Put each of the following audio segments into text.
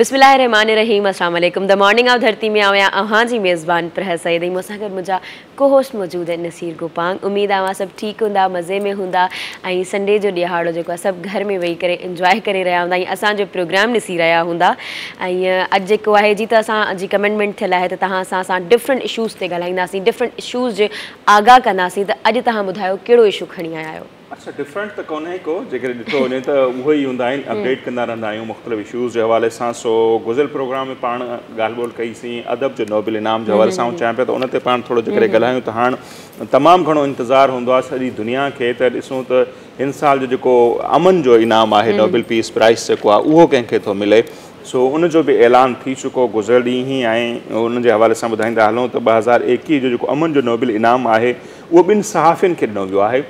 बिस्मिल्लाहिर्रहमानिर्रहीम अस्सलाम वालेकुम। द मॉर्निंग ऑफ धरती में आया अहां जी मेज़बान प्रह सईद मूंसां गॾु मुंहिंजा को होस्ट मौजूद है नसीर गोपांग। उम्मीद आहे सब ठीक हूंदा, मज़े में हूंदा ऐं संडे जो ॾिहाड़ो जेको आहे सभु घर में वेही करे इंजॉय करे रहिया हूंदा ऐं असांजो प्रोग्राम ॾिसी रहिया हूंदा। ऐं अॼु जेको आहे जी त असांजी कमिटमेंट थियल आहे त तव्हां सां डिफरेंट इशूज़ ते ॻाल्हाईंदासीं, डिफरेंट इशूज़ जे आगाह कंदासीं। त अॼु तव्हां ॿुधायो कहिड़ो इशू खणी आया आहियो? अच्छा, डिफरेंट तो कोन्हे को, जेकर ॾिठो वञे त उहो ई हूंदा आहिनि, अपडेट कंदा रहंदा आहियूं मुख़्तलिफ़ इशूज़ जे हवाले सां। सो गुज़िरियल प्रोग्राम में पाण ॻाल्हि ॿोल कईसीं अदब जो नोबेल इनाम जे हवाले सां, चाहियां पिया त उन ते पाण थोरो जेकर ॻाल्हायूं त हाणे तमामु घणो इंतज़ारु हूंदो आहे सॼी दुनिया खे त ॾिसूं त हिन साल जो जेको अमन जो इनाम आहे, नोबेल पीस प्राइज़ जेको आहे, उहो कंहिंखे थो मिले। सो उनजो बि ऐलान थी चुको गुज़िरियल ॾींहुं ई, ऐं उन जे हवाले सां ॿुधाईंदा हलूं त 2021 जो जेको अमन जो नोबेल इनाम आहे उहो ॿिनि सहाफ़ियुनि खे ॾिनो वियो आहे,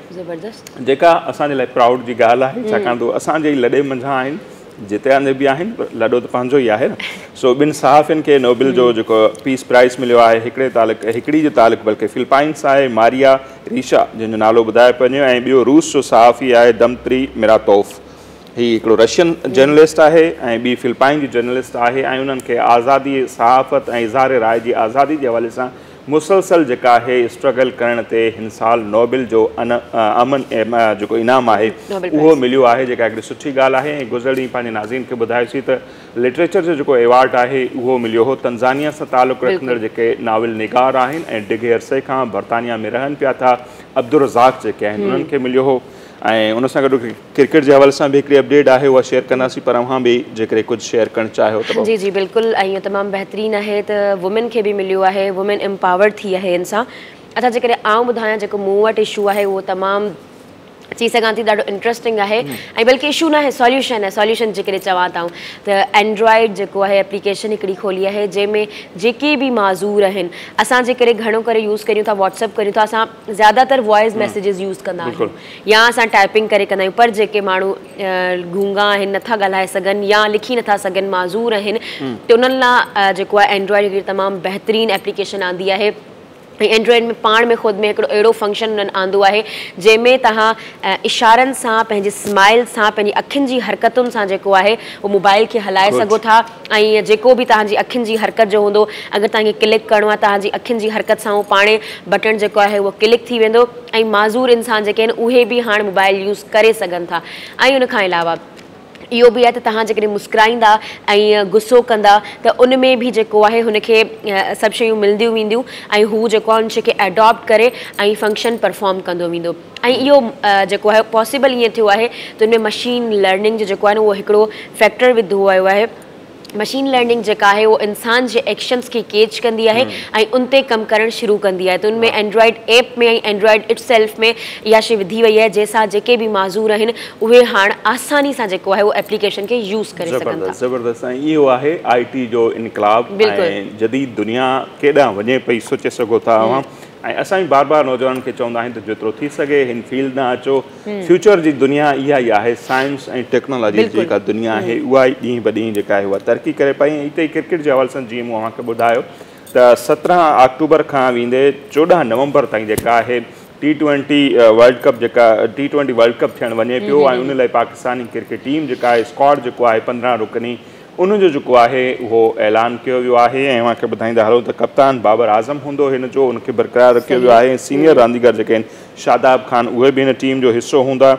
जेका असांजे लाइ प्राउड जी ॻाल्हि आहे, छाकाणि त असांजे ई लॾे मंझां आहिनि, जिते आंदे बि आहिनि, पर लॾो त पंहिंजो ई आहे न। सो ॿिनि सहाफ़ियुनि खे नोबेल जो जेको पीस प्राइज़ मिलियो आहे, हिकिड़ी जो तालिक़ बल्कि फिलिपाइंस आहे, मारिया रीशा जंहिंजो नालो ॿुधाए पियो, ऐं ॿियो रूस जो सहाफ़ी आहे दमत्री मिरातोफ। ही हिकिड़ो रशियन जर्नलिस्ट आहे ऐं ॿी फिलिपाइन जी जर्नलिस्ट आहे, ऐं उन्हनि खे आज़ादी सहाफ़त ऐं इज़हार राय जी आज़ादी जे हवाले सां मुसलसल जेका आहे स्ट्रगल करण ते हिन साल नोबेल जो अमन जेको इनाम आहे उहो मिलियो आहे, जेका हिकिड़ी सुठी ॻाल्हि आहे। ऐं गुज़िरियल ॾींहुं पंहिंजे नाज़रीन खे ॿुधायोसीं त लिटरेचर जो जेको एवॉर्ड आहे उहो मिलियो हो तंज़ानिया सां तालुक़ु रखंदड़ जेके नाविल निगार आहिनि ऐं डिघे अरसे खां बरतानिया में रहनि पिया था, अब्दुल रज़ाक जेके आहिनि, उन्हनि खे मिलियो हो। ऐं उन सां गॾु क्रिकेट जे हवाले सां बि हिकिड़ी अपडेट आहे, उहा शेयर कंदासीं, पर अव्हां बि जेकॾहिं कुझु शेयर करणु चाहियो त। जी जी बिल्कुलु, ऐं तमामु बहितरीनु आहे त वुमेन खे बि मिलियो आहे, वुमेन एम्पावर्ड थी आहे हिन सां। अच्छा, जेकॾहिं आउं ॿुधायां जेको मूं वटि इशू आहे उहो तमामु चई सघां थी ॾाढो इंट्रस्टिंग आहे, ऐं बल्कि इशू न आहे, सॉल्यूशन आहे। सॉल्यूशन जेकॾहिं चवां था त एंड्रॉइड जेको आहे एप्लीकेशन हिकिड़ी खोली आहे, जंहिंमें जेके बि माज़ूर आहिनि, असां जेकॾहिं घणो करे यूज़ करियूं था, व्हाट्सअप करियूं था, असां ज़्यादातर वॉइस मैसेजिस यूज़ कंदा आहियूं या असां टाइपिंग करे कंदा आहियूं, पर जेके माण्हू गूंगा आहिनि, नथा ॻाल्हाए सघनि या लिखी नथा सघनि, माज़ूर आहिनि, त उन्हनि लाइ जेको आहे एंड्रॉइड हिकिड़ी तमामु बहितरीनु एप्लीकेशन आंदी आहे। एंड्रॉइड में पाण में ख़ुदि में हिकिड़ो अहिड़ो फंक्शन उन्हनि आंदो आहे जंहिंमें तव्हां इशारनि सां, पंहिंजे स्माइल सां, पंहिंजी अखियुनि जी हरकतुनि सां जेको आहे उहो मोबाइल खे हलाए सघो था। ऐं जेको बि तव्हांजी अखियुनि जी हरकत जो हूंदो, अगरि तव्हांखे क्लिक करिणो आहे, तव्हांजी अखियुनि जी हरकत सां उहो पाणे बटण जेको आहे उहो क्लिक थी वेंदो, ऐं माज़ूर इंसान जेके आहिनि उहे बि हाणे मोबाइल यूज़ करे सघनि था। ऐं उन खां अलावा इहो बि आहे त तव्हां जेकॾहिं मुस्कुराईंदा ऐं गुस्सो कंदा त उन में बि जेको आहे हुनखे सभु शयूं मिलंदियूं वेंदियूं, ऐं हू जेको आहे उन शइ खे एडॉप्ट करे ऐं फंक्शन परफॉर्म कंदो वेंदो। ऐं इहो जेको आहे पॉसिबल ईअं थियो आहे त उनमें मशीन लर्निंग जो जेको आहे न उहो हिकिड़ो फैक्टर विधो वियो आहे। मशीन लर्निंग जेका आहे उहो इंसान जे एक्शन्स खे कैच कंदी आहे ऐं उन ते कमु करणु शुरू कंदी आहे। त उनमें एंड्रॉइड ऐप में ऐं एंड्रॉइड इटसेल्फ में इहा शइ विधी वई आहे, जंहिंसां जेके बि माज़ूर आहिनि उहे हाणे आसानी सां जेको आहे उहो एप्लीकेशन खे यूज़ करे सघनि था। ज़बरदस्त। ऐं इहो आहे IT जो इनकलाब, ऐं जदीद दुनिया केॾांहुं वञे पई, सोचे सघो था अव्हां। ऐं असां बि बार बार नौजवाननि खे चवंदा आहियूं त जेतिरो थी सघे हिन फील्ड में अचो। फ्यूचर जी दुनिया इहा ई आहे, साइंस ऐं टेक्नोलॉजी जेका दुनिया आहे उहा ई ॾींहुं ब ॾींहुं जेका आहे उहा तरक़ी करे पई। ऐं हिते क्रिकेट जे हवाले सां जीअं मूं अव्हांखे ॿुधायो त 17 अक्टूबर खां वेंदे 14 नवंबर ताईं जेका आहे T20 वर्ल्ड कप जेका T20 वर्ल्ड कप थियणु वञे पियो, ऐं उन लाइ पाकिस्तानी क्रिकेट टीम जेका आहे, स्क्वाड जेको आहे 15 रुकनी, उनजो जेको आहे उहो ऐलान कयो वियो आहे। ऐं अव्हांखे ॿुधाईंदा हलो त कप्तान बाबर आज़म हूंदो हिन जो, उनखे बरक़रार रखियो वियो आहे। सीनियर रांदीगर जेके आहिनि शादाब खान, उहे बि हिन टीम जो हिसो हूंदा।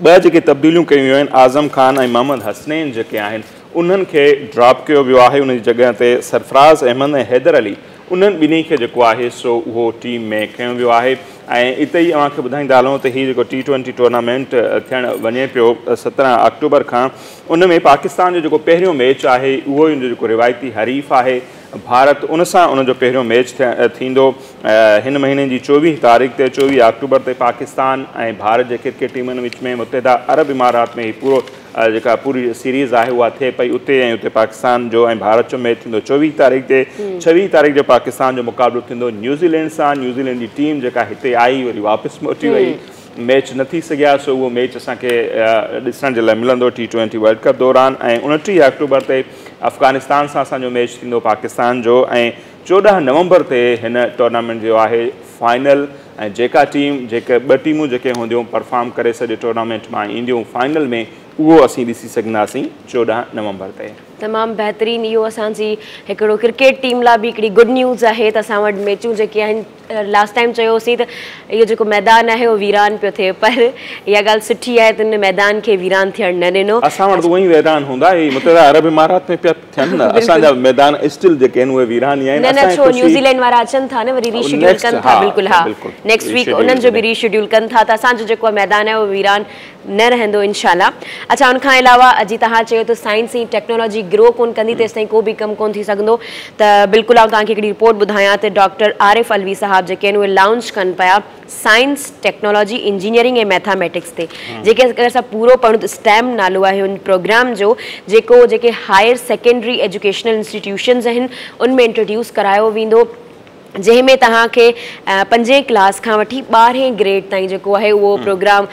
ॿ जेके तब्दीलियूं कयूं वियूं आहिनि, आज़म खान ऐं मोहम्मद हसनैन जेके आहिनि उन्हनि खे ड्रॉप कयो वियो आहे, उन जी जॻह ते सरफराज़ अहमद ऐं हैदर अली, उन्हनि ॿिन्ही खे जेको आहे सो उहो टीम में खयो वियो आहे। ऐं इते ई अव्हांखे ॿुधाईंदा हलूं त हीउ जेको T20 टूर्नामेंट थियणु वञे पियो 17 अक्टूबर खां, उन में पाकिस्तान जो जेको पहिरियों मैच आहे उहो ई जेको रिवायती हरीफ़ आहे भारत, उन सां उनजो पहिरियों मैच थींदो हिन महीने जी 24 तारीख़ ते, 24 अक्टूबर ते पाकिस्तान ऐं भारत जे क्रिकेट टीमनि विच में मुतहिदा अरब इमारात में ही पूरो जेका पूरी सीरीज़ आहे उहा थिए पई उते। ऐं उते पाकिस्तान जो ऐं भारत जो मैच थींदो 24 तारीख़ ते। 26 तारीख़ जो पाकिस्तान जो मुक़ाबिलो थींदो न्यूज़ीलैंड सां। न्यूज़ीलैंड जी टीम जेका हिते आई वरी वापसि मोटी वई, मैच न थी सघिया, सो उहो मैच असांखे ॾिसण जे लाइ मिलंदो T20 वर्ल्ड कप दौरान। ऐं 29 अक्टूबर ते अफ़गानिस्तान सां असांजो मैच थींदो पाकिस्तान जो, ऐं 14 नवंबर ते हिन टूर्नामेंट जो आहे फाइनल। ऐं जेका टीम जेके 2 टीमूं जेके हूंदियूं परफॉर्म करे सॼे टूर्नामेंट मां ईंदियूं फाइनल में, उहो असीं ॾिसी सघंदासीं 14 नवंबर ते। तमामु बहितरीनु इहो असांजी हिकिड़ो क्रिकेट टीम लाइ बि हिकिड़ी गुड न्यूज़ आहे त असां वटि मैचूं जेके आहिनि लास्ट टाइम चयोसीं त इहो जेको मैदान आहे उहो वीरान पियो थिए पर इहा ॻाल्हि सुठी आहे त हिन मैदान खे वीरान थियणु न ॾिनो असां वटि उहे ई मैदान हूंदा मतिलबु अरब इमारात में पिया थियनि न असांजा मैदान स्टिल जेके आहिनि उहे वीरान ई आहिनि न छो न्यूज़ीलैंड वारा अचनि था न वरी रीशेड्यूल कनि था बिल्कुलु हा नेक्स्ट वीक उन्हनि जो बि रीशेड्यूल कनि था त असांजो जेको मैदान आहे उहो वीरान न रहंदो इनशाला। अच्छा उनखां अलावा अॼु तव्हां चयो त साइंस ऐं टेक्नोलॉजी ग्रो कोन कंदी तेसि ताईं को बि कमु कोन थी सघंदो त बिल्कुलु आउं तव्हांखे हिकिड़ी रिपोर्ट ॿुधायां त डॉक्टर आरिफ अलवी साहब जेके आहिनि उहे लॉन्च कनि पिया साइंस टेक्नोलॉजी इंजीनियरिंग ऐं मैथामेटिक्स ते जेके अगरि असां पूरो पढ़ूं त स्टेम नालो आहे उन प्रोग्राम जो जेके हायर सेकेंडरी एजुकेशनल इंस्टीट्यूशन्स आहिनि उनमें इंट्रोड्यूस करायो वेंदो जंहिंमें तव्हांखे 5 क्लास खां वठी 12 ग्रेड ताईं जेको आहे उहो प्रोग्राम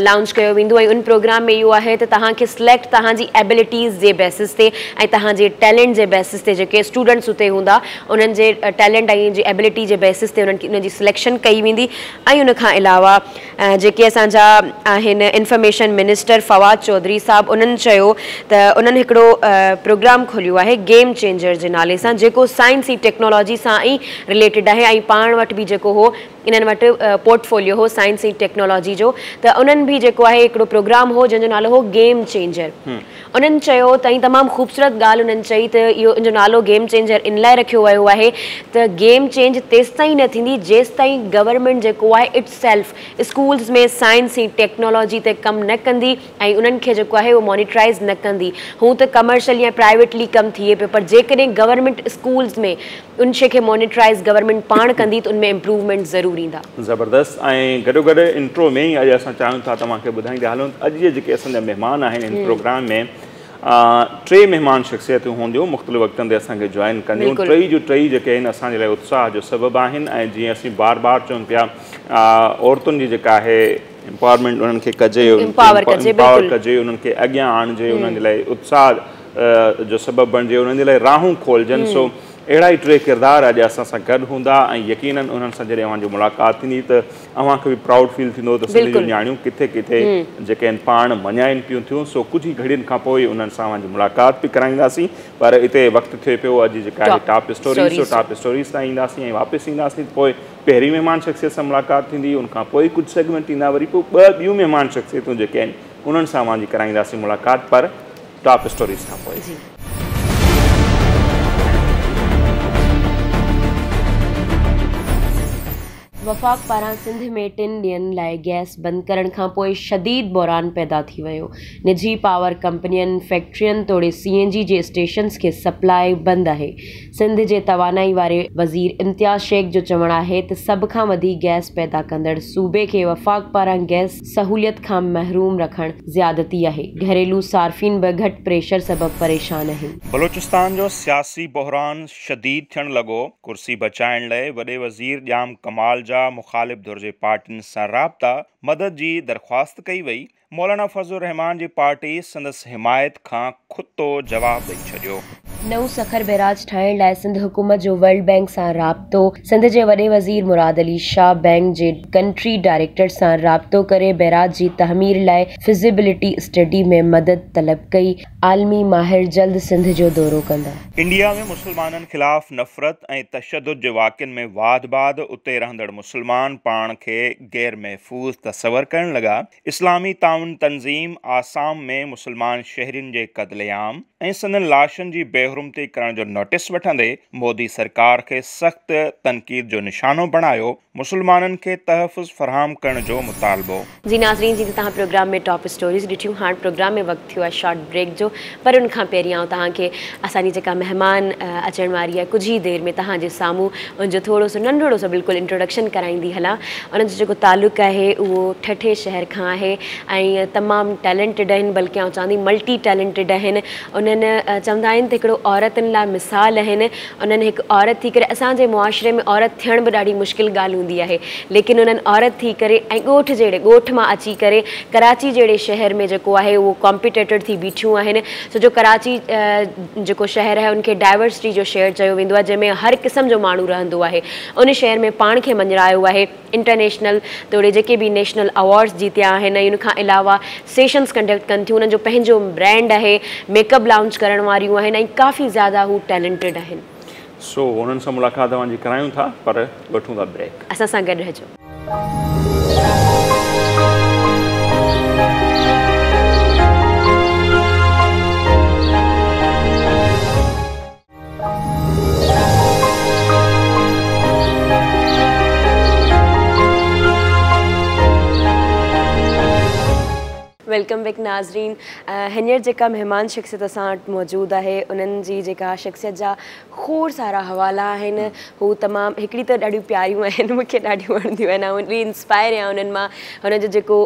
लॉन्च कयो वेंदो ऐं उन प्रोग्राम में इहो आहे त तव्हांखे सिलेक्ट तव्हांजी एबिलिटीज़ जे बेसिस ते ऐं तव्हांजे टैलेंट जे बेसिस ते जेके स्टूडेंट्स हुते हूंदा उन्हनि जे टैलेंट ऐं जी एबिलिटी जे बेसिस ते उनजी सिलेक्शन कई वेंदी ऐं उनखां अलावा जेके असांजा आहिनि इंफॉर्मेशन मिनिस्टर फवाद चौधरी साहब उन्हनि चयो त उन्हनि हिकिड़ो प्रोग्राम खोलियो आहे गेम चेंजर जे नाले सां जेको साइंस ऐं टेक्नोलॉजी सां ई रिलेटेड आहे ऐं पाण वटि बि जेको हो इन्हनि वटि पोर्टफोलियो हो साइंस ऐं टेक्नोलॉजी जो त उन्हनि बि जेको आहे हिकिड़ो प्रोग्राम हो जंहिंजो नालो हो गेम चेंजर उन्हनि चयो त तमामु ख़ूबसूरत ॻाल्हि उन्हनि चई त इहो इन जो नालो गेम चेंजर इन लाइ रखियो वियो आहे त गेम चेंज तेसि ताईं न थींदी जेसि ताईं गवर्नमेंट जेको आहे इट सेल्फ स्कूल्स में साइंस ऐं टेक्नोलॉजी ते कमु न कंदी ऐं उन्हनि खे जेको आहे उहो मॉनिटराइज़ न कंदी हूं त कमर्शियल या प्राइवेटली कमु थिए पियो पर जेकॾहिं गवर्नमेंट स्कूल्स में उन शइ खे मॉनिटराइज़ गवर्नमेंट पाण कंदी त उनमें इम्प्रूवमेंट ज़रूरु ईंदा। ज़बरदस्त ऐं गॾोगॾु इंट्रो में ई अॼु असां चाहियूं था तव्हांखे ॿुधाईंदा हलूं अॼु जे जेके असांजा महिमान आहिनि हिन प्रोग्राम में 3 महिमान शख़्सियतूं हूंदियूं मुख़्तलिफ़ वक़्तनि ते असांखे जॉइन कंदियूं टई जेके आहिनि असांजे लाइ उत्साह जो सबबु आहिनि ऐं जीअं असीं बार बार चऊं पिया औरतुनि जी जेका आहे एम्पावरमेंट उन्हनि खे कजे एम्पावर कजे उन्हनि खे अॻियां आणिजे उन्हनि जे लाइ उत्साह जो सबबु बणिजे उन्हनि जे लाइ राहूं खोलजनि सो अहिड़ा ई 3 किरदार अॼु असां सां गॾु हूंदा ऐं यकीननि उन्हनि सां जॾहिं अव्हांजी मुलाक़ात थींदी त अव्हांखे बि प्राउड फील थींदो त सिंधी जूं न्याणियूं किथे किथे जेके आहिनि पाण मञाइनि पियूं थियूं सो कुझु ई घड़ियुनि खां पोइ उन्हनि सां अव्हांजी मुलाक़ात बि कराईंदासीं पर हिते वक़्तु थिए पियो अॼु जेका आहे टॉप स्टोरीज़ तां ईंदासीं ऐं वापसि ईंदासीं पोइ पहिरीं महिमान शख़्सियत सां मुलाक़ात थींदी उनखां पोइ कुझु सेगमेंट ईंदा वरी पोइ 2 ॿियूं महिमान शख़्सियतूं जेके आहिनि उन्हनि सां अव्हांजी कराईंदासीं मुलाक़ात पर टॉप स्टोरीज़ खां पोइ। वफ़ाक़ पारां सिंध में 3 ॾींहंनि लाइ गैस बंदि करण खां पोइ शदीद बहरान पैदा थी वियो निजी पावर कंपनियुनि फैक्ट्रियुनि तोड़े CNG जे स्टेशन्स खे सप्लाई बंदि आहे। सिंध जे तवानाई वारे वज़ीर इम्तियाज़ शेख जो चवणु आहे त सभ खां वधीक गैस पैदा कंदड़ सूबे खे वफ़ाक़ पारां गैस सहूलियत खां महरूम रखणु ज़्यादती आहे। घरेलू सार्फ़िन बि घटि प्रेशर सबबु परेशान आहिनि। बलोचिस्तान जो सियासी बहरान शदीद थियणु लॻो कुर्सी बचाइण लाइ वॾे वज़ीर ॼाम कमाल मुखालिफ़ धुर जे पार्टियुनि सां राब्ता मदद जी दरख़्वास्त कई वई। मौलाना फज़लुर रहमान जी पार्टी संदसि हिमायत खां खुदो जवाबु ॾेई छॾियो। नओं सखर बैराज ठाहिण लाइ सिंध हुकूमत जो वर्ल्ड बैंक सां राब्तो सिंध जे वॾे वज़ीर मुराद अली शाह बैंक जे कंट्री डायरेक्टर सां राब्तो करे बैराज जी तहमीर लाइ फिज़िबिलिटी स्टडी में मदद तलब कई। आलमी माहिर जल्द सिंध जो दौरो कंदा। इंडिया में मुसलमाननि ख़िलाफ़ नफ़रत ऐं तशद्दुद जे वाक़िअनि में वाद बाद उते रहंदड़ मुसलमान पाण खे गैर महफ़ूज़ तसवर करण लॻा। इस्लामी ताउन तंज़ीम आसाम में मुसलमान शहरियुनि जे क़त्लेआम ऐं संदनि लाशनि जी बेहरुमती करण जो नोटिस वठंदे मोदी सरकार खे सख़्त तनक़ीद जो निशानो बणायो। मुसलमाननि खे तहफ़ुज़ फ़राहम करण जो मुतालबो। जी नाज़रीन जी तव्हां प्रोग्राम में टॉप स्टोरीज़ ॾिठियूं हाणे प्रोग्राम में वक़्तु थियो आहे शॉर्ट ब्रेक जो पर उनखां पहिरीं आउं तव्हांखे असांजी जेका महिमान अचण वारी आहे कुझु ई देरि में तव्हांजे साम्हूं उनजो थोरो सो नंढड़ो सो बिल्कुलु इंट्रोडक्शन कराईंदी हलां। उनजो जेको तालुक़ु आहे उहो ठठे शहर खां आहे ऐं तमामु टैलेंटेड आहिनि बल्कि आउं चवंदी मल्टी टैलेंटेड आहिनि। उन्हनि चवंदा आहिनि त हिकिड़ो औरतुनि लाइ मिसाल आहिनि। उन्हनि हिकु औरत थी करे, असांजे मुआशरे में औरत थियण बि ॾाढी मुश्किल ॻाल्हि हूंदी आहे, लेकिन उन्हनि औरत थी करे ऐं ॻोठ मां अची करे कराची जहिड़े शहर में जेको आहे उहो कॉम्पिटेटर थी बीठियूं आहिनि। छो जो कराची जेको शहर आहे उनखे डाइवर्सिटी जो शहर चयो वेंदो आहे, जंहिंमें हर क़िस्म जो माण्हू रहंदो आहे। उन शहर में पाण खे मञायो आहे इंटरनेशनल तोड़े जेके बि नेशनल अवॉर्ड्स जीतिया आहिनि। इन खां अलावा सेशन्स कंडक्ट कनि थियूं, उन्हनि जो पंहिंजो ब्रांड आहे, मेकअप लॉन्च करण वारियूं आहिनि ऐं काफ़ी ज़्यादा हू टैलेंटेड आहिनि। सो उन्हनि सां मुलाक़ात तव्हांजी करायूं था, पर वठूं था ब्रेक। असां सां गॾु रहिजो। वेलकम बैक नाज़रीन। हींअर जेका महिमान शख़्सियत असां वटि मौजूदु आहे, उन्हनि जी जेका शख़्सियत जा खोड़ सारा हवाला आहिनि, हू तमामु हिकिड़ी त ॾाढियूं प्यारियूं आहिनि, मूंखे ॾाढियूं वणंदियूं आहिनि। ऐं ॾाढी इंस्पायर आहियां उन्हनि मां। हुनजो जेको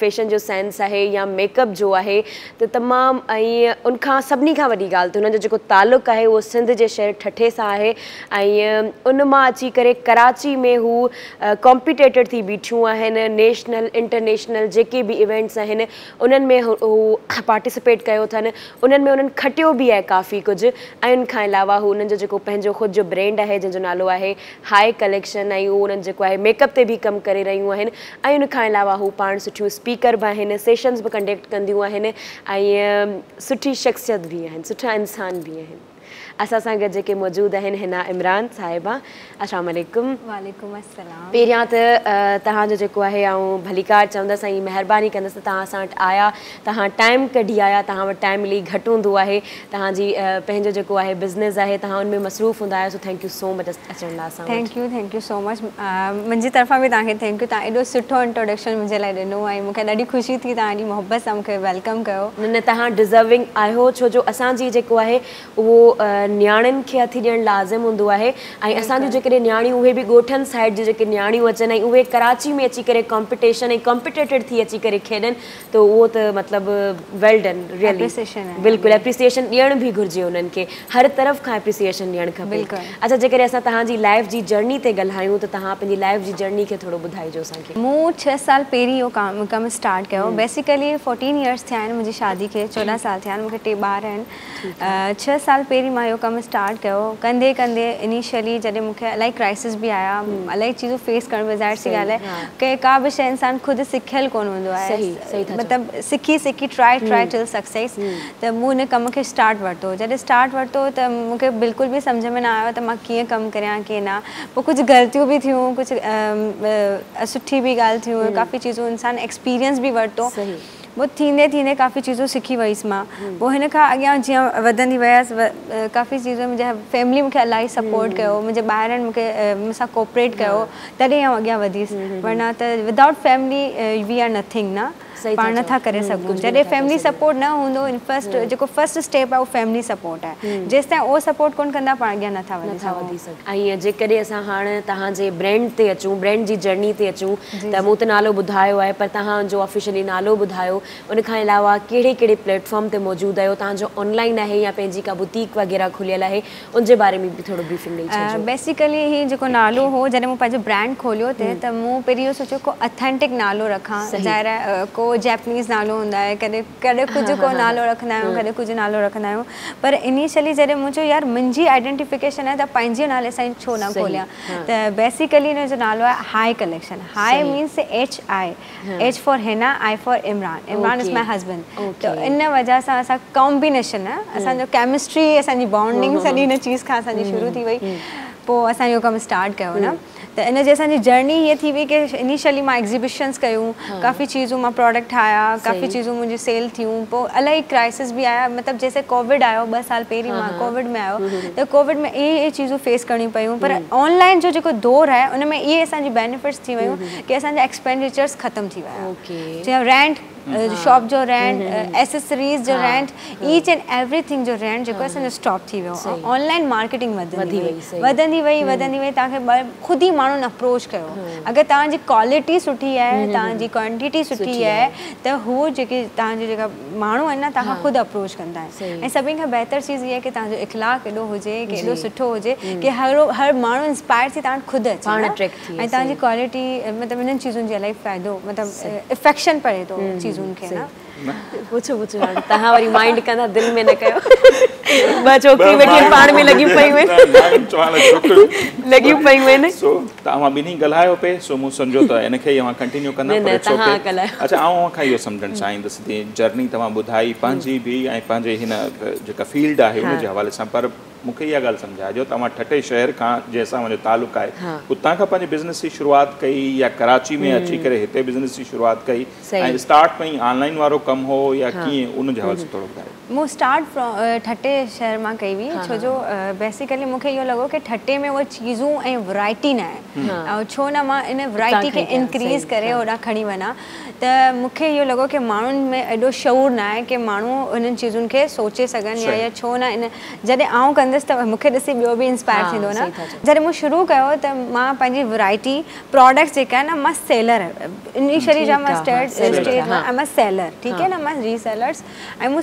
फैशन जो सेंस आहे या मेकअप जो आहे त तमामु, ऐं उनखां सभिनी खां वॾी ॻाल्हि त हुनजो जेको तालुक़ु आहे उहो सिंध जे शहर ठठे सां आहे। ऐं उन मां अची करे कराची में हू कॉम्पिटेटर थी बीठियूं आहिनि। नेशनल इंटरनेशनल जेके बि इवेंट्स आहिनि उन्हनि में हू पार्टिसिपेट कयो अथनि। उन्हनि में उन्हनि खटियो बि आहे काफ़ी कुझु। ऐं उनखां अलावा हू उन्हनि जो जेको पंहिंजो ख़ुदि जो ब्रांड आहे जंहिंजो नालो आहे हाई कलेक्शन, ऐं उहो उन्हनि जेको आहे मेकअप ते बि कमु करे रहियूं आहिनि। ऐं उनखां अलावा हू पाण सुठियूं स्पीकर बि आहिनि, सेशन्स बि कंडक्ट कंदियूं आहिनि ऐं सुठी शख़्सियत बि आहिनि, सुठा इंसान बि आहिनि। असां सां गॾु जेके मौजूदु आहिनि हिना इमरान साहिबा। अस्सलाम वालेकुम। वालेकुम अस्सलाम। पहिरियां त तव्हांजो जेको आहे ऐं भलीकार चवंदसि ऐं महिरबानी कंदसि त तव्हां असां वटि आया, तव्हां टाइम कढी आया। तव्हां वटि टाइम मिली घटि हूंदो आहे, तव्हांजी पंहिंजो जेको आहे बिज़नेस आहे, तव्हां उनमें मसरूफ़ हूंदा आहियो। सो थैंक यू सो मच अचण लाइ असां। Thank you so much. मुंहिंजी तरफ़ां बि तव्हांखे थैंक यू। तव्हां एॾो सुठो इंट्रोडक्शन मुंहिंजे लाइ ॾिनो ऐं मूंखे ॾाढी ख़ुशी थी, तव्हां एॾी मोहबत सां मूंखे वेलकम कयो। न तव्हां डिज़र्विंग आहियो, छो जो असांजी जेको आहे उहो न्याणियुनि खे हथु ॾियणु लाज़िम हूंदो आहे। ऐं असांजूं जेकॾहिं न्याणियूं उहे बि ॻोठनि साइड जी जेके न्याणियूं अचनि ऐं उहे कराची में अची करे कॉम्पिटिशन ऐं कॉम्पिटेटेड थी अची करे खेॾनि, त उहो त मतिलबु वेल डन, रियली बिल्कुलु एप्रिसिएशन ॾियण बि घुरिजे उन्हनि खे, हर तरफ़ खां एप्रिसिएशन ॾियणु खपे। अच्छा, जेकॾहिं असां तव्हांजी लाइफ जी जर्नी ते ॻाल्हायूं त तव्हां पंहिंजी लाइफ जी जर्नी खे थोरो ॿुधाइजो असांखे। मूं 6 साल पहिरीं इहो कमु स्टार्ट कयो। बेसिकली 14 इयर्स थिया आहिनि मुंहिंजी शादी खे, 14 साल थिया आहिनि, मूंखे 2 ॿार आहिनि। 6 साल पहिरीं मां इहो कमु स्टार्ट कयो। कंदे कंदे इनिशियली जॾहिं मूंखे इलाही क्राइसिस बि आया, इलाही चीज़ूं फेस करणु बि ज़ाहिर सी ॻाल्हि आहे की का बि शइ इंसान ख़ुदि सिखियल कोन हूंदो आहे, मतिलबु सिखी ट्राई टिल सक्सेस। त मूं हिन कम खे स्टार्ट वरितो। जॾहिं स्टार्ट वरितो त मूंखे बिल्कुलु बि सम्झ में न आयो त मां कीअं कमु करियां कीअं न। पोइ कुझु ग़लतियूं बि थियूं, कुझु सुठी बि ॻाल्हि थियूं, काफ़ी चीज़ूं इंसान एक्सपीरियंस बि वरितो। वो थींदे थींदे काफ़ी चीज़ूं सिखी वईसि मां। पोइ हिन खां अॻियां जीअं वधंदी वियसि, काफ़ी चीज़ूं मुंहिंजा फैमिली मूंखे इलाही सपोर्ट कयो, मुंहिंजे ॿारनि मूंखे मूंसां कोऑपरेट कयो, तॾहिं आउं अॻियां वधियसि। वरना त without family we are nothing न, पाण नथा करे सघूं। जॾहिं फैमिली सपोर्ट न हूंदो, जेको फर्स्ट स्टेप आहे उहो फैमिली सपोर्ट आहे। जेसि ताईं उहो सपोर्ट कोन कंदा पाण अॻियां नथा वधी सघूं। ऐं जेकॾहिं असां हाणे तव्हांजे ब्रांड ते अचूं, ब्रांड जी जर्नी ते अचूं, त मूं त नालो ॿुधायो आहे, पर तव्हांजो ऑफिशियली नालो ॿुधायो। उनखां अलावा कहिड़े कहिड़े प्लेटफॉर्म ते मौजूदु आहियो, तव्हांजो ऑनलाइन आहे या पंहिंजी का बुटीक वग़ैरह खुलियल आहे, उनजे बारे में बि थोरो ब्रीफिंग ॾेई छॾिजो। बेसिकली ही जेको नालो हो, जॾहिं मूं पंहिंजो ब्रांड खोलियो त मूं पहिरीं इहो सोचियो को ऑथेंटिक नालो रखां। ज़ाहिर आहे को जैपनीज़ नालो हूंदा आहे, कॾहिं कुझु को नालो रखंदा आहियूं, कॾहिं कुझु नालो रखंदा आहियूं। पर इनिशियली जॾहिं मूं चयो यार मुंहिंजी आइडेंटिफिकेशन आहे त पंहिंजे नाले सां छो न खोलियां, त बेसिकली हिन जो नालो आहे high collection. High means HI, H for Hina, I for Imran. Imran is my husband. त इन वजह सां असां कॉम्बिनेशन आहे, असांजो केमिस्ट्री, असांजी बॉन्डिंग सॼी हिन चीज़ खां असांजी शुरू थी वई। पोइ असां इहो कमु स्टार्ट कयो न, त इन जे असांजी जर्नी हीअ थी वई की इनिशियली मां एग्ज़िबिशन्स कयूं, काफ़ी चीज़ूं मां प्रोडक्ट ठाहिया, काफ़ी चीज़ूं मुंहिंजी सेल थियूं। पोइ इलाही क्राइसिस बि आया, मतिलबु जैसे कोविड आयो 2 साल पहिरीं मां कोविड में आयो, त कोविड में इहे चीज़ूं फेस करणियूं पियूं। पर ऑनलाइन जो जेको दौर आहे उन में इहे असांजी बेनिफिट्स थी वियूं की असांजा एक्सपेंडिचर्स ख़तमु थी विया। जीअं रेंट शॉप जो रेंट, एसेसरीज़ जो रेंट, ईच एंड एवरीथिंग जो रेंट जेको असांजो स्टॉप थी वियो। ऑनलाइन मार्केटिंग वधंदी वई तव्हांखे ख़ुदि ई माण्हुनि अप्रोच कयो। अगरि तव्हांजी क्वालिटी सुठी आहे, तव्हांजी क्वांटिटी सुठी आहे, त हू जेके तव्हांजे जेका माण्हू आहिनि न तव्हांखां ख़ुदि अप्रोच कंदा आहिनि। ऐं सभिनि खां बहितर चीज़ इहा आहे की तव्हांजो इख़लाक़ एॾो हुजे, की एॾो सुठो हुजे की हर माण्हू इंस्पायर थी तव्हां ख़ुदि अचे ऐं तव्हांजी क्वालिटी मतिलबु इन्हनि चीज़ुनि जो इलाही फ़ाइदो मतिलबु इफेक्शन पड़े थो चीज़ुनि खे न। पुछो तव्हां वरी माइंड कंदा दिलि में न कयो। ॿ छोकिरियूं वेठियूं पाण में लॻियूं पियूं आहिनि। सो तव्हां ॿिन्ही ॻाल्हायो पिए, सो मूं सम्झो त हिनखे ई कंटिन्यू कंदा। अच्छा, आउं खां इहो सम्झणु चाहींदुसि की जर्नी तव्हां ॿुधाई पंहिंजी बि ऐं पंहिंजे हिन जेका फील्ड आहे हुनजे हवाले सां, पर मूंखे इहा ॻाल्हि सम्झाइजो तव्हां ठटे शहर खां जंहिंसां मुंहिंजो तालुक़ु आहे, उतां खां पंहिंजे बिज़नेस जी शुरूआति कई या कराची में अची करे हिते बिज़नेस जी शुरूआति कई, ऐं स्टार्ट में ई ऑनलाइन वारो कमु हो या कीअं, उनजे हवाले सां थोरो ॿुधायो। मूं स्टार्ट ठटे शहर मां कई हुई, छो जो बेसिकली मूंखे इहो लॻो की ठटे में उहे चीज़ूं ऐं वैरायटी न आहे, ऐं छो न मां इन वैरायटी खे इंक्रीज़ करे होॾां खणी वञा। त मूंखे इहो लॻो की माण्हुनि में एॾो शऊर न आहे की माण्हू इन्हनि चीज़ुनि खे सोचे सघनि या छो न इन जॾहिं आउं कंदसि त मूंखे ॾिसी ॿियो बि इंस्पायर थींदो न। जॾहिं मूं शुरू कयो त मां पंहिंजी वैरायटी प्रोडक्ट्स जेका आहे न, मां सेलर इनिशियली जा मां स्टेज में मां सेलर, ठीकु आहे न, मां रीसेलर्स ऐं मूं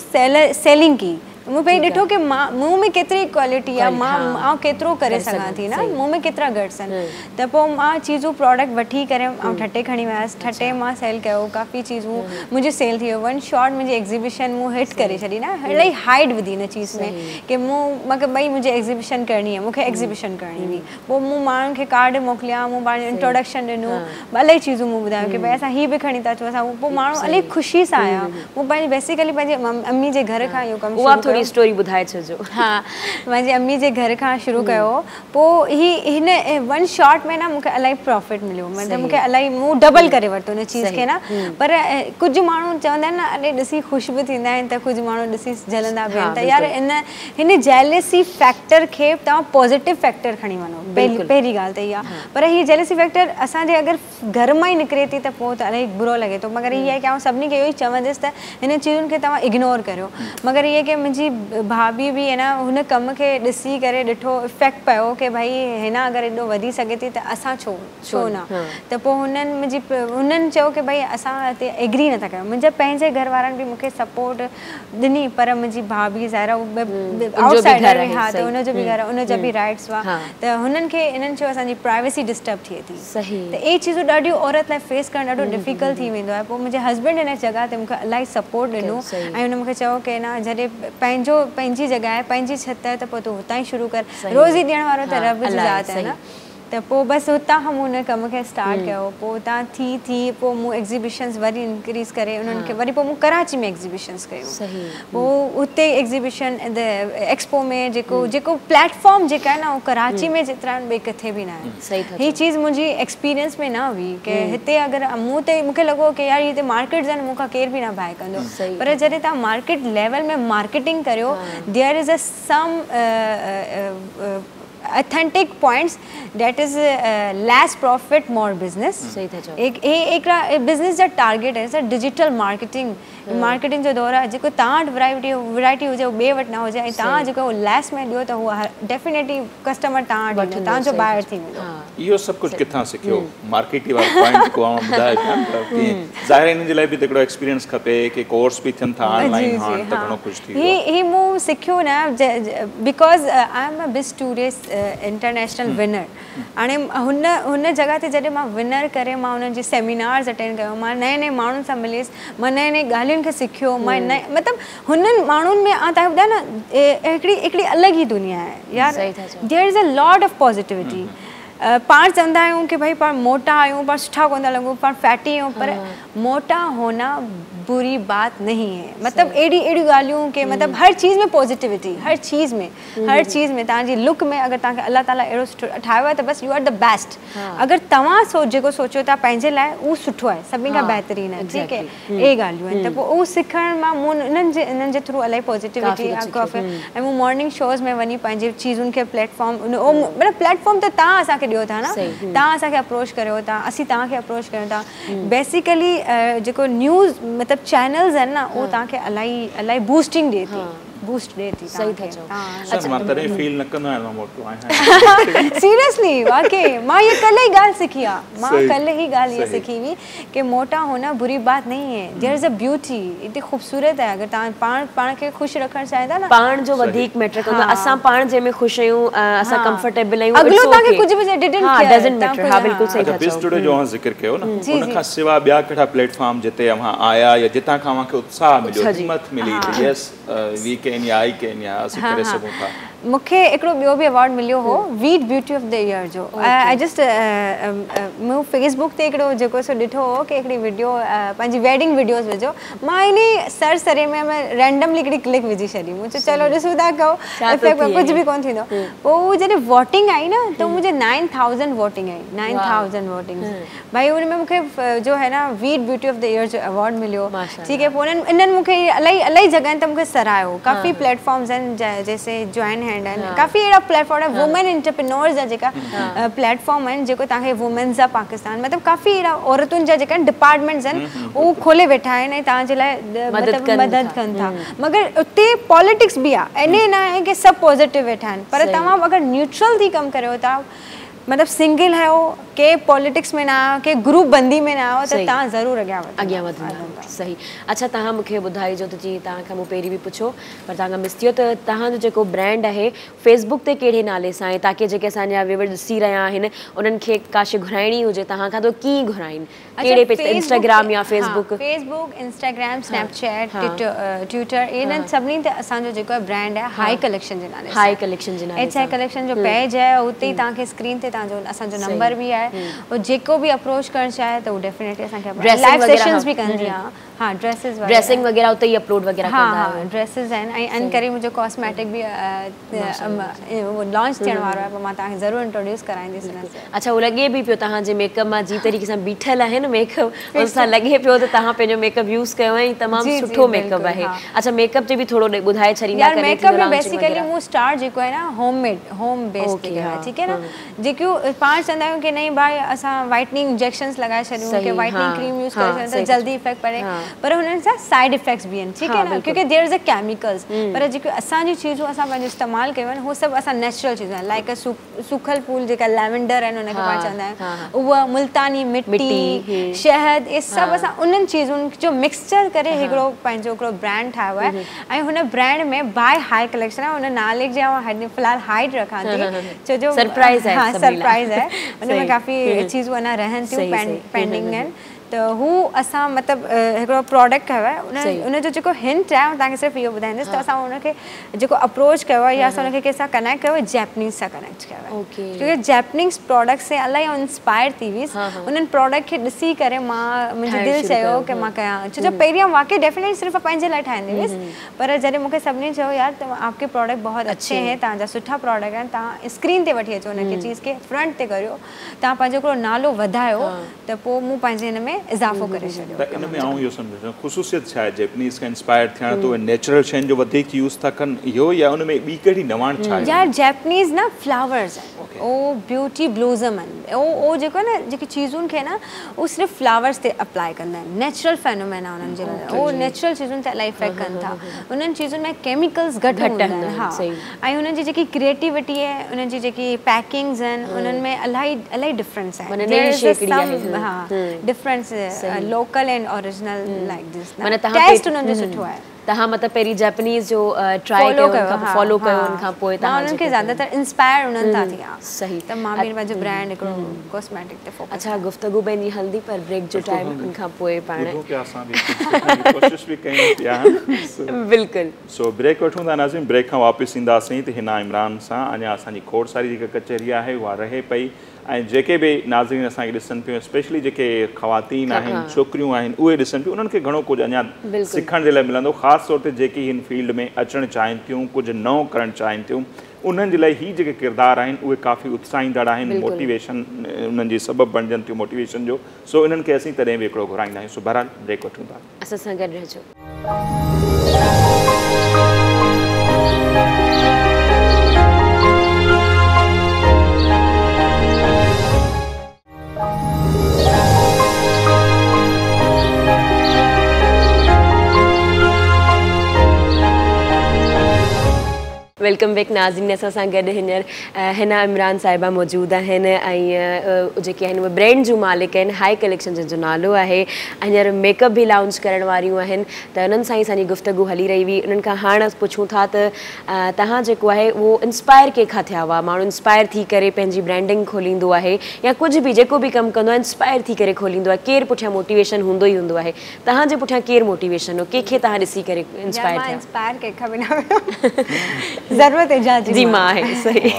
सेलिंग की। मूं पहिरीं ॾिठो की मां मूं में केतिरी क्वालिटी आहे, मां केतिरो करे सघां थी न, मूं में केतिरा गट्स आहिनि। त पोइ मां चीज़ूं प्रोडक्ट वठी करे ऐं ठटे खणी वियसि, ठटे मां सेल कयो, काफ़ी चीज़ूं मुंहिंजो सेल थी वियो। वन शॉट मुंहिंजी एग्ज़िबिशन मूं हिट करे छॾी न, इलाही हाइट विधी हिन चीज़ में की मूंखे भई मुंहिंजी एग्ज़िबिशन करणी आहे, मूंखे एग्ज़िबिशन करणी हुई। पोइ मूं माण्हुनि खे कार्ड मोकिलिया, मूं पंहिंजो इंट्रोडक्शन ॾिनो, इलाही चीज़ूं मूं ॿुधायो की भई असां हीअ बि खणी था अचूं असां। पोइ माण्हू इलाही ख़ुशी सां आया। मूं पंहिंजी बेसिकली पंहिंजे अम्मी जे घर खां इहो कमु स्टोरी ॿुधाए छॾिजो। हा, मुंहिंजी अम्मी जे घर खां शुरू कयो। पोइ हिन वन शॉट में न मूंखे इलाही प्रॉफिट मिलियो, मतिलबु मूंखे इलाही मूं डबल करे वरितो हिन चीज़ खे न। पर कुझु माण्हू चवंदा आहिनि न, अड़े ॾिसी ख़ुशि बि थींदा आहिनि, त कुझु माण्हू ॾिसी जलंदा बि आहिनि। त यार हिन जेलसी फैक्टर खे तव्हां पॉज़िटिव फैक्टर खणी वञो, पहिरीं ॻाल्हि त इहा। पर हीअ जेलसी फैक्टर असांजे अगरि घर मां ई निकिरे थी त पोइ त इलाही बुरो लॻे थो। मगर इहा आहे की आउं सभिनी खे इहो ई चवंदसि त हिन चीज़ुनि खे तव्हां इग्नोर करियो। मगर इहा की मुंहिंजी भाभी बि आहे न, हुन कम खे ॾिसी करे ॾिठो, इफेक्ट पियो की भई हिन अगरि एॾो वधी सघे थी त असां छो न। त पोइ हुननि चयो की भई असां हिते एग्री नथा कयूं। मुंहिंजे पंहिंजे घर वारनि बि मूंखे सपोर्ट ॾिनी, पर मुंहिंजी भाभी ज़ाहिरा आउटसाइडर हुई, हा, त हुनजो बि घर, हुनजा बि राइट्स हुआ। त हुननि खे इन्हनि चयो असांजी प्राइवेसी डिस्टर्ब थिए थी। त इहे चीज़ूं ॾाढियूं औरत लाइ फेस करणु ॾाढो डिफिकल्ट थी वेंदो आहे। पोइ मुंहिंजे हस्बैंड हिन जॻह ते मूंखे इलाही सपोर्ट ॾिनो ऐं हुन मूंखे चयो की न, जॾहिं पंहिंजी जॻह आहे, पंहिंजी छित आहे, त पोइ तूं हुतां ई शुरू कर। रोज़ी ॾियण वारो त रब जी ज़ात आहे न। त पोइ बसि हुतां खां मूं हुन कम खे स्टार्ट कयो। पोइ हुतां थी पोइ मूं एग्ज़िबिशन्स वरी इंक्रीज़ करे उन्हनि खे वरी पोइ मूं कराची में एग्ज़िबिशन्स कयूं। पोइ हुते एग्ज़िबिशन एक्सपो में जेको प्लेटफॉर्म जेका आहे न, उहो कराची में जेतिरा आहिनि ॿिए किथे बि न आहे। हीअ चीज़ मुंहिंजी एक्सपीरियंस में न हुई की हिते अगरि मूंखे लॻो की यार हिते मार्केट्स आहिनि, मूंखां केर बि न बाए कंदो। पर जॾहिं तव्हां मार्केट लेवल में मार्केटिंग करियो, there is some authentic points that is less profit more business। सही था चओ। एक बिज़नेस जा टारगेट है सर डिजिटल मार्केटिंग जो दौर आहे। जेको तव्हां वटि वैरायटी हुजे उहो ॿिए वटि न हुजे, ऐं तव्हां जेको लेस में ॾियो त उहा डेफिनेटली कस्टमर तव्हां वटि ईंदो, तव्हांजो बायर थी वेंदो। इहो सभु कुझु किथां सिखियो? मार्केटिंग वारो पॉइंट को ॿुधायो ज़ाहिर हिन जे लाइ बि हिकिड़ो एक्सपीरियंस खपे की कोर्स बि थियनि था ऑनलाइन, हाणे त घणो कुझु थी वियो। ही मूं सिखियो न, बिकॉज़ आई एम अ बिस टूरिस्ट इंटरनेशनल विनर। हाणे हुन जॻह ते जॾहिं मां विनर करे मां हुननि जी सेमिनार्स अटेंड कयो, मां नए माण्हुनि सां मिलियसि, मां नए ॻाल्हियुनि खे सिखियो, मां मतिलबु हुननि माण्हुनि में तव्हां ॿुधायो न, हिकिड़ी अलॻि ई दुनिया आहे यार। There is a lot of positivity. पाण चवंदा आहियूं कि भाई पाण मोटा आहियूं, पाण सुठा कोन था लॻूं, पाण फैटी आहियूं, पर मोटा होना बुरी बात नहीं है। मतलब अहिड़ियूं ॻाल्हियूं कि मतलब हर चीज़ में पॉजिटिविटी, हर चीज़ में तव्हांजी लुक में अगरि तव्हांखे अल्लाह ताला अहिड़ो सुठो ठाहियो आहे त बसि यू आर द बेस्ट। अगरि तव्हां जेको सोचियो था पंहिंजे लाइ, उहो सुठो आहे, सभिनी खां बहितरीनु आहे, ठीकु आहे। इहे ॻाल्हियूं आहिनि। त पोइ उहो सिखण मां मूं इन्हनि जे थ्रू इलाही पॉजिटिविटी ऐं मूं मॉर्निंग शोज़ में वञी पंहिंजी चीज़ुनि खे प्लेटफॉर्म, मतिलबु प्लेटफॉर्म त तव्हां असांखे खे ॾियो था न, तव्हां असांखे अप्रोच करियो था, असीं तव्हांखे अप्रोच कयूं था। बेसिकली जेको न्यूज़ मतिलबु चैनल्स आहिनि न, उहो तव्हांखे इलाही बूस्टिंग ॾिए थी, बूस्ट ॾिए थी। सही था चओ। अच्छा मां तॾहिं फील न कंदो आहियां मां मोटो आहियां। सीरियसली वाकई मां ये कल ही ॻाल्हि सिखी आहे, मां कल ही ॻाल्हि ये सिखी हुई कि मोटा होना बुरी बात नहीं है, देयर इज अ ब्यूटी, इतनी खूबसूरत है। अगर तव्हां पाण खे ख़ुशि रखणु चाहिंदा न, पाण जो वधीक मैटर कंदो, असां पाण जंहिंमें ख़ुशि आहियूं, असां कंफर्टेबल आहियूं, अगलो तव्हांखे कुझु बि डिडंट केयर डजंट मैटर। हा बिल्कुल सही था चओ। बिस टुडे जो ज़िक्र कयो न, उन खां सिवा ॿिया कहिड़ा प्लेटफॉर्म जिते अव्हां आया या जितां खां अव्हांखे उत्साह मिलियो, हिम्मत मिली, यस वी कैन या आई कैन या असीं करे सघूं था? मूंखे हिकिड़ो ॿियो बि अवॉर्ड मिलियो हो, वीट ब्यूटी ऑफ द ईयर जो। आई जस्ट मूं फेसबुक ते हिकिड़ो जेको सो ॾिठो हो कि हिकिड़ी वीडियो पंहिंजी वेडिंग वीडियोस विझो, मां इन सर्च सरे में रैंडमली हिकिड़ी क्लिक विझी छॾी, मूं चयो चलो ॾिसूं था कयो कुझु बि कोन थींदो। पोइ जॾहिं वोटिंग आई न त मुंहिंजे 9000 वोटिंग आई, 9000 वोटिंग भाई, हुन में मूंखे जो है ना wheat beauty of the year जो अवॉर्ड मिलियो। ठीक है, पोइ इन्हनि मूंखे इलाही जॻहनि ते मूंखे सराहियो, काफ़ी प्लेटफॉर्म्स आहिनि जैसे जॉइन हैंड आहिनि, काफ़ी अहिड़ा प्लेटफॉर्म आहे, वुमेन एंटरप्रेन्योर्स जा जेका प्लेटफॉर्म आहिनि, जेको तव्हांखे वुमेन्स जा पाकिस्तान मतिलबु काफ़ी अहिड़ा औरतुनि जा जेका डिपार्टमेंट्स आहिनि उहो खोले वेठा आहिनि ऐं तव्हांजे लाइ मदद कनि था। मगर उते पॉलिटिक्स बि आहे, इन न आहे कि सभु पॉजिटिव वेठा आहिनि, पर तव्हां अगरि न्यूट्रल थी कमु करियो था, मतिलबु सिंगल आहियो, के पॉलिटिक्स में न आहियो, के ग्रुप बंदी में न आहियो, त तव्हां ज़रूरु अॻियां वधंदा। सही। अच्छा तव्हां मूंखे ॿुधाइजो त जीअं तव्हांखां मूं पहिरीं बि पुछो पर तव्हांखां मिस थियो, त तव्हांजो जेको ब्रांड आहे फेसबुक ते कहिड़े नाले सां आहे, ताकी जेके असांजा व्यूअर ॾिसी रहिया आहिनि उन्हनि खे काश घुराइणी हुजे तव्हां खां, त कीअं घुराइनि, कहिड़े पेज ते, इंस्टाग्राम या Facebook? Facebook, Instagram, Snapchat, Twitter, इन्हनि सभिनी ते असांजो जेको आहे ब्रांड आहे हाई कलेक्शन जे नाले सां। हाई कलेक्शन जे नाले सां हाई कलेक्शन जो पेज आहे, उते ई तव्हांखे स्क्रीन ते तव्हांजो असांजो नंबर बि आहे, और जेको बि अप्रोच करणु चाहे त उहो डेफिनेटली असांखे लाइव सेशंस बि कंदी आहे। हाँ, ड्रेसिंग वगैरह उते ही अपलोड वगैरह कंदा आहियो? ड्रेसिस आहिनि ऐं अन करे मुंहिंजो कॉस्मेटिक बि लॉन्च थियण वारो आहे, पोइ मां तव्हांखे ज़रूरु इंट्रोड्यूस कराईंदसि। अच्छा, उहो लॻे बि पियो तव्हां जे मेकअप मां जी तरीक़े सां बीठल आहे न मेकअप, उन सां लॻे पियो त तव्हां पंहिंजो मेकअप यूज़ कयो ऐं तमामु सुठो मेकअप आहे। अच्छा, मेकअप जे बि थोरो ॿुधाए छॾींदा? मेकअप में बेसिकली मूं स्टार्ट जेको आहे न होम बेस्ड ते कयो आहे, ठीकु आहे न, जेकियूं पाण चवंदा आहियूं कि नहीं भाई असां वाइटनिंग इंजेक्शन्स लॻाए छॾियूं, कि वाइटनिंग क्रीम यूज़ करे छॾियूं त जल्दी इफेक्ट पड़े, पर हुननि सां साइड इफेक्ट्स भी हैं, ठीक है ना, क्योंकि देयर इज अ केमिकल्स, पर जो असांजी चीज़ूं असां पंहिंजो इस्तेमालु कयूं आहिनि, उहो सभु असां नेचुरल चीज़ूं आहिनि, लाइक सूखल फूल जेका लैवेंडर आहिनि उनखे पाण चवंदा आहियूं, उहा मुल्तानी मिट्टी, शहद, इहे सभु असां उन्हनि चीज़ुनि जो मिक्सचर करे हिकिड़ो पंहिंजो हिकिड़ो ब्रांड ठाहियो आहे, ऐं हुन ब्रांड में बाय हाई कलेक्शन आहे, हुन नाले जे फ़िलहाल हाइड रखां थी, छो जो सरप्राइज़ आहे, सरप्राइज़ आहे, हुनमें काफ़ी चीज़ूं अञा रहनि थियूं पेंडिंग आहिनि, तो हू असां मतिलबु हिकिड़ो प्रोडक्ट कयो आहे, उनजो जेको हिंट आहे तव्हांखे सिर्फ़ु इहो ॿुधाईंदसि, त असां उनखे जेको अप्रोच कयो आहे या असां उनखे कंहिंसां कनेक्ट कयो आहे, जैपनीज़ सां कनेक्ट कयो आहे, क्योंकि जैपनीज़ प्रोडक्ट से इलाही इंस्पायर थी वियसि, उन्हनि प्रोडक्ट खे ॾिसी करे मुंहिंजी दिलि चयो कि मां कयां, छो जो पहिरियां वाक़ई डेफिनेटली सिर्फ़ु पंहिंजे लाइ ठाहींदी हुअसि, पर जॾहिं मूंखे सभिनी चयो यार त आपके प्रोडक्ट बहुत अच्छे हैं, तव्हांजा सुठा प्रोडक्ट आहिनि, तव्हां स्क्रीन ते वठी अचो हुनखे चीज़ खे फ्रंट ते करियो, तव्हां पंहिंजो हिकिड़ो नालो वधायो, त पोइ मूं पंहिंजे हिन में इज़ाफ़ो करे छॾियो। त इन में आऊं इहो सम्झो ख़ुसूसियत छा आहे जैपनीज़ खां इंस्पायर थियण तो नेचुरल शयुनि जो वधीक यूज़ था कनि, इहो या उन में ॿी कहिड़ी नवाण छा आहे? यार जैपनीज़ न फ्लावर्स आहिनि, ओ ब्यूटी ब्लूज़म आहिनि, ओ जेको न जेकी चीज़ुनि खे न उहो सिर्फ़ु फ्लावर्स ते अप्लाई कंदा आहिनि, नेचुरल फेनोमेन आहे उन्हनि जे लाइ, उहो नेचुरल चीज़ुनि ते इलाही इफेक्ट कनि था, उन्हनि चीज़ुनि में केमिकल्स घटि हूंदा आहिनि, हा, ऐं उन्हनि जी जेकी क्रिएटिविटी आहे, उन्हनि जी जेकी पैकिंग्स आहिनि, उन्हनि में इलाही डिफरेंस आहे, हा difference local and original like this, taste उन्हनि जो सुठो आहे। तव्हां मतिलबु पहिरीं जैपनीज़ जो ट्राई कयो, फॉलो कयो, उन खां पोइ तव्हां उन्हनि खे ज़्यादातर इंस्पायर उन्हनि था थिया, सही, त मां बि पंहिंजो ब्रांड हिकिड़ो कॉस्मेटिक ते फोकस। अच्छा, गुफ़्तगू पंहिंजी हल्दी पर ब्रेक जो टाइम उन खां पोइ पाण कोशिश भी कयूं पिया, बिल्कुलु। सो ब्रेक वठूं था नाज़रीन, ब्रेक खां वापसि ईंदासीं त हिन इमरान सां अञा असांजी खोड़ सारी जेका कचहरी आहे उहा रहे पई, ऐं जेके बि नाज़रीन असांखे ॾिसनि पियूं, स्पेशली जेके ख़वातीन आहिनि, छोकिरियूं आहिनि, उहे ॾिसनि पियूं, उन्हनि खे घणो कुझु अञा सिखण जे लाइ मिलंदो, ख़ासि तौर ते जेकी हिन फील्ड में अचणु चाहिनि थियूं, कुझु नओं करणु चाहिनि थियूं, उन्हनि जे लाइ ही जेके किरदार आहिनि उहे काफ़ी उत्साहींदड़ आहिनि, मोटिवेशन उन्हनि जी सबबु बणजनि थियूं मोटिवेशन जो, सो इन्हनि खे असीं तॾहिं बि हिकिड़ो घुराईंदा आहियूं। सो बहरहाल ब्रेक वठूं था, असां सां गॾु रहिजो। वेलकम बैक नाज़रीन। असां सां गॾु हिना इमरान साहिबा मौजूदु आहिनि ऐं जेके आहिनि उहे ब्रांड जूं मालिक आहिनि। हाई कलेक्शन जो नालो आहे। हींअर मेकअप बि लॉन्च करण वारियूं आहिनि, त उन्हनि सां ई असांजी गुफ़्तगू हली रही हुई। उन्हनि खां हाणे पुछूं था त तव्हां जेको आहे उहो इंस्पायर कंहिंखां थिया हुआ? माण्हू इंस्पायर थी करे पंहिंजी ब्रांडिंग खोलींदो आहे या कुझु बि जेको बि कमु कंदो आहे इंस्पायर थी करे खोलींदो आहे। केरु पुठियां मोटिवेशन हूंदो ई हूंदो आहे। तव्हांजे पुठियां केरु मोटिवेशन हो? कंहिंखे तव्हां ॾिसी करे इंस्पायर थिया? इंस्पायर कंहिंखां बि न ज़रूरत इजाज़त जी मां आहे। सही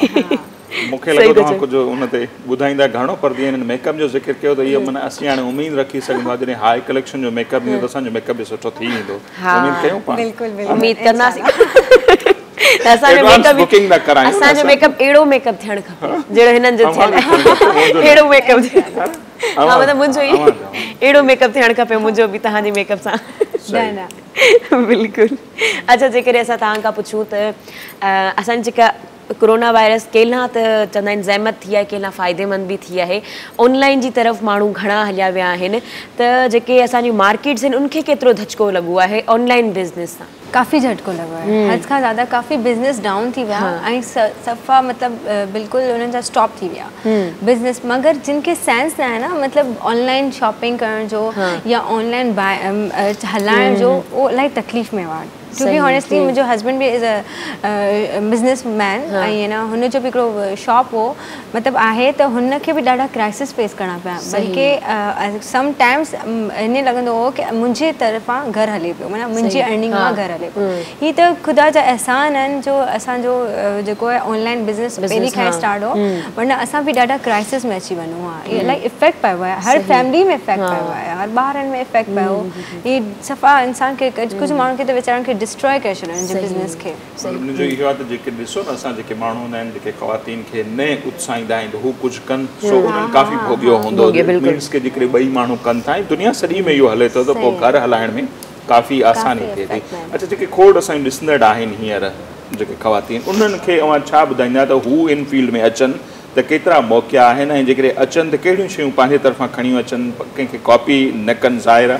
मूंखे लॻो तव्हां कुझु उन ते ॿुधाईंदा घणो, पर जीअं हिननि मेकअप जो ज़िक्र कयो त इहो माना असीं हाणे उमेद रखी सघूं था जॾहिं हाई कलेक्शन जो मेकअप ईंदो त असांजो मेकअप बि सुठो थी वेंदो। उमेद कयूं पाण? बिल्कुलु उमेद कंदासीं। असांजो मेकअप अहिड़ो मेकअप थियणु खपे जहिड़ो हिननि जो थियल आहे। अहिड़ो मेकअप हा मतिलबु मुंहिंजो ई अहिड़ो मेकअप थियणु खपे मुंहिंजो बि तव्हांजे मेकअप सां। बिल्कुलु। अच्छा, जेकॾहिं असां तव्हां खां पुछूं त असांजी जेका कोरोना वायरस केला त चवंदा आहिनि ज़हमत थी आहे, केला फ़ाइदेमंद बि थी आहे। ऑनलाइन जी तरफ़ माण्हू घणा हलिया विया आहिनि, त जेके असांजी मार्केट्स आहिनि उनखे केतिरो धचको लॻो आहे ऑनलाइन बिज़नेस सां? काफ़ी झटको लॻो आहे। हद खां ज़्यादा काफ़ी बिज़नेस डाउन थी विया ऐं सफ़ा मतिलबु बिल्कुलु उन्हनि जा स्टॉप थी विया बिज़नेस। मगर जिन खे सेंस न आहे न मतिलबु ऑनलाइन शॉपिंग करण जो या ऑनलाइन हलाइण जो, उहो इलाही तकलीफ़ में हुआ। टू बी ऑनेस्टली मुंहिंजो हस्बैंड बि इज़ अ बिज़नेस मैन ऐं हुनजो बि हिकिड़ो शॉप हो मतिलबु आहे, त हुनखे बि ॾाढा क्राइसिस फेस करणा पिया। बल्कि सम टाइम्स इन लॻंदो हो की मुंहिंजे तरफ़ां घरु हले पियो, माना मुंहिंजी अर्निंग मां घरु हले पियो। हीअ त ख़ुदा जा एहसान आहिनि जो असांजो जेको आहे ऑनलाइन बिज़नेस पहिरीं खां स्टार्ट हो, वरना असां बि ॾाढा क्राइसिस में अची वञूं हा। इहे इलाही इफेक्ट पियो आहे, हर फैमिली में इफेक्ट पियो आहे, हर ॿारनि में इफेक्ट पियो। हीअ सफ़ा इंसान खे कुझु माण्हुनि खे त वीचारनि खे डिस्ट्रॉय करे छॾियो हिन बिज़नेस खे। मुंहिंजो इहो आहे त जेके ॾिसो न असां जेके माण्हू हूंदा आहिनि जेके ख़वातीन खे न उत्साहींदा आहिनि त हू कुझु कनि, सो उन्हनि काफ़ी भोॻियो हूंदो। मीन्स के जेकॾहिं ॿई माण्हू कनि था, दुनिया सॼी में इहो हले थो त पोइ घर हलाइण में काफ़ी आसानी थिए थी। अच्छा, जेके खोड़ असांजी ॾिसंदड़ आहिनि हींअर जेके ख़वातीन, उन्हनि खे अवां छा ॿुधाईंदा त हू इन फील्ड में अचनि त केतिरा मौक़ा आहिनि ऐं जेकॾहिं अचनि त कहिड़ियूं शयूं पंहिंजे तरफ़ां खणी अचनि, कंहिंखे कॉपी न कनि ज़ाहिर,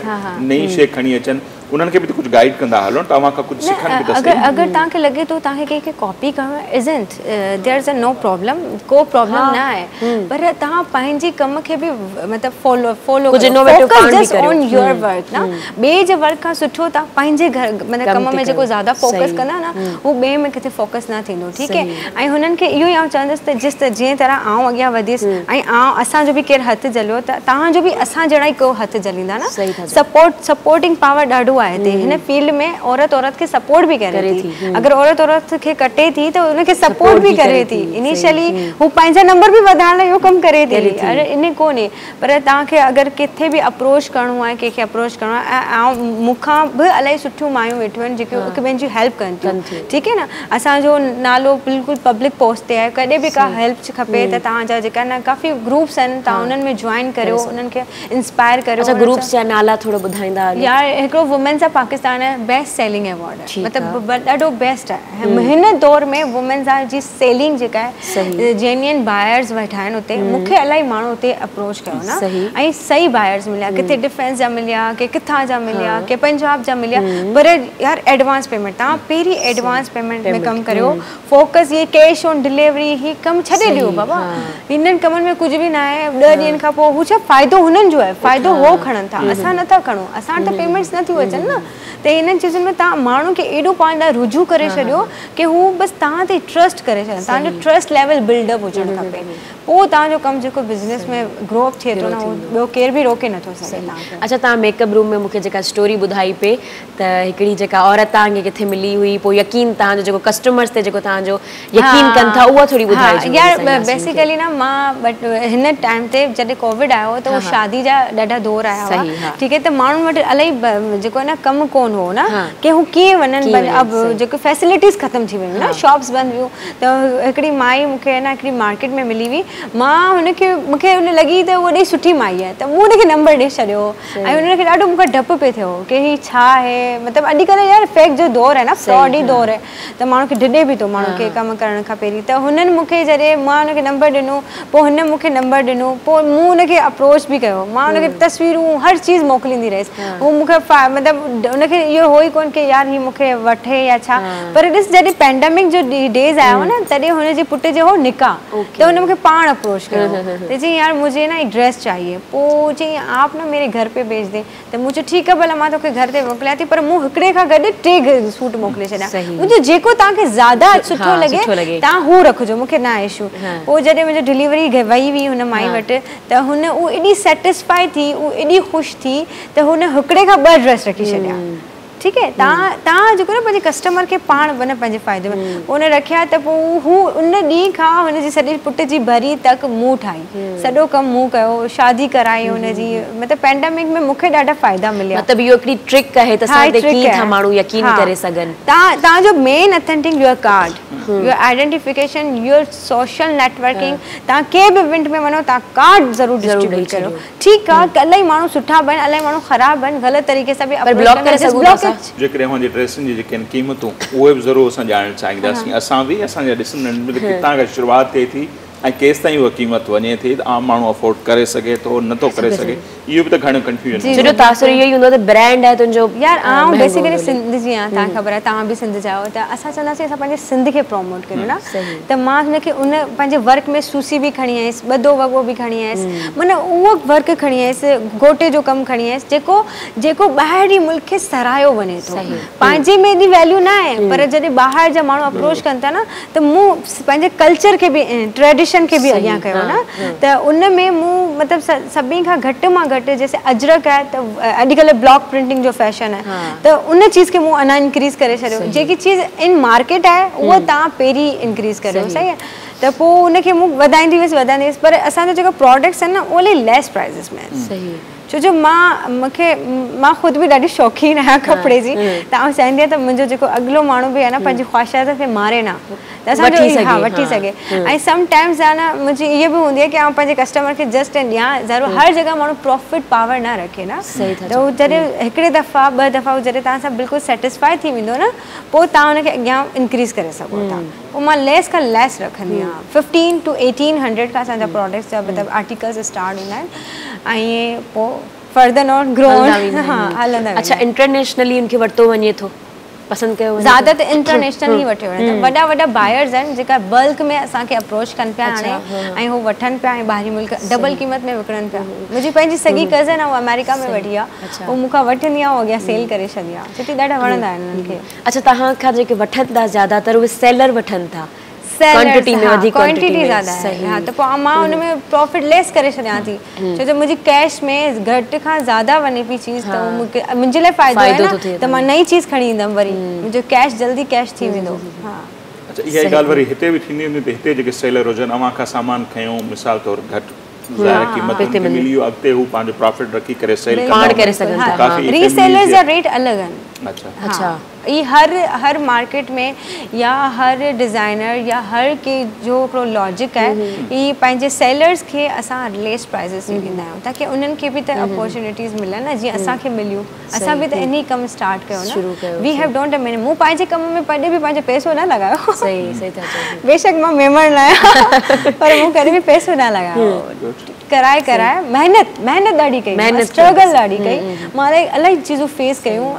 नई शइ खणी अचनि, उन्हनि खे बि त कुझु गाइड कंदा हलो, तव्हां खां कुझु सिखनि बि त सही। अगरि तव्हांखे लॻे थो तव्हांखे कंहिंखे कॉपी करणो isn't there is a no problem, को प्रॉब्लम न आहे, पर तव्हां पंहिंजी कम खे बि मतिलबु फॉलो ऑन योर वर्क न। ॿिए जे वर्क खां सुठो तव्हां पंहिंजे घर मतिलबु कम में जेको ज़्यादा फोकस कंदा न, उहो ॿिए में किथे फोकस न थींदो। ठीकु आहे। ऐं हुननि खे इहो ई आउं चवंदसि त जीअं तरह आउं अॻियां वधियसि ऐं असांजो बि केरु हथु जलियो त तव्हांजो बि असां जहिड़ा ई को हथु जलींदा न। सपोर्टिंग पावर ॾाढो आहे हिते हिन फील्ड में। औरत खे सपोर्ट बि करे थी। अगर औरत खे कटे थी त उनखे सपोर्ट बि करे थी। इनिशियली हू पंहिंजा नंबर बि वधाइण लाइ इहो कमु करे थी। अरे इन कोन्हे, पर तव्हांखे अगरि किथे बि अप्रोच करिणो आहे, कंहिंखे अप्रोच करिणो आहे, ऐं मूंखां बि इलाही सुठियूं मायूं वेठियूं आहिनि जेके हिकु ॿियनि जी हेल्प कनि थियूं। ठीकु आहे न। असांजो नालो बिल्कुलु पब्लिक पोस्ट ते आहे, कॾहिं बि का हेल्प खपे त तव्हांजा जेका न काफ़ी ग्रुप्स आहिनि, तव्हां उन्हनि में जॉइन करियो, उन्हनि खे इंस्पायर करियो। ग्रुप्स जा नाला थोरो ॿुधाईंदा? यार हिकिड़ो वुमेन्स ऑफ पाकिस्तान आहे, बेस्ट सेलिंग अवॉर्ड आहे, मतिलबु ॾाढो बेस्ट आहे। हिन दौर में वुमेन्स जी सेलिंग जेका आहे, जेन्युइन बायर्स वेठा आहिनि उते। मूंखे इलाही माण्हू उते अप्रोच कयो न, ऐं सही बायर्स मिलिया, किथे डिफेंस जा मिलिया, के किथां जा मिलिया, के पंजाब जा मिलिया। पर यार एडवांस पेमेंट, तव्हां पहिरीं एडवांस पेमेंट में कमु करियो। फोकस ये कैश ऑन डिलीवरी ही कमु छॾे ॾियो बाबा। हिननि कमनि में कुझु बि न आहे। 10 ॾींहंनि खां पोइ हू छा फ़ाइदो हुननि जो आहे, फ़ाइदो हो खणनि था, असां नथा खणूं, असां वटि त पेमेंट्स नथियूं अचनि न। त हिननि चीज़ुनि में तव्हां माण्हुनि खे एॾो पाण ॾांहुं रुजू करे छॾियो की हू बसि तव्हां ते ट्रस्ट करे छॾनि। तव्हांजो ट्रस्ट लेवल बिल्डअप हुजणु खपे, पोइ तव्हांजो कमु जेको बिज़नेस में ग्रो अप थिए थो न, उहो ॿियो केर बि रोके नथो सघे। अच्छा, तव्हां मेकअप रूम में मूंखे जेका स्टोरी ॿुधाई पे त हिकिड़ी जेका औरत तव्हांखे किथे मिली हुई, पोइ यकीन तव्हांजो जेको कस्टमर्स ते जेको तव्हांजो यकीन कनि था, उहा थोरी ॿुधाइजो। यार बेसिकली न मां बट हिन टाइम ते जॾहिं कोविड आयो त उहो शादी जा ॾाढा दौर आया हुआ। ठीकु आहे। त माण्हुनि वटि इलाही जेको आहे न कमु कोन हो न, की हू कीअं वञनि। अब जेको फैसिलिटीज़ ख़तमु थी वियूं न, शॉप्स बंदि हुयूं। त हिकिड़ी माई मूंखे न हिकिड़ी मार्केट में मिली हुई। मां हुनखे मूंखे हुन लॻी त उहा ॾाढी सुठी माई आहे, त मूं हुनखे नंबर ॾेई छॾियो। ऐं हुनखे ॾाढो मूंखे डपु पियो थियो की हीअ छा आहे, मतिलबु अॼुकल्ह यार फेक जो दौर आहे न, फ्रॉड ई दौर आहे, त माण्हू खे डिॾे बि थो माण्हू खे कमु करण खां पहिरीं। त हुननि मूंखे जॾहिं मां हुनखे नंबर ॾिनो, पोइ हुन मूंखे नंबर ॾिनो, पोइ मूं हुनखे अप्रोच बि कयो। मां हुनखे तस्वीरूं हर चीज़ मोकिलींदी रहियसि। हू मूंखे मतिलबु हुनखे मूंखे इहो हो ई कोन कि यार ही मूंखे वठे या छा, पर ॾिस जॾहिं पैंडेमिक जो डेज़ आया हो न तॾहिं हुनजे पुट जो हो निकाह, त हुन मूंखे पाण अप्रोच कयो त चई यार मुझे ना एक ड्रेस चाहिए, पोइ चई आप ना मेरे घर पे भेज दे, त मूं चयो ठीकु आहे भला मां तोखे घर ते मोकिलियां थी, पर मूं हिकिड़े खां गॾु 3 सूट मोकिले छॾिया, मुंहिंजो जेको तव्हांखे ज़्यादा सुठो लॻे तव्हां हू रखिजो, मूंखे न आहे इशू। पोइ जॾहिं मुंहिंजो डिलीवरी वई हुई हुन माई वटि त हुन उहा एॾी सेटिस्फाई थी, उहा एॾी ख़ुशि थी त हुन हिकिड़े खां 2 ड्रेस रखी छॾिया। ठीकु आहे, तव्हां जेको न पंहिंजे कस्टमर खे पाण वञ पंहिंजे फ़ाइदे में उन रखिया, त पोइ हू उन ॾींहं खां हुनजी सॼे पुट जी भरी तक मूं ठाही, सॼो कमु मूं कयो, शादी कराई हुनजी, मतिलबु पैंडेमिक में मूंखे ॾाढा फ़ाइदा मिलिया। मतिलबु इहो हिकिड़ी ट्रिक आहे त असां ते कीअं था माण्हू यकीन करे सघनि। तव्हांजो main authentic your card, your identification, your social networking, तव्हां कंहिं बि इवेंट में वञो तव्हां कार्ड ज़रूरु डिस्ट्रीब्यूट करो। ठीकु आहे, इलाही माण्हू सुठा बि आहिनि, इलाही माण्हू ख़राबु आहिनि, ग़लति तरीक़े सां बि ब्लॉक करे सघूं था। जेकॾहिं हुनजी ड्रेसुनि जी जेके आहिनि क़ीमतूं उहे बि ज़रूरु असां ॼाणणु चाहींदासीं, असां बि असांजा ॾिसण में किथां खां शुरूआति थिए थी ऐं केसि ताईं उहा क़ीमत वञे थी, त आम माण्हू अफोर्ड करे सघे थो नथो करे सघे, इहो बि त घणो कंफ्यूजन जो तासुर इहो ई हूंदो त ब्रांड आहे तुंहिंजो। यार आउं बेसिकली सिंध जी आहियां, तव्हांखे ख़बर आहे, तव्हां बि सिंध जा आहियो, त असां चवंदासीं असां पंहिंजे सिंध खे प्रमोट कयूं न, त मां हुनखे उन पंहिंजे वर्क में सूसी बि खणी आयसि, ॿधो वॻो बि खणी आयसि, माना उहो वर्क खणी आयसि, गोटे जो कमु खणी आयसि, जेको ॿाहिरि मुल्क खे सराहियो वञे थो। पंहिंजे में एॾी वैल्यू न आहे, पर जॾहिं ॿाहिरि जा माण्हू अप्रोच कनि था न, त मूं पंहिंजे कल्चर खे बि ट्रेडिशन खे बि अॻियां कयो न, त उन में मूं मतिलबु सभिनी खां घटि मां घटि जैसे अजरक आहे, त अॼुकल्ह ब्लॉक प्रिंटिंग जो फैशन आहे, त उन चीज़ खे मूं अञा इंक्रीज़ करे छॾियो, जेकी चीज़ इन मार्केट आहे उहा तव्हां पहिरीं इंक्रीज़ करियो, सही आहे, त पोइ उनखे मूं वधाईंदी वियसि, पर असांजा जेका प्रोडक्ट्स आहिनि न उहे इलाही लेस प्राइज़िस में आहिनि। छो जो मां ख़ुदि बि ॾाढी शौक़ीन आहियां कपिड़े जी, त आउं चाहींदी आहियां त मुंहिंजो जेको अॻिलो माण्हू बि आहे न पंहिंजी ख़्वाहिशात खे मारे न, त असांजो वठी सघे। ऐं समटाइम्स आहे न मुंहिंजी इहा बि हूंदी आहे की आउं पंहिंजे कस्टमर खे जस्ट ॾियां, ज़रूरु हर जॻह माण्हू प्रॉफिट पावर न रखे न, त उहो जॾहिं हिकिड़े दफ़ा 2 दफ़ा उहो जॾहिं तव्हां सां बिल्कुलु सेटिस्फाई थी वेंदो न, पोइ तव्हां हुनखे अॻियां इंक्रीज़ करे सघो था। पोइ मां लेस खां लेस रखंदी आहियां, 1500 to 1800 खां असांजा प्रोडक्ट्स जा मतिलबु आर्टिकल्स स्टार्ट हूंदा आहिनि, ऐं पोइ फर्दर नॉट ग्रो हलंदा। अच्छा, इंटरनेशनली उनखे वरितो वञे थो, पसंदि कयो वञे? ज़्यादा त इंटरनेशनल ई वठियो वञे, त वॾा बायर्स आहिनि जेका बल्क में असांखे अप्रोच कनि पिया हाणे, ऐं हू वठनि पिया ऐं ॿाहिरी मुल्क डबल क़ीमत में विकिणनि पिया। मुंहिंजी पंहिंजी सॻी कज़न आहे, उहा अमेरिका में वठी आहे, उहो मूंखां वठंदी आहे, उहो अॻियां सेल करे छॾी आहे, छो की ॾाढा वणंदा आहिनि उन्हनि खे। अच्छा, तव्हां खां जेके वठनि था ज़्यादातर उहे सेलर वठनि था, क्वांटिटी में वधीक, क्वांटिटी ज़्यादा आहे, हा, त पोइ मां हुन में प्रॉफिट लेस करे छॾियां थी, छो जो मुंहिंजी कैश में घटि खां ज़्यादा वञे पई चीज़, त मूंखे मुंहिंजे लाइ फ़ाइदो आहे न, त मां नई चीज़ खणी ईंदमि, वरी मुंहिंजो कैश जल्दी कैश थी वेंदो। अच्छा, इहा ॻाल्हि वरी हिते बि थींदी हूंदी, त हिते जेके सेलर हुजनि अव्हां खां सामान खयूं, मिसाल तौरु घटि ज़ाहिर क़ीमत ते मिली, अॻिते हू पंहिंजो प्रॉफिट रखी करे सेल करे सघनि था। रीसेलर्स जा रेट अलॻि आहिनि। अच्छा, ये हर मार्केट में या हर डिज़ाइनर या हर के जो हिकिड़ो लॉजिक आहे, ये पंहिंजे सेलर्स खे असां लेस प्राइज़िस ॾींदा आहियूं, ताकी उन्हनि खे बि त अपॉर्चुनिटीज़ मिलनि न, जीअं असांखे मिलियूं, असां बि त इन ई कमु स्टार्ट कयो न। We have don't a minimum, मूं पंहिंजे कम में कॾहिं बि पंहिंजो पैसो न लॻायो। सही था चओ। बेशक मां मेमण न आहियां, पर मूं कॾहिं बि पैसो न लॻायो, कराए महिनत ॾाढी कई, स्ट्रगल ॾाढी कई, मां इलाही चीज़ूं फेस कयूं।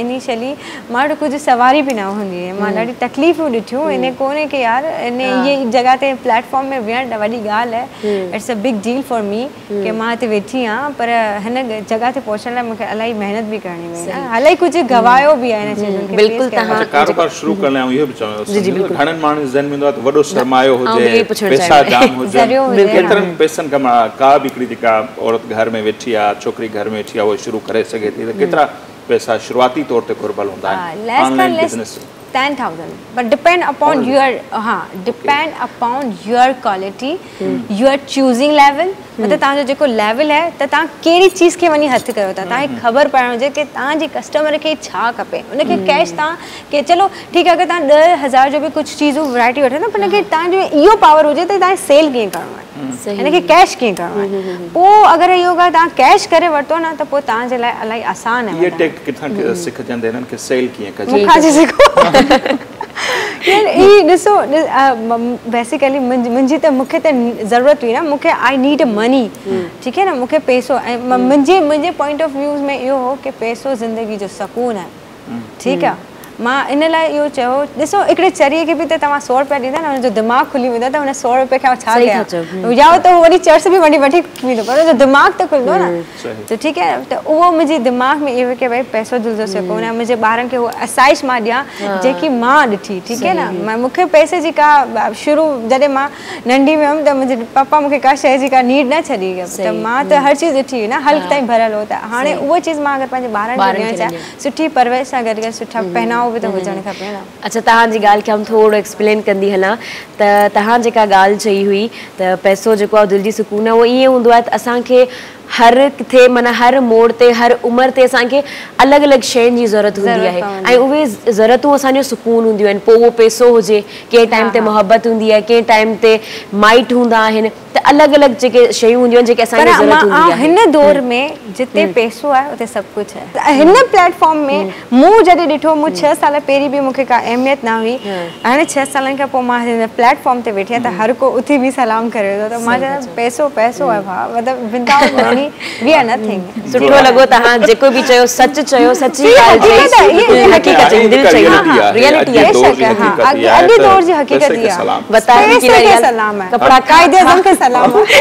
इनिशियली मां वटि कुझु सवारी बि न हूंदी हुई, मां ॾाढी तकलीफ़ूं ॾिठियूं, इन कोन्हे की यार इन इहे जॻह ते प्लेटफॉर्म में विहणु वॾी ॻाल्हि आहे, it's a big deal for me की मां हिते वेठी आहियां, पर हिन जॻह ते पहुचण लाइ मूंखे इलाही महिनत बि करणी पई, इलाही कुझु गवायो बि आहे हिन चीज़ुनि खे। बिल्कुलु, तव्हां कारोबार शुरू करण लाइ इहो बि चवंदो, घणनि माण्हुनि ज़हन में ईंदो आहे त वॾो सरमायो हुजे, पैसा जाम हुजनि, केतिरनि पैसनि खां का बि हिकिड़ी जेका औरत घर में वेठी आहे, छोकिरी घर में वेठी आहे, उहो शुरू करे सघे थी, त केतिरा पैसा शुरुआती तौर ते घुर्बल हूंदा आहिनि online business? 10,000, but depend upon your quality, your choosing level, मतलब तव्हांजो जेको लेवल आहे, त तव्हां कहिड़ी चीज़ खे वञी हथु कयो था, तव्हांखे ख़बर पवणु हुजे की तव्हांजे कस्टमर खे छा खपे, उनखे कैश तव्हां के चलो ठीकु आहे, अगरि तव्हां 10,000 जो बि कुझु चीज़ूं वैराइटी वठो, पर हुनखे तव्हांजो इहो पावर हुजे त तव्हांखे सेल कीअं करिणो आहे, हिनखे कैश कीअं करिणो आहे, पोइ अगरि इहो तव्हां कैश करे वरितो न, त पोइ तव्हांजे लाइ इलाही आसान आहे। इहे टेक किथां सिखजंदा आहिनि कि सेल कीअं कजे? मूंखां सिखो। यार ये ॾिसो, बेसिकली मुंहिंजी त मूंखे त ज़रूरत हुई न, मूंखे आई नीड मनी, ठीकु आहे न, मूंखे पैसो, ऐं मुंहिंजे पॉइंट ऑफ व्यूज़ में इहो हो कि पैसो ज़िंदगी जो सुकून आहे, ठीकु आहे मां इन लाइ इहो चयो ॾिसो हिकिड़े चरीअ खे बि त तव्हां 100 रुपया ॾींदा न हुनजो दिमाग़ खुली वेंदो त हुन 100 रुपए खे छा कयां या त उहो वरी चर्च बि वठी वेंदो पर हुनजो दिमाग़ त खुलंदो न त ठीकु आहे त उहो मुंहिंजे दिमाग़ में इहो की भई पैसो दिलि जो कोन मुंहिंजे ॿारनि खे उहो असाइश मां ॾियां जेकी मां ॾिठी ठीकु आहे न मूंखे पैसे जी का शुरू जॾहिं मां नंढी में हुअमि त मुंहिंजे पप्पा मूंखे का शइ जी का नीड न छॾी त मां त हर चीज़ ॾिठी हुई न हल्क ताईं भरियल हो त हाणे उहा चीज़ मां अगरि पंहिंजे ॿारनि खे ॾियणु चाहियां सुठी परवरिश सां गॾु सुठा पहनावो बि त हुजणु खपे। अच्छा तव्हांजी ॻाल्हि खे थोरो एक्सप्लेन कंदी हलां त तव्हां जेका ॻाल्हि चई हुई त पैसो जेको आहे दिलि जी सुकून आहे उहो ईअं हूंदो आहे त असांखे हर किथे माना हर मोड़ ते हर उमिरि ते असांखे अलॻि अलॻि शयुनि जी ज़रूरत हूंदी आहे ऐं उहे ज़रूरतूं असांजो सुकून हूंदियूं आहिनि पोइ उहो पैसो हुजे कंहिं टाइम ते मोहबत हूंदी आहे कंहिं टाइम ते माइट हूंदा आहिनि त अलॻि अलॻि जेके शयूं हूंदियूं आहिनि जेके असांखे ज़रूरत हूंदी आहे हिन दौर में जिते पैसो आहे उते सभु कुझु आहे हिन प्लेटफॉर्म में मूं जॾहिं ॾिठो मूं 6 साल पहिरीं बि मूंखे का अहमियत न हुई हाणे 6 सालनि खां पोइ मां हिन प्लेटफॉर्म ते वेठी आहियां त हर को उथी बि सलाम करे थो त मां चवां पैसो पैसो आहे भाउ मतिलबु without money we are nothing सुठो लॻो तव्हां जेको बि चयो सच चयो सची ॻाल्हि चई हक़ीक़त चई दिलि चई रियलिटी आहे अॼु दौर जी हक़ीक़त ई आहे बताइण की सलाम आहे कपड़ा कायदे आज़म खे सलाम आहे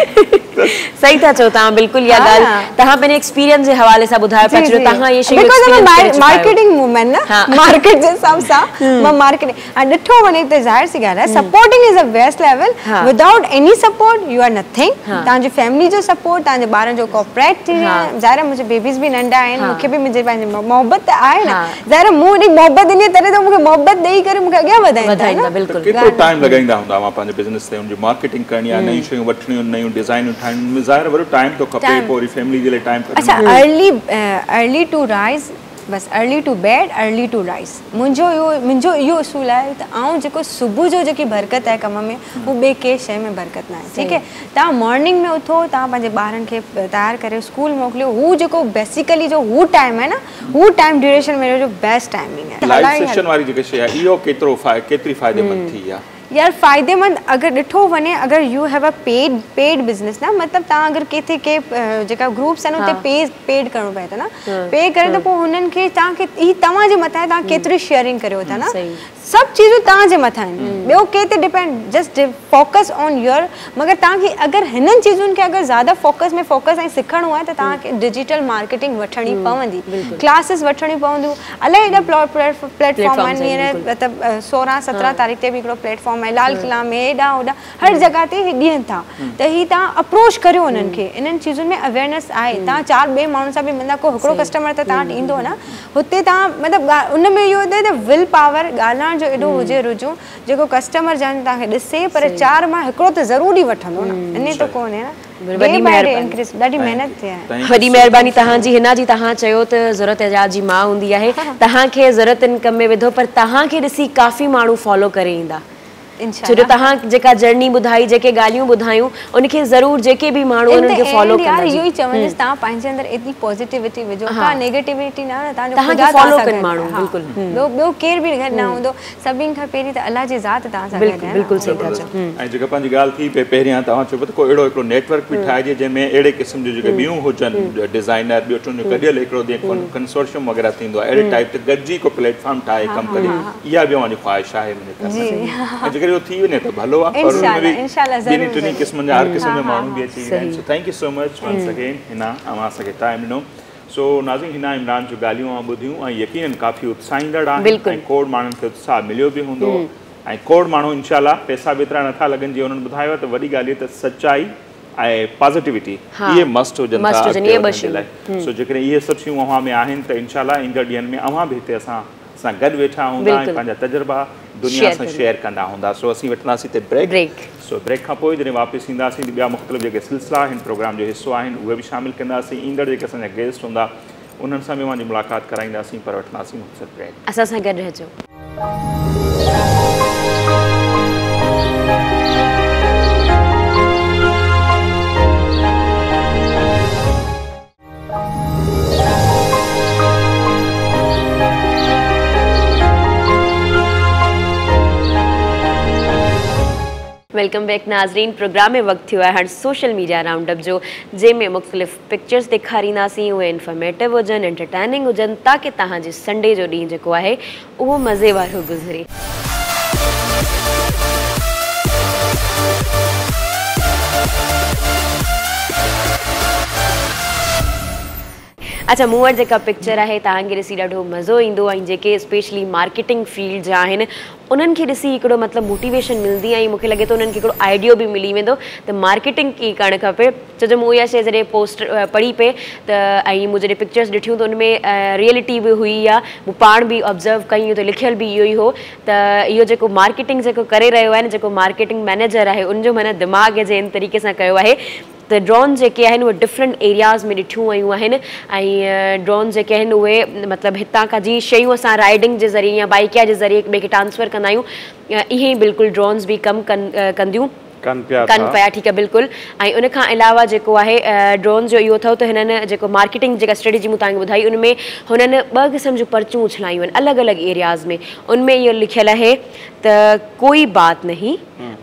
सही था चओ तव्हां बिल्कुलु इहा ॻाल्हि तव्हां पंहिंजे एक्सपीरियंस जे हवाले सां ॿुधायो पिया छो तव्हां इहे शयूं मार्केटिंग वूमेन न मार्केट जे हिसाब सां मां मार्केटिंग ऐं ॾिठो वञे त ज़ाहिर सी ॻाल्हि आहे supporting is a best level without any support you are nothing तव्हांजी फैमिली जो सपोर्ट तव्हांजे ॿारनि जो कोऑपरेट थी ज़ाहिर मुंहिंजे बेबीज़ बि नंढा आहिनि मूंखे बि मुंहिंजे पंहिंजे मोहबत त आहे न ज़ाहिर मूं एॾी मोहबत ॾिनी तॾहिं त मूंखे मोहबत ॾेई करे मूंखे अॻियां वधाईंदा बिल्कुलु केतिरो टाइम लॻाईंदा हूंदा पंहिंजे बिज़नेस ते हुनजी मार्केटिंग करणी आहे नयूं शयूं वठणियूं नयूं डिज़ाइनूं ठाहिणियूं ज़ाहिर वॾो टाइम थो खपे पूरी फैमिली जे लाइ टाइम अच्छा अर्ली टू राइज़ बस early to bed early to rise मुंहिंजो इहो उसूल आहे त आउं जेको सुबुह जो जेकी बरकत आहे कम में उहो ॿिए कंहिं शइ में बरकत न आहे ठीकु आहे तव्हां मॉर्निंग में उथो तव्हां पंहिंजे ॿारनि खे तयारु करे स्कूल मोकिलियो हू जेको बेसिकली जो हू टाइम आहे न हू टाइम ड्यूरेशन में जो बेस्ट टाइमिंग आहे लाइफ सेशन वारी जेकी शइ आहे इहो केतिरी फ़ाइदेमंद थी आहे यार फ़ाइदेमंद अगरि ॾिठो वञे अगरि U have a paid business न मतिलबु तव्हां अगरि किथे के जेका ग्रुप्स आहिनि उते पेड करिणो पए थो न पे करे त पोइ हुननि खे तव्हांखे ही तव्हांजे मथां आहे तव्हां केतिरी शेयरिंग करियो था न सभु चीज़ूं तव्हांजे मथां आहिनि ॿियो के ते depend just focus on your मगर तव्हांखे अगरि हिननि चीज़ुनि खे अगरि ज़्यादा फोकस ऐं सिखणो आहे त तव्हांखे डिजिटल मार्केटिंग वठणी पवंदी क्लासिस वठणी पवंदियूं इलाही एॾा प्लेटफॉर्म आहिनि हींअर मतिलबु 16-17 तारीख़ ते बि हिकिड़ो प्लेटफॉर्म आहे लाल किला में हेॾा होॾा हर जॻह ते ॾियनि था त ही तव्हां अप्रोच करियो हुननि खे इन्हनि चीज़ुनि में अवेयरनेस आहे तव्हां 4 ॿिए माण्हुनि सां बि मतिलबु को हिकिड़ो कस्टमर त तव्हां वटि ईंदो न हुते तव्हां मतिलबु उन में इहो हूंदो त विल पावर ॻाल्हाइण जो एॾो हुजे रुझो जेको कस्टमर ॼण तव्हांखे ॾिसे पर 4 मां हिकिड़ो त ज़रूरी वठंदो न इन त कोन्हे न वॾी महिनत थी आहे वॾी महिरबानी तव्हांजी हिन जी तव्हां चयो त ज़रूरत एजाज जी माउ हूंदी आहे तव्हांखे ज़रूरत इन कम में विधो पर तव्हांखे ॾिसी काफ़ी माण्हू फॉलो करे ईंदा छो जो तव्हां जेका जर्नी ॿुधाई जेके ॻाल्हियूं ॿुधायूं उनखे ज़रूर जेके बि माण्हू उन्हनि खे फॉलो कंदा इहो ई चवंदसि तव्हां पंहिंजे अंदरि एतिरी पॉज़िटिविटी विझो का नेगेटिविटी न तव्हांखे फॉलो कनि माण्हू बिल्कुलु ॿियो केर बि न हूंदो सभिनि खां पहिरीं त अलाह जी ज़ात तव्हां सां गॾु बिल्कुलु सही था चओ ऐं जेका पंहिंजी ॻाल्हि थी पई पहिरियां तव्हां चयो त को अहिड़ो हिकिड़ो नेटवर्क बि ठाहिजे जंहिंमें अहिड़े क़िस्म जो जेके ॿियूं हुजनि डिज़ाइनर ॿियो तुंहिंजो गॾियल हिकिड़ो जीअं कंसोर्शियम वग़ैरह थींदो आहे अहिड़े टाइप ते गॾिजी को प्लेटफॉर्म ठाहे कमु करे इहा बि मुंहिंजी ख़्वाहिश आहे ऐं जेकर इहो थी वञे त भलो आहे और ॿिनी टिनी क़िस्मनि जा हर क़िस्म जा माण्हू बि अची वेंदा आहिनि so thank you so much once again हिना अवां असांखे टाइम ॾिनो सो नाज़रीन हिना इमरान जूं ॻाल्हियूं ॿुधियूं ऐं यकीनन काफ़ी उत्साहींदड़ आहिनि ऐं खोड़ माण्हुनि खे उत्साह मिलियो बि हूंदो ऐं खोड़ माण्हू इनशाला पैसा बि एतिरा नथा लॻनि जीअं हुननि ॿुधायो त वॾी ॻाल्हि त सचाई ऐं पॉज़िटिविटी इहे मस्ट हुजनि सो जेकॾहिं इहे सभु शयूं अव्हां में आहिनि त इनशाला ईंदड़ ॾींहंनि में अव्हां बि हिते असां गॾु वेठा हूंदा ऐं पंहिंजा तजुर्बा दुनिया सां शेयर कंदा हूंदा सो असीं वठंदासीं हिते ब्रेक सो ब्रेक खां पोइ जॾहिं वापसि ईंदासीं ॿिया मुख़्तलिफ़ जेके सिलसिला आहिनि प्रोग्राम जो हिसो आहिनि उहे बि शामिलु कंदासीं ईंदड़ जेके असांजा गेस्ट हूंदा उन्हनि सां बि मुंहिंजी मुलाक़ात कराईंदासीं पर वठंदासीं मुख़्तलिफ़ ब्रेक असां सां गॾु रहिजो वेलकम बैक नाज़रीन। प्रोग्राम में वक्त थियो आहे हाणे सोशल मीडिया राउंडअप जो, जंहिंमें मुख़्तलिफ़ पिक्चर्स ॾेखारींदासीं, उहे इंफॉर्मेटिव हुजनि, एंटरटेनिंग हुजनि, ताकि तव्हांजे संडे जो ॾींहुं जेको आहे उहो मज़े वारो गुज़रे। अच्छा, मूं वटि जेका पिक्चर आहे तव्हांखे ॾिसी ॾाढो मज़ो ईंदो, ऐं जेके स्पेशली मार्केटिंग फील्ड जा आहिनि उन्हनि खे ॾिसी हिकिड़ो मतिलबु मोटिवेशन मिलंदी, ऐं मूंखे लॻे थो उन्हनि खे हिकिड़ो आइडियो बि मिली वेंदो त मार्केटिंग कीअं करणु खपे। छो जो मूं इहा शइ जॾहिं पोस्टर पढ़ी पे त ऐं मूं जॾहिं पिक्चर्स ॾिठियूं त उनमें रियलिटी बि हुई, या मूं पाण बि ऑब्ज़र्व कयूं त लिखियल बि इहो ई हो त इहो जेको मार्केटिंग जेको करे रहियो आहे न, जेको मार्केटिंग मैनेजर आहे, उनजो माना दिमाग़ जे इन तरीक़े सां कयो आहे त ड्रोन जेके आहिनि उहे डिफरेंट एरियाज़ में ॾिठियूं वयूं आहिनि, ऐं ड्रोन जेके आहिनि उहे मतिलबु हितां खां जी शयूं असां राइडिंग जे ज़रिए या बाइकिया जे ज़रिए ॿिए खे ट्रांसफ़र कंदा आहियूं, ईअं ई बिल्कुलु ड्रोन्स बि कमु कंदियूं कनि पिया। ठीकु आहे, बिल्कुलु। ऐं उन खां अलावा जेको आहे ड्रोन जो इहो अथव त हिननि जेको मार्केटिंग जेका स्ट्रेटेजी मूं तव्हांखे ॿुधाई, उनमें हुननि 2 क़िस्म जूं पर्चियूं उछलायूं आहिनि अलॻि अलॻि एरियाज़ में। उनमें इहो लिखियलु आहे त कोई बात नहीं,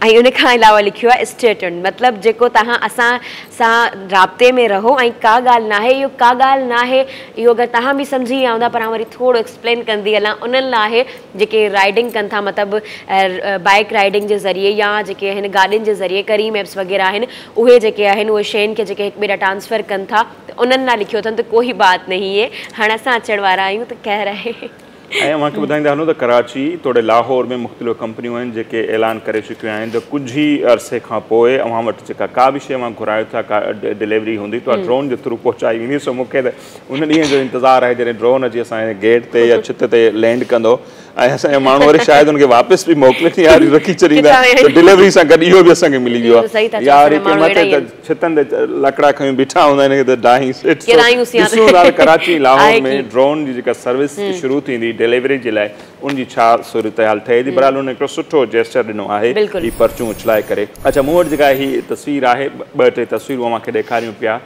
ऐं उन खां अलावा लिखियो आहे स्टे ट्यून्ड, मतिलबु जेको तव्हां असां सां राब्ते में रहो, ऐं का ॻाल्हि न आहे, इहो का ॻाल्हि न आहे, इहो अगरि तव्हां बि सम्झी विया हूंदा, पर वरी थोरो एक्सप्लेन कंदी हलां। उन्हनि लाइ आहे जेके राइडिंग कनि था, मतिलबु बाइक राइडिंग जे ज़रिए या जेके आहिनि गाॾियुनि जे ज़रिए करी मैप्स वग़ैरह आहिनि, उहे जेके आहिनि उहे शयुनि खे जेके हिक ॿिए ॾांहुं ट्रांसफ़र कनि था, त उन्हनि लाइ लिखियो अथनि त कोई बात नहीं है, हाणे असां अचण वारा आहियूं त ख़ैर आहे। ऐं मूंखे ॿुधाईंदा हलो त कराची तोड़े लाहौर में मुख़्तलिफ़ कंपनियूं आहिनि जेके ऐलान करे चुकियूं आहिनि त कुझु ई अरसे खां पोइ अव्हां वटि जेका का बि शइ मां घुरायो था, का डिलीवरी हूंदी त ड्रोन जे थ्रू पहुचाई वेंदी। सो मूंखे त उन ॾींहं जो इंतज़ारु आहे जॾहिं ड्रोन अची असांजे गेट ते या छित ते लैंड कंदो, ऐं असांजा माण्हू वरी शायदि उनखे वापसि बि मोकिले या रखी छॾींदा, डिलीवरी सां गॾु इहो बि असांखे मिली वियो आहे। या वरी मथे त छितनि ते लकड़ा खयूं बीठा हूंदा आहिनि त डाहीं कराची लाहौर में ड्रोन जी जेका सर्विस शुरू थींदी डिलीवरी जे लाइ, उनजी छा सूरत हाल थिए थी। बहरहाल उन हिकिड़ो सुठो जेस्चर ॾिनो आहे ही पर्चियूं उछलाए करे। अच्छा, मूं वटि जेका हीअ तस्वीर आहे, 2-3 तस्वीरूं मूंखे ॾेखारियूं पिया।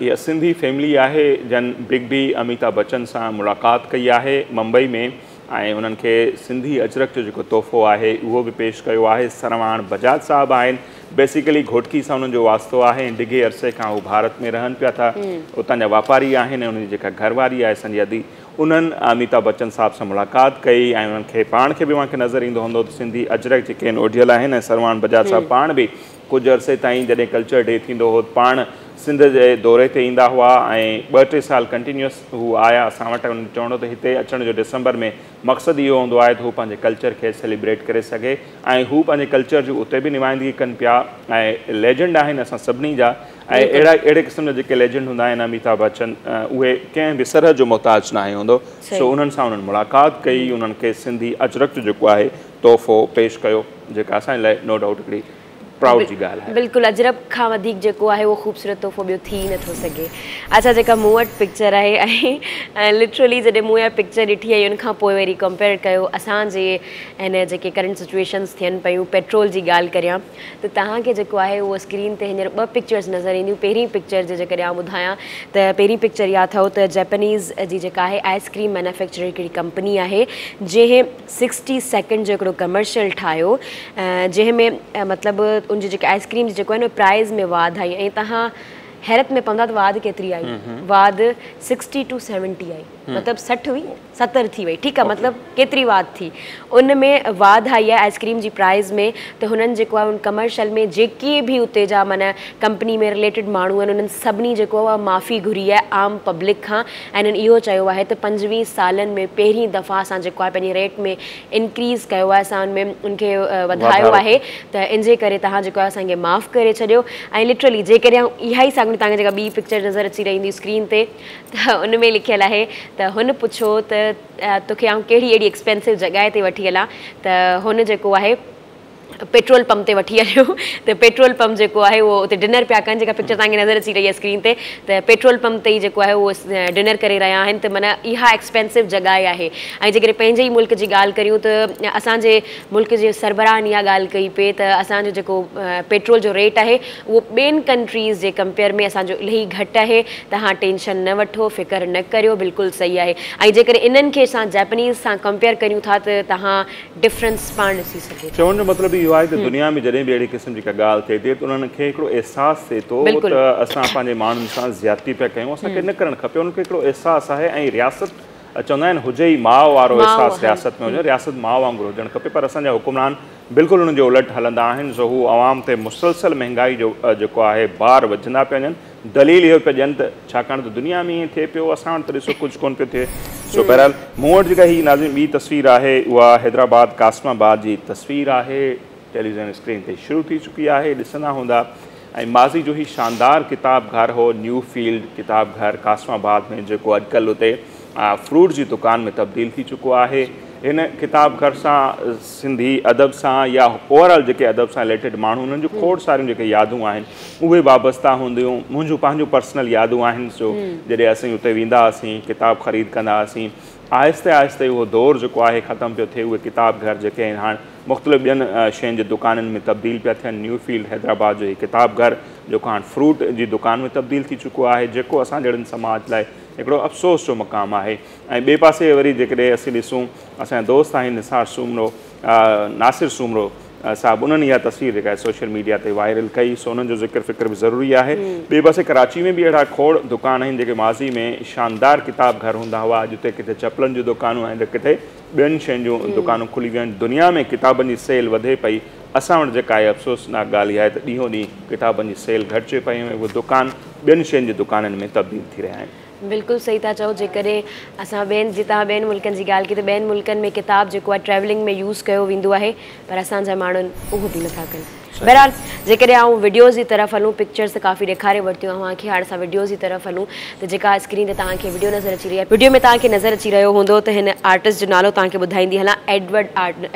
इहा सिंधी फैमिली आहे जन बिग बी अमिताभ बच्चन सां मुलाक़ात कई आहे मुंबई में, ऐं उन्हनि खे सिंधी अजरक जो जेको तोहफ़ो आहे उहो बि पेश कयो आहे। सरवाण बजाज साहब आहिनि, बेसिकली घोटकी सां उन्हनि जो वास्तो आहे, डिघे अरसे खां उहे भारत में रहनि पिया था, उतां जा वापारी आहिनि। उनजी जेका घरवारी आहे संजय, उन्हनि अमिताभ बच्चन साहब सां मुलाक़ात कई, ऐं उन्हनि खे पाण खे बि मूंखे नज़र ईंदो हूंदो त सिंधी अजरक जेके आहिनि ओढियल आहिनि। ऐं सरवाण बजाज साहब पाण बि कुझु अरसे ताईं जॾहिं कल्चर डे थींदो हो पाण सिंध जे दौरे ते ईंदा हुआ, ऐं 2-3 साल कंटिन्यूअस हू आया असां वटि। उन्हनि चवणो त हिते अचण जो डिसंबर में मक़सदु इहो हूंदो आहे त हू पंहिंजे कल्चर खे सेलिब्रेट करे सघे, ऐं हू पंहिंजे कल्चर जी उते बि नुमाइंदगी कनि पिया, ऐं लेजेंड आहिनि असां सभिनी जा। ऐं अहिड़े क़िस्म जा जेके लेजेंड हूंदा आहिनि अमिताभ बच्चन, उहे कंहिं बि सरहद जो मोहताज न आहे हूंदो। सो उन्हनि सां उन्हनि मुलाक़ात कई, उन्हनि खे सिंधी अजरक जो जेको आहे तोहफ़ो पेश कयो, जेका असांजे लाइ नो डाउट हिकिड़ी प्राउड जी ॻाल्हि आहे। बिल्कुलु, अजरक खां वधीक जेको आहे उहो ख़ूबसूरत तोहफ़ो ॿियो थी नथो सघे। अच्छा, जेका मूं वटि पिक्चर आहे, ऐं लिटरली जॾहिं मूं इहा पिक्चर ॾिठी आहे, उन खां पोइ वरी कंपेयर कयो असांजे हिन जेके करंट सिचुएशन्स थियनि पियूं, पेट्रोल जी ॻाल्हि करियां त तव्हांखे जेको आहे उहो स्क्रीन ते हींअर 2 पिक्चर्स नज़र ईंदियूं। पहिरीं पिक्चर जे जेकॾहिं आउं ॿुधायां त पहिरीं पिक्चर इहा अथव त जैपनीज़ जी जेका आहे आइसक्रीम मैन्युफैक्चर हिकिड़ी कंपनी आहे, जंहिं 60 सेकेंड जो हिकिड़ो कमर्शियल ठाहियो, जंहिंमें मतिलबु उनजी जेके आइसक्रीम जेको आहे न प्राइज़ में वाध आई, ऐं तव्हां हैरत में पवंदा त वाध केतिरी आई, वाध 60 to 70 आई, मतिलबु 60 हुई 70 थी वई। ठीकु आहे, मतिलबु केतिरी वाध थी, उन में वाध आई आहे आइसक्रीम जी प्राइज़ में। त हुननि जेको आहे उन कमर्शियल में जेके बि उते जा माना कंपनी में रिलेटेड माण्हू आहिनि, उन्हनि सभिनी जेको आहे माफ़ी घुरी आहे आम पब्लिक खां, ऐं इन्हनि इहो चयो आहे त 25 सालनि में पहिरीं दफ़ा असां जेको आहे पंहिंजे रेट में इंक्रीज़ कयो आहे, असां उनमें उनखे वधायो आहे, त इन जे करे तव्हां जेको आहे असांखे माफ़ु करे छॾियो। ऐं लिटरली जेकॾहिं इहा ई तव्हांखे जेका ॿी पिक्चर नज़र अची रही हूंदी स्क्रीन ते, त उन में लिखियलु आहे त हुन पुछो त तोखे आउं कहिड़ी अहिड़ी एक्सपेंसिव जॻह ते वठी हलां, त हुन जेको आहे पेट्रोल पंप ते वठी हलियो। त पेट्रोल पंप जेको आहे उहो उते डिनर पिया कनि, जेका पिक्चर तव्हांखे नज़र अची रही आहे स्क्रीन ते, त पेट्रोल पंप ते ई जेको आहे उहो डिनर करे रहिया आहिनि। त माना इहा एक्सपेंसिव जॻह आहे। ऐं जेकॾहिं पंहिंजे ई मुल्क जी ॻाल्हि करियूं त असांजे मुल्क जे सरबराहनि इहा ॻाल्हि कई पे त असांजो जेको पेट्रोल जो रेट आहे उहो ॿियनि कंट्रीज़ जे कंपेयर में असांजो इलाही घटि आहे। तव्हां टेंशन न वठो, फ़िकर न करियो, बिल्कुलु सही आहे। ऐं जेकॾहिं इन्हनि खे असां जैपनीज़ सां कंपेयर करियूं था त तव्हां डिफरेंस पाण ॾिसी सघो। चवण जो मतिलबु इहो आहे त दुनिया में जॾहिं बि अहिड़ी क़िस्म जी का ॻाल्हि थिए थी त उन्हनि खे हिकिड़ो अहसासु थिए थो त असां पंहिंजे माण्हुनि सां ज़्यादती पिया कयूं, असांखे न करणु खपे। उन्हनि खे हिकिड़ो अहसासु आहे ऐं रियासत चवंदा आहिनि हुजे ई माउ वारो अहसासु रियासत में हुजे, रियासत माउ वांगुरु हुजणु खपे। पर असांजा हुकुमरान बिल्कुलु उन्हनि जो उलट हलंदा आहिनि। सो हू आवाम ते मुसलसल महांगाई जो जेको आहे बार वधंदा पिया वञनि। दलील इहो पिया ॾियनि त छाकाणि त दुनिया में ईअं थिए पियो, असां वटि त ॾिसो कुझु कोन पियो थिए। सो बहरहाल मूं वटि जेका हीअ नाज़िम ॿी तस्वीर आहे उहा हैदराबाद कासमाबाद जी तस्वीर आहे, टेलीविज़न स्क्रीन ते शुरू थी चुकी आहे, ॾिसंदा हूंदा। ऐं माज़ी जो ही शानदार किताब घर हो न्यू फील्ड किताब घर कासमाबाद में, जेको अॼुकल्ह उते फ्रूट जी दुकान में तब्दील थी चुको आहे। हिन किताब घर सां सिंधी अदब सां या ओवरऑल जेके अदब सां रिलेटेड माण्हू उन्हनि जूं खोड़ सारियूं जेके यादूं आहिनि उहे वाबस्ता हूंदियूं। मुंहिंजूं पंहिंजूं पर्सनल यादूं आहिनि। सो जॾहिं असीं उते वेंदा हुआसीं, किताब ख़रीद कंदा हुआसीं, आहिस्ते आहिस्ते उहो दौरु जेको आहे ख़तमु पियो थिए। उहे किताब घर जेके आहिनि हाणे मुख़्तलिफ़ ॿियनि शयुनि जे दुकाननि में तब्दील पिया थियनि। न्यू फील्ड हैदराबाद जो हीउ किताब घर जेको हाणे फ्रूट जी दुकान में तब्दील थी चुको आहे, जेको असां जहिड़नि समाज लाइ हिकिड़ो अफ़सोस जो मक़ामु आहे। ऐं ॿिए पासे वरी जेकॾहिं असीं ॾिसूं, असांजा दोस्त आहिनि निसार सूमरो, नासिर सूमरो साहब, उन्हनि इहा तस्वीर जेका आहे सोशल मीडिया ते वायरल कई। सो उन्हनि जो ज़िक्र फ़िक्र बि ज़रूरी आहे। ॿिए पासे कराची में बि अहिड़ा खोड़ दुकान आहिनि जेके माज़ी में शानदार किताब घर हूंदा हुआ। अॼु उते किथे चपलनि जूं दुकानूं आहिनि, किथे ॿियनि शयुनि जूं दुकानूं खुली वियूं आहिनि। दुनिया में किताबनि जी सेल वधे पई। असां वटि जेका आहे अफ़सोसनाक ॻाल्हि इहा आहे त ॾींहों ॾींहुं किताबनि जी सेल घटिजे पयूं ऐं उहे दुकान ॿियनि शयुनि जी दुकाननि में तब्दील थी रहिया आहिनि। बिल्कुलु सही था चओ। जेकॾहिं असां ॿियनि तव्हां ॿियनि मुल्कनि जी ॻाल्हि कई त ॿियनि मुल्कनि में किताब जेको आहे ट्रैवलिंग में यूज़ कयो वेंदो आहे, पर असांजा माण्हुनि उहो बि नथा कनि। बहरहाल जेकॾहिं आऊं वीडियोज़ जी तरफ़ हलूं, पिक्चर्स त काफ़ी ॾेखारे वरितियूं तव्हांखे, हाणे असां वीडियोज़ जी तरफ़ हलूं त जेका स्क्रीन ते तव्हांखे वीडियो नज़र अची रही आहे, वीडियो में तव्हांखे नज़र अची रहियो हूंदो त हिन आर्टिस्ट जो नालो तव्हांखे ॿुधाईंदी हलां। एडवर्ड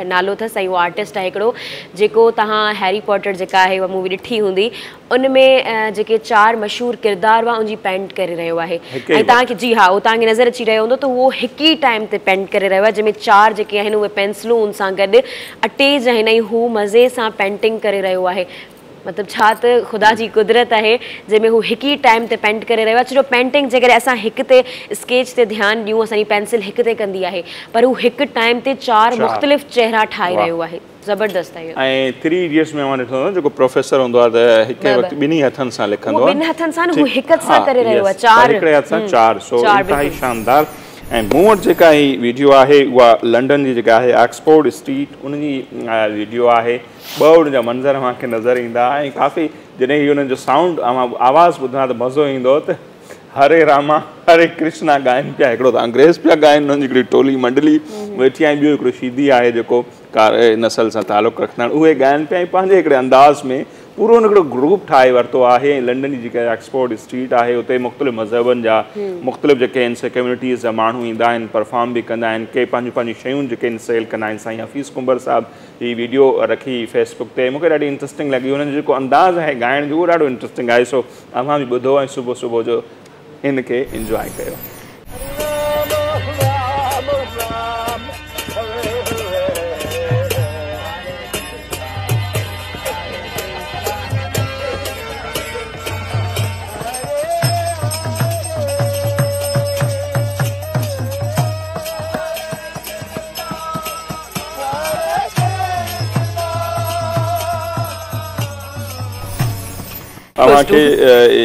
नालो अथसि ऐं उहो आर्टिस्ट आहे हिकिड़ो जेको तव्हां हैरी पॉटर जेका आहे उहा मूवी ॾिठी हूंदी, उन में जेके 4 मशहूरु किरदार हुआ उनजी पेंट करे रहियो आहे। ऐं तव्हांखे जी हा उहो तव्हांखे नज़र अची रहियो हूंदो त उहो हिकु ई टाइम ते पेंट करे रहियो आहे, जंहिंमें 4 जेके आहिनि उहे पेंसिलूं उन सां गॾु अटैच आहिनि ऐं हू मज़े सां पेंटिंग करे रहियो आहे। मतिलबु छा त ख़ुदा जी कुदरत आहे जंहिंमें हू हिकु ई टाइम ते पेंट करे रहियो आहे। छो जो पेंटिंग जेकॾहिं असां हिक ते स्केच ते ध्यानु ॾियूं, असांजी पेंसिल हिक ते कंदी आहे, पर हू हिकु टाइम ते 4 मुख़्तलिफ़ चेहरा ठाहे रहियो आहे। ज़बरदस्त आहे। ऐं 3 इडियट्स में मां ॾिठो जेको प्रोफेसर हूंदो आहे त हिकु वक़्तु ॿिन्ही हथनि सां लिखंदो आहे, ॿिनि हथनि सां, हू हिकु हथ सां करे रहियो आहे। 4 हिकिड़े हथ सां 4। सो इंतिहाई शानदार। ऐं मूं वटि जेका हीअ वीडियो आहे उहा लंडन जी जेका आहे ऑक्सफोर्ड स्ट्रीट उनजी वीडियो आहे। 2 उनजा मंज़र मूंखे नज़र ईंदा ऐं काफ़ी जॾहिं इहो उन्हनि जो साउंड आवाज़ु ॿुधां त मज़ो ईंदो त हरे रामा हरे कृष्णा ॻाइनि पिया। हिकिड़ो त अंग्रेज़ पिया ॻाइनि, उन्हनि जी हिकिड़ी टोली मंडली वेठी आहे, ॿियो हिकिड़ो शीदी आहे जेको नसल सां तालुक़ु रखंदा आहिनि, उहे ॻाइनि पिया ऐं पंहिंजे हिकिड़े अंदाज़ में पूरो हिकिड़ो ग्रुप ठाहे वरितो आहे। लंडन जी जेका ऑक्सफोर्ड स्ट्रीट आहे उते मुख़्तलिफ़ मज़हबनि जा मुख़्तलिफ़ जेके आहिनि कम्यूनिटीज़ जा माण्हू ईंदा आहिनि, परफॉर्म बि कंदा आहिनि, के पंहिंजूं शयूं जेके आहिनि सेल कंदा आहिनि। साईं हफ़ीज़ कुंबर साहिबु हीअ वीडियो रखी फेसबुक ते, मूंखे ॾाढी इंट्रस्टिंग लॻी। हुननि जो जेको अंदाज़ आहे ॻाइण जो उहो ॾाढो इंट्रस्टिंग आहे। सो तव्हां बि ॿुधो ऐं सुबुह सुबुह जो इनखे इंजॉय कयो। तव्हांखे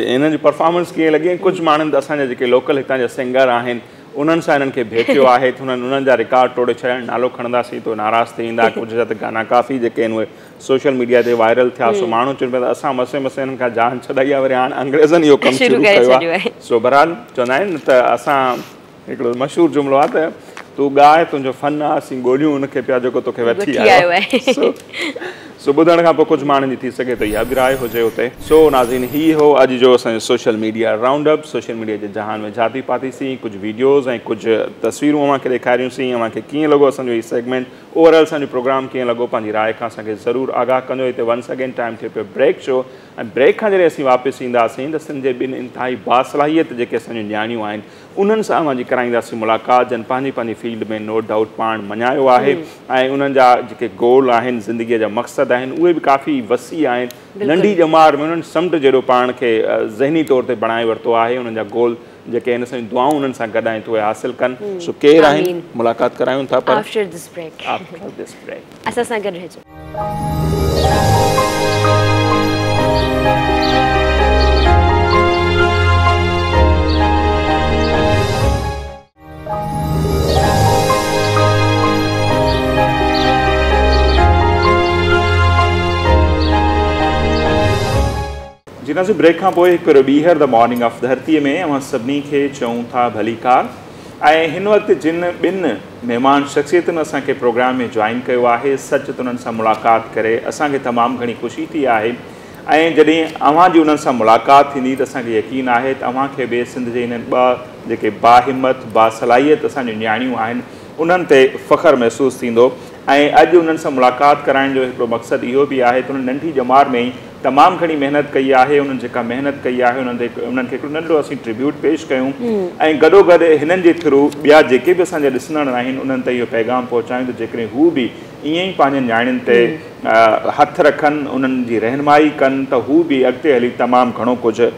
हिननि जी परफॉर्मेंस कीअं लॻी? कुझु माण्हुनि असांजा जेके लोकल हितां जा सिंगर आहिनि उन्हनि सां हिननि खे भेटियो आहे त उन्हनि जा रिकॉर्ड तोड़े छॾिया, नालो खणंदासीं त नाराज़ थी ईंदा। कुझु जा त गाना काफ़ी जेके आहिनि उहे सोशल मीडिया ते वायरल थिया। सो माण्हू चवनि पिया त असां मसे मसे हिननि खां जान छॾाई आहे, वरी हाणे अंग्रेज़नि इहो कमु शुरू कयो आहे। सो बहरहाल चवंदा आहिनि त असां हिकिड़ो मशहूरु जुमिलो आहे त तूं ॻाए, तुंहिंजो फन आहे, असीं ॻोल्हियूं हुनखे पिया जेको तोखे वठी आयो आहे। सो ॿुधण खां पोइ कुझु माण्हुनि जी थी सघे त इहा बि राय हुजे उते। सो नाज़रीन, हीअ हो अॼु जो असांजो social media round up. Social media जे जहान में जाती पातीसीं, कुझु वीडियोज़ ऐं कुझु तस्वीरूं अव्हांखे ॾेखारियूंसीं। अव्हांखे कीअं लॻो असांजो हीउ सेगमेंट, ओवरऑल असांजो प्रोग्राम कीअं लॻो, पंहिंजी राय खां असांखे ज़रूरु आगाह कजो। हिते वंस अगेन टाइम थिए पियो ब्रेक शो, ऐं ब्रेक खां जॾहिं असीं वापसि ईंदासीं त सिंध जे 2 इंतिहाई बासलाहियत जेके असांजूं न्याणियूं आहिनि उन्हनि सां अव्हांजी कराईंदासीं मुलाक़ात, जन पंहिंजी पंहिंजी फील्ड में नो डाउट पाण मञायो आहे ऐं उन्हनि जा जेके गोल आहिनि, ज़िंदगीअ जा मक़सद आहिनि, उहे बि काफ़ी वसी आहिनि। नंढी ॼमार में उन्हनि समुंड जहिड़ो पाण खे ज़हनी तौर ते बणाए वरितो आहे। उन्हनि जा गोल जेके आहिनि, असांजी दुआऊं उन्हनि सां गॾु आहिनि त उहे हासिलु कनि। सो केरु आहिनि मुलाक़ात करायूं था, पर आफ्टर दिस ब्रेक असां सां गॾु रहिजो। जिना से ब्रेक खां पोइ हिकु ॿीहर द मॉर्निंग ऑफ धरतीअ में अवां सभिनी खे चऊं था भलीकार। ऐं हिन वक़्तु जिन ॿिनि महिमान शख़्सियतुनि असांखे प्रोग्राम में जॉइन कयो आहे, सच त उन्हनि सां मुलाक़ात करे असांखे तमामु घणी ख़ुशी थी आहे। ऐं जॾहिं अव्हां जी उन्हनि सां मुलाक़ात थींदी त असांखे यकीन आहे त अव्हांखे बि सिंध जे इन्हनि ॿ जेके बाहिमत बासलाहियत असांजूं न्याणियूं आहिनि उन्हनि ते फ़ख़्रु महसूसु थींदो। ऐं अॼु उन्हनि सां मुलाक़ात कराइण जो हिकिड़ो मक़सदु इहो बि आहे त उन्हनि नंढी जमार में ई तमामु घणी महिनत कई आहे। उन्हनि जेका महिनत कई आहे उन्हनि खे हिकिड़ो नंढो असीं ट्रिब्यूट पेश कयूं ऐं गॾोगॾु हिननि जे थ्रू ॿिया जेके बि असांजा ॾिसंदड़ आहिनि उन्हनि ताईं इहो पैगाम पहुचायूं त जेकॾहिं हू बि ईअं ई पंहिंजनि न्याणियुनि ते हथु रखनि, उन्हनि जी रहनुमाई कनि त हू बि अॻिते हली तमामु घणो कुझु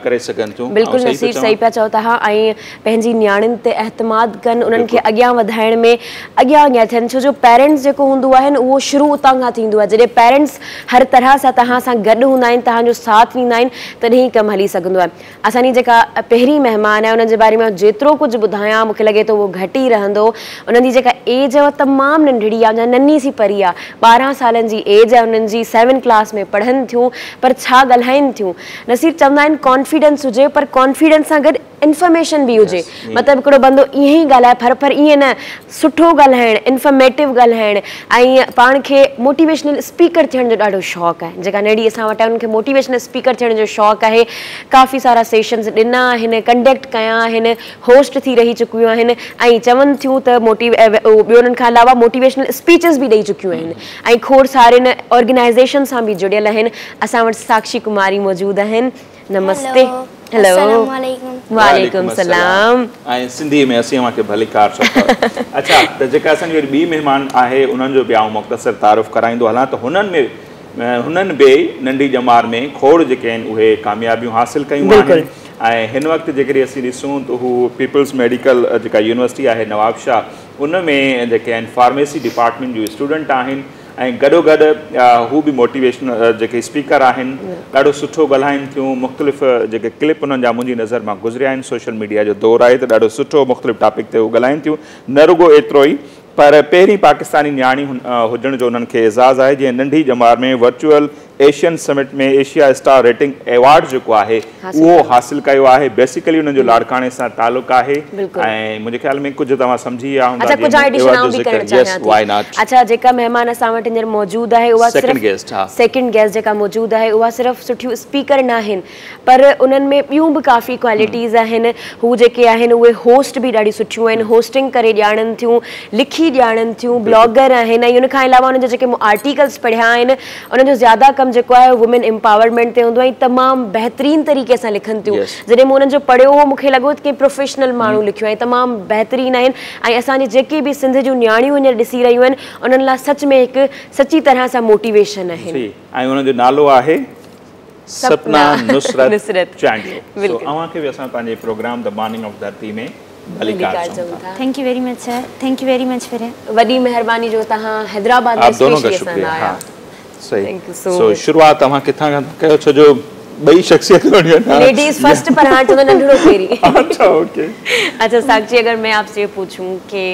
करे सघनि थियूं। बिल्कुलु नसीर, सही पिया चओ तव्हां। ऐं पंहिंजी न्याणियुनि ते एतमाद कनि, उन्हनि खे अॻियां वधाइण में अॻियां थियनि। छो जो पेरेंट्स जेको हूंदो आहे न उहो शुरू उतां खां थींदो आहे। जॾहिं पेरेंट्स हर तरह सां तव्हां सां गॾु हूंदा आहिनि, तव्हांजो साथ ॾींदा आहिनि, तॾहिं ई कमु हली सघंदो आहे। असांजी जेका पहिरीं महिमान आहे उन्हनि जे बारे में जेतिरो कुझु ॿुधायां मूंखे लॻे थो उहो घटि ई रहंदो। उन्हनि जी जेका एज आहे तमामु नंढड़ी आहे, नन्ही सी परी आहे, 12 सालनि जी एज आहे उन्हनि जी, 7 क्लास में पढ़नि थियूं, पर छा ॻाल्हाइनि थियूं। नसीर चवंदा आहिनि कॉन्फिडेंस हुजे, पर कॉन्फिडेंस सां गॾु इंफॉर्मेशन भी हुजे। मतलब हिकिड़ो बंदो ईअं ई ॻाल्हाए पर ईअं न, सुठो ॻाल्हाइणु, इंफॉर्मेटिव ॻाल्हाइणु ऐं पाण खे मोटिवेशनल स्पीकर थियण जो ॾाढो शौक़ु आहे। जेका नेड़ी असां वटि आहे उन्हनि खे मोटिवेशनल स्पीकर थियण जो शौक़ु आहे। काफ़ी सारा सेशन्स ॾिना आहिनि, कंडक्ट कया आहिनि, होस्ट थी रही चुकियूं आहिनि ऐं चवनि थियूं त ॿियो उन्हनि खां अलावा मोटिवेशनल स्पीचेस बि ॾेई चुकियूं आहिनि ऐं खोड़ सारे ऑर्गेनाइज़ेशन सां बि जुड़ियल आहिनि। असां वटि साक्षी कुमारी मौजूदु आहिनि। नमस्ते। हेलो, वालेकुम सलाम। ऐं सिंधी में असीं अव्हांखे भलीकार चओ। अच्छा, त जेका असांजी वरी ॿी महिमान आहे उन्हनि जो बि आउं मुख़्तसर तारुफ़ कराईंदो हलां। त हुननि बि नंढी जमार में खोड़ जेके आहिनि उहे कामयाबियूं हासिल कयूं आहिनि। ऐं हिन वक़्तु जेकॾहिं असीं ॾिसूं त हू पीपल्स मेडिकल जेका यूनिवर्सिटी आहे नवाबशाह उन में जेके आहिनि फार्मेसी डिपार्टमेंट जूं स्टूडेंट आहिनि ऐं गॾोगॾु हू बि मोटिवेशनल जेके स्पीकर आहिनि, ॾाढो सुठो ॻाल्हाइनि थियूं। मुख़्तलिफ़ जेके क्लिप उन्हनि जा मुंहिंजी नज़र मां गुज़रिया आहिनि। सोशल मीडिया जो दौरु आहे त ॾाढो सुठो मुख़्तलिफ़ टॉपिक ते हू ॻाल्हाइनि थियूं। न रुगो एतिरो ई पर पहिरीं पाकिस्तानी न्याणी हुजण जो उन्हनि खे एज़ाज़ु आहे। जीअं नंढी जमार में वर्चुअल एशियन समिट में एशिया स्टार रेटिंग एवॉर्ड जेको आहे उहो हासिल कयो आहे। बेसिकली उन्हनि जो लाड़काणे सां तालुक़ु आहे ऐं मुंहिंजे ख़्याल में कुझु तव्हां सम्झी विया हूंदा। अच्छा, जेका महिमान असां वटि हींअर मौजूदु आहे उहा सेकंड गेस्ट जेका मौजूदु आहे उहा सिर्फ़ु सुठियूं स्पीकर न आहिनि, पर उन्हनि में ॿियूं बि काफ़ी क्वालिटीज़ आहिनि। हू जेके आहिनि उहे होस्ट बि ॾाढी सुठियूं आहिनि, होस्टिंग करे ॼाणनि थियूं, लिखी ॼाणनि थियूं, ब्लॉगर आहिनि ऐं उन खां अलावा उन्हनि जा जेके आर्टिकल्स पढ़िया आहिनि उन्हनि जो ज़्यादा कमु जेको आहे वुमेन एम्पावरमेंट ते हूंदो आहे। तमामु बहितरीन तरीक़े सां लिखनि थियूं। जॾहिं मूं उन्हनि जो पढ़ियो हो मूंखे लॻो त कंहिं प्रोफेशनल माण्हू लिखियो आहे। तमामु बहितरीन आहिनि ऐं असांजी जेके बि सिंध जूं न्याणियूं हींअर ॾिसी रहियूं आहिनि उन्हनि लाइ सच में हिकु सची तरह सां मोटिवेशन आहिनि। ऐं उन्हनि जो नालो आहे सपना नुसरत चांडियो। अव्हांखे बि असां पंहिंजे प्रोग्राम द मॉर्निंग ऑफ धरती में thank U very much sir, thank U very much फिर वॾी महिरबानी जो तव्हां हैदराबाद में स्पेशली असां आया। सही। सो शुरुआत तव्हां किथां खां कयो? छो जो ॿई शख्सियतूं लेडीज फर्स्ट पर हां तो नंढड़ो पेरी। अच्छा, ओके। अच्छा साक्षी, अगर मैं आपसे पूछूं कि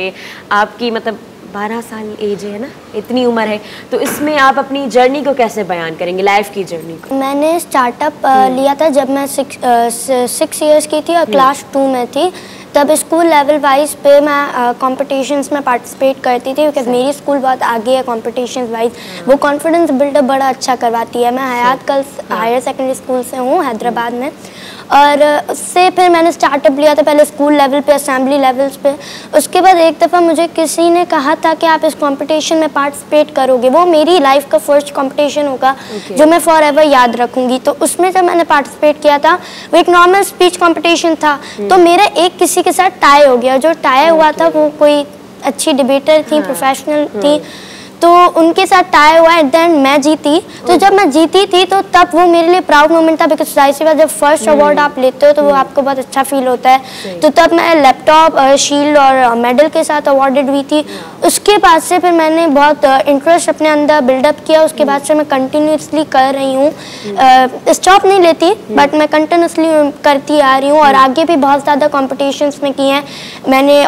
आपकी मतलब 12 साल एज है ना, इतनी उम्र है, तो इसमें आप अपनी जर्नी को कैसे बयान करेंगे, लाइफ की जर्नी को? मैंने स्टार्टअप लिया था जब मैं 6 इयर्स की थी और क्लास 2 में थी। तब स्कूल लेवल वाइज पे मैं कॉम्पिटिशन्स में पार्टिसिपेट करती थी क्योंकि मेरी स्कूल बहुत आगे है कॉम्पिटिशन्स वाइज। वो कॉन्फिडेंस बिल्डअप बड़ा अच्छा करवाती है। मैं हयात कल्स हायर सेकेंडरी स्कूल से हूँ हैदराबाद में, और उससे फिर मैंने स्टार्टअप लिया था पहले स्कूल लेवल पे, असेंबली लेवल्स पे। उसके बाद एक दफ़ा मुझे किसी ने कहा था कि आप इस कंपटीशन में पार्टिसिपेट करोगे, वो मेरी लाइफ का फर्स्ट कंपटीशन होगा जो मैं फॉर एवर याद रखूँगी। तो उसमें जब मैंने पार्टिसिपेट किया था वो एक नॉर्मल स्पीच कंपटीशन था, तो मेरा एक किसी के साथ टाई हो गया। जो टाई हुआ था वो कोई अच्छी डिबेटर थी, प्रोफेशनल थी, तो उनके साथ टाई हुआ, एट द एंड मैं जीती। तो जब मैं जीती थी तो तब वो मेरे लिए प्राउड मोमेंट था, बिकॉज जाहिर सी बात जब फर्स्ट अवार्ड आप लेते हो तो वो आपको बहुत अच्छा फील होता है। तो तब मैं लैपटॉप, शील्ड और मेडल के साथ अवार्डेड हुई थी। उसके बाद से फिर मैंने बहुत इंटरेस्ट अपने अंदर बिल्डअप किया। उसके बाद से मैं कंटिन्यूसली कर रही हूँ, स्टॉप नहीं लेती, बट मैं कंटिन्यूसली करती आ रही हूँ। और आगे भी बहुत ज़्यादा कॉम्पिटिशन्स में किए हैं मैंने।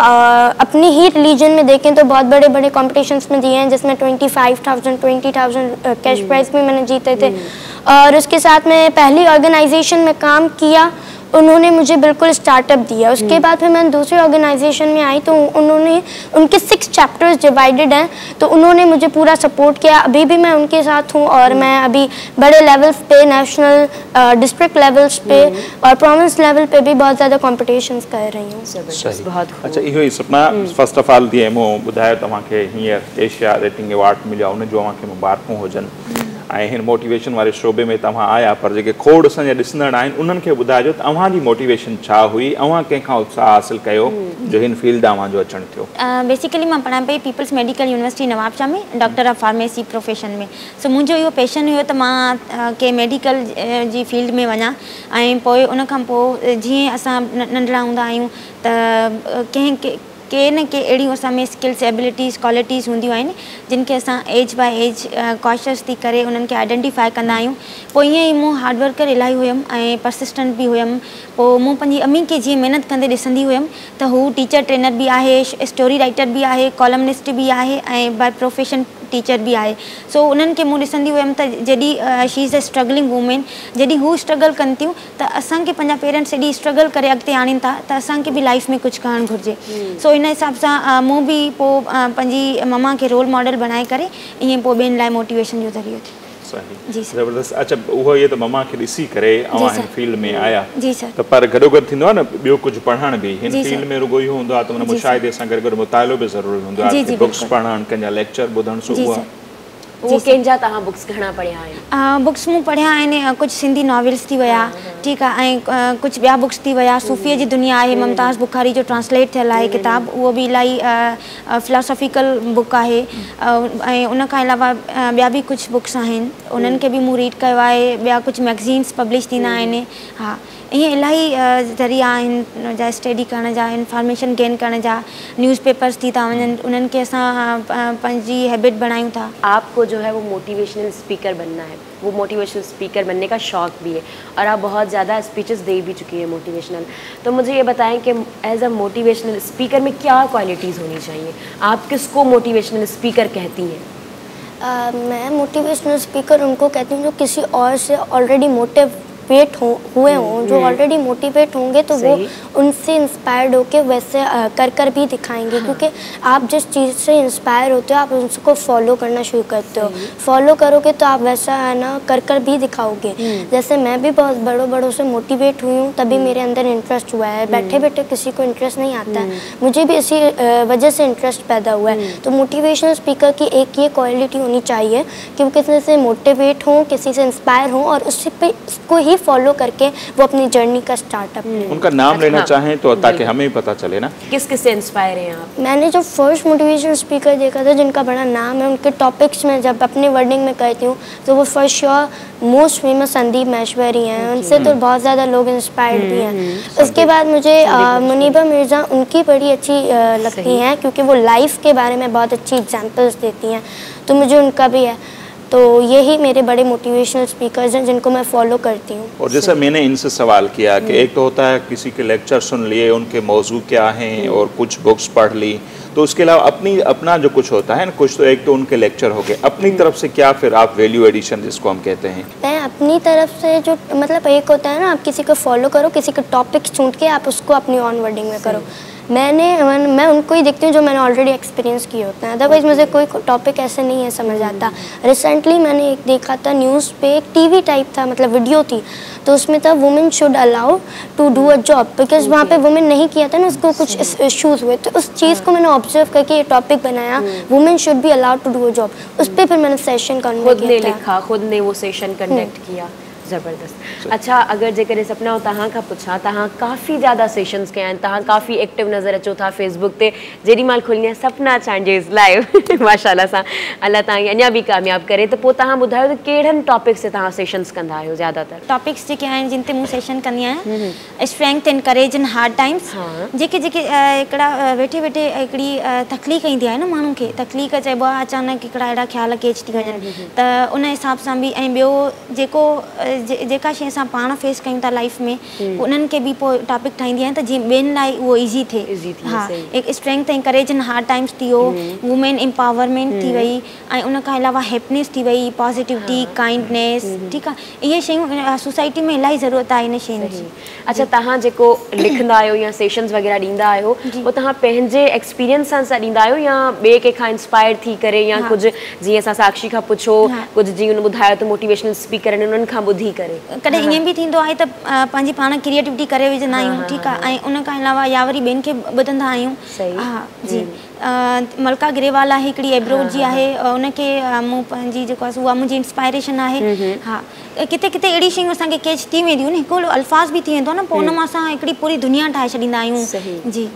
अपनी ही रिलीजन में देखें तो बहुत बड़े बड़े कॉम्पिटिशन्स में दिए हैं, जिसमें 25,000 20,000 कैश प्राइज भी मैंने जीते थे। और उसके साथ में पहली ऑर्गेनाइजेशन में काम किया, उन्होंने मुझे बिल्कुल स्टार्टअप दिया। उसके बाद फिर मैं दूसरी ऑर्गेनाइजेशन में आई तो उन्होंने, उनके 6 चैप्टर्स डिवाइडेड हैं, तो उन्होंने मुझे पूरा सपोर्ट किया। अभी भी मैं उनके साथ हूँ और मैं अभी बड़े लेवल्स पे, नेशनल, डिस्ट्रिक्ट लेवल्स पे और प्रोविंस लेवल पे भी बहुत ज़्यादा कॉम्पिटिशन्स कर रही हूँ। बहुत अच्छा, इहो ई सपना फर्स्ट ऑफ ऑल जीअं मूं ॿुधायो तव्हांखे हींअर एशिया रेटिंग अवार्ड मिलियो, उन जो तव्हांखे मुबारकूं हुजनि। ऐं हिन मोटिवेशन वारे शोबे में तव्हां आया, पर जेके खोड़ असांजा ॾिसंदड़ आहिनि उन्हनि खे ॿुधाइजो तव्हांजी मोटिवेशन छा हुई, तव्हां कंहिंखां उत्साह हासिल कयो जो हिन फील्ड में जो अचणु थियो? बेसिकली मां पढ़ां पई पीपल्स मेडिकल यूनिवर्सिटी नवाबशाह में, डॉक्टर ऑफ फार्मेसी प्रोफेशन में। सो मुंहिंजो इहो पैशन हुयो त मां के मेडिकल जी फील्ड में वञा। ऐं पोइ उन खां पोइ जीअं असां नंढड़ा हूंदा आहियूं त के न के अड़ियों असां में स्किल्स, एबिलिटीज़, क्वालिटीज़ होंदियूं आहिनि जिनके असां एज बाय एज कॉशियस थी करे उन्हनि खे आइडेंटिफाई कंदा आहियूं। पोइ ईअं ई मूं हार्डवर्कर इलाही हुयमि ऐं परसिस्टेंट बि हुयमि। पोइ मूं पंहिंजी अम्मी खे जीअं महिनत कंदे ॾिसंदी हुयमि त हू टीचर ट्रेनर भी आहे, स्टोरी राइटर भी आहे, कॉलमनिस्ट भी आहे ऐं बाय प्रोफेशन टीचर भी आहे। सो उन्हनि खे मूं ॾिसंदी हुयमि त जॾहिं she is a struggling women, जॾहिं हू स्ट्रगल कनि थियूं त असांखे पंहिंजा पेरेंट्स एॾी स्ट्रगल करे अॻिते आणनि था त असांखे बि लाइफ में कुझु करणु घुरिजे। सो इन हिसाब सां मूं बि पोइ पंहिंजी मम्मा खे रोल मॉडल बणाए करे ईअं पोइ ॿियनि लाइ मोटिवेशन जो ज़रियो थियो। सही, जी सर। ज़बरदस्त। अच्छा, उहो ये तो मम्मा खे ॾिसी करे अवां हिन फील्ड में आया। जी सर। त पर गॾोगॾु थींदो आहे न ॿियो कुझु पढ़ण बि, हिन जी फील्ड सर। में रुगो इहो हूंदो आहे त हुन मुशाहिदे सां गॾु गॾु मुतालो बि ज़रूरी हूंदो जी, आहे, जी, बुक्स बिल्कुलु। पढ़णु, कंहिंजा लेक्चर ॿुधणु। सो जी उहा सर। वो कंहिंजा तव्हां बुक्स घणा पढ़िया आहिनि? बुक्स मूं पढ़िया आहिनि, कुझु सिंधी नॉवेल्स थी विया, ठीकु आहे, ऐं कुझु ॿिया बुक्स थी विया। सूफ़ीअ जी दुनिया आहे, मुमताज़ बुखारी जो ट्रांसलेट थियल आहे किताब, उहो बि इलाही फिलोसॉफिकल बुक आहे। ऐं उन खां अलावा ॿिया बि कुझु बुक्स आहिनि, उन्हनि खे बि मूं रीड कयो आहे। ॿिया कुझु मैगज़ीन्स पब्लिश थींदा आहिनि। हा, ईअं इलाही ज़रिया आहिनि उन जा स्टडी करण जा, इंफॉर्मेशन गेन करण जा। न्यूज़पेपर्स थी था वञनि, उन्हनि खे असां पंहिंजी हैबिट बणायूं था। आपको जो है वो मोटिवेशनल स्पीकर बनना है, वो मोटिवेशनल स्पीकर बनने का शौक़ भी है और आप बहुत ज़्यादा स्पीचेस दे भी चुकी हैं मोटिवेशनल। तो मुझे ये बताएं कि एज अ मोटिवेशनल स्पीकर में क्या क्वालिटीज़ होनी चाहिए? आप किसको मोटिवेशनल स्पीकर कहती हैं? मैं मोटिवेशनल स्पीकर उनको कहती हूँ जो किसी और से ऑलरेडी मोटिवेट हुए हों, जो ऑलरेडी मोटिवेट होंगे तो वो उनसे इंस्पायर्ड होके वैसे कर भी दिखाएंगे। क्योंकि आप जिस चीज़ से इंस्पायर होते हो आप उसको फॉलो करना शुरू करते हो। फॉलो करोगे तो आप वैसा है ना कर भी दिखाओगे। जैसे मैं भी बहुत बड़ों से मोटिवेट हुई हूँ, तभी मेरे अंदर इंटरेस्ट हुआ है। बैठे बैठे किसी को इंटरेस्ट नहीं आता है, मुझे भी इसी वजह से इंटरेस्ट पैदा हुआ है। तो मोटिवेशनल स्पीकर की एक ये क्वालिटी होनी चाहिए कि वो किसी से मोटिवेट हों, किसी से इंस्पायर हों और उसको ही फॉलो करके वो अपनी जर्नी का स्टार्टअप लें। उनका नाम लेना चाहें तो ताकि हमें पता चले ना किस किस से इंस्पायर हैं आप? मैंने जो फर्स्ट मोटिवेशनल स्पीकर देखा था जिनका बड़ा नाम है, उनके टॉपिक्स में जब अपने वर्डिंग में कहती हूँ तो वो first sure most famous Sandeep Maheshwari हैं। उनसे तो बहुत ज़्यादा लोग इंस्पायर्ड भी हैं। उसके बाद मुझे मुनीबा मिर्ज़ा, उनकी बड़ी अच्छी लगती हैं क्योंकि वो लाइफ के बारे में बहुत अच्छी एग्जाम्पल्स देती हैं, तो मुझे उनका भी है। तो यही मेरे बड़े मोटिवेशनल स्पीकर्स हैं जिनको मैं फॉलो करती हूँ। और जैसा मैंने इनसे सवाल किया कि एक तो होता है किसी के लेक्चर सुन लिए, उनके मौजू क्या हैं और कुछ बुक्स पढ़ ली, तो उसके अलावा अपना जो कुछ होता है ना, कुछ तो एक तो उनके लेक्चर हो गए, अपनी तरफ से क्या फिर आप वैल्यू एडिशन जिसको हम कहते हैं? मैं अपनी तरफ से जो मतलब एक होता है ना, आप किसी को फॉलो करो, किसी का टॉपिक चुन के आप उसको अपनी ऑन वर्डिंग में करो। मैं उनको ही देखती हूँ जो मैंने ऑलरेडी एक्सपीरियंस किए होते हैं, अदरवाइज़ मुझे कोई टॉपिक ऐसे नहीं है समझ आता। रिसेंटली मैंने एक देखा था न्यूज़ पे, एक टीवी टाइप था, मतलब वीडियो थी, तो उसमें था women should allow to do a job, because वहाँ पे वुमेन नहीं किया था ना, उसको कुछ इश्यूज़ हुए, तो उस चीज़ को मैंने ऑब्जर्व करके ये टॉपिक बनाया, women should be allowed to do a job. उस पर फिर मैंने सेशन कंडक्ट किया, खुद ने वो सेशन कंडक्ट किया। ज़बरदस्त। अच्छा, अगर जेकर सपना तव्हां खां पुछां, तव्हां काफ़ी ज़्यादा सेशंस कया आहिनि, तव्हां काफ़ी एक्टिव नज़र अचो था फेसबुक ते, जेॾी महिल खोलींदी आहियां सपना चैलेंजेस लाइव माशाल्लाह सां, अल्लाह तव्हांखे अञा बि कामयाबु करे। त पोइ तव्हां ॿुधायो त कहिड़नि टॉपिक्स ते तव्हां सेशंस कंदा आहियो ज़्यादातर? टॉपिक्स जेके आहिनि जिन ते मूं सेशन कंदी आहियां, strength and courage in hard times, जेके हिकिड़ा वेठे वेठे हिकिड़ी तकलीफ़ ईंदी आहे न माण्हू खे, तकलीफ़ चइबो आहे अचानक हिकिड़ा अहिड़ा ख़्याल के अची थी वञनि, त उन हिसाब सां बि। ऐं ॿियो जेको जेका शइ असां पाण फेस कयूं था लाइफ में, उन्हनि खे बि पोइ टॉपिक ठाहींदी आहियां त जीअं ॿियनि लाइ उहो ईज़ी थिए। हा, हिकु strength and courage in hard times थी वियो, वुमेन एम्पावरमेंट थी वई, ऐं उन खां अलावा हैप्पीनेस थी वई, पॉजिटिविटी, काइंडनेस, ठीकु आहे। इहे शयूं सोसाइटी में इलाही ज़रूरत आहे इन शयुनि जी। अच्छा, तव्हां जेको लिखंदा आहियो या सेशंस वग़ैरह ॾींदा आहियो, उहो तव्हां पंहिंजे एक्सपीरियंस सां ॾींदा आहियो या ॿिए कंहिंखां इंस्पायर थी करे, या कुझु जीअं असां साक्षी खां पुछो, कुझु जीअं हुन ॿुधायो त मोटिवेशनल स्पीकर आहिनि उन्हनि खां ॿुधी करे? कॾहिं ईअं बि थींदो आहे त पंहिंजी पाण क्रिएटिविटी करे विझंदा आहियूं, ठीकु आहे, ऐं उन खां अलावा या वरी ॿियनि खे ॿुधंदा आहियूं। हा जी, मलका ग्रेवाल आहे हिकिड़ी, एब्रोड जी आहे, उनखे मूं पंहिंजी जेको आहे उहा मुंहिंजी इंस्पायरेशन आहे। हा, किथे किथे अहिड़ी शयूं असांखे कैच थी वेंदियूं न, हिकिड़ो अल्फाज़ बि थी वेंदो आहे न, पोइ उन मां असां हिकिड़ी पूरी दुनिया ठाहे छॾींदा आहियूं। जी,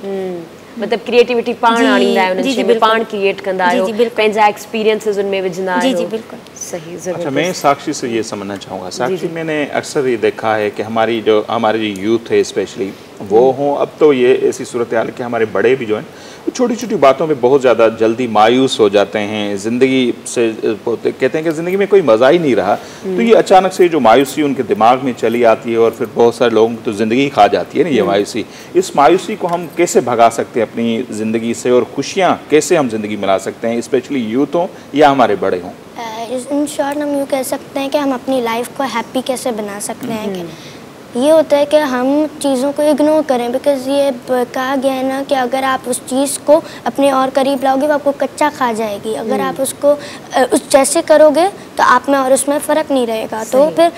मतलब क्रिएटिविटी पाण आणींदा आहियो, उन शइ में पाण क्रिएट कंदा आहियो, पंहिंजा एक्सपीरियंसेस उनमें विझंदा आहियो। जी जी बिल्कुल सही, जरूर। अच्छा, मैं साक्षी से ये समझना चाहूँगा, साक्षी मैंने अक्सर ये देखा है कि हमारी जो यूथ है स्पेशली, वो हों, अब तो ये ऐसी सूरत हाल कि हमारे बड़े भी जो हैं छोटी छोटी बातों में बहुत ज़्यादा जल्दी मायूस हो जाते हैं, ज़िंदगी से कहते हैं कि ज़िंदगी में कोई मज़ा ही नहीं रहा, तो ये अचानक से जो मायूसी उनके दिमाग में चली आती है और फिर बहुत सारे लोगों की तो ज़िंदगी खा जाती है ना ये मायूसी। इस मायूसी को हम कैसे भगा सकते हैं अपनी ज़िंदगी से, और खुशियाँ कैसे हम ज़िंदगी मिला सकते हैं, स्पेशली यूथ हों या हमारे बड़े हों? इन शॉर्ट हम यूँ कह सकते हैं कि हम अपनी लाइफ को हैप्पी कैसे बना सकते हैं। कि ये होता है कि हम चीज़ों को इग्नोर करें, बिकॉज़ ये कहा गया है ना कि अगर आप उस चीज़ को अपने और करीब लाओगे वो आपको कच्चा खा जाएगी, अगर आप उसको उस जैसे करोगे तो आप में और उसमें फ़र्क नहीं रहेगा, तो फिर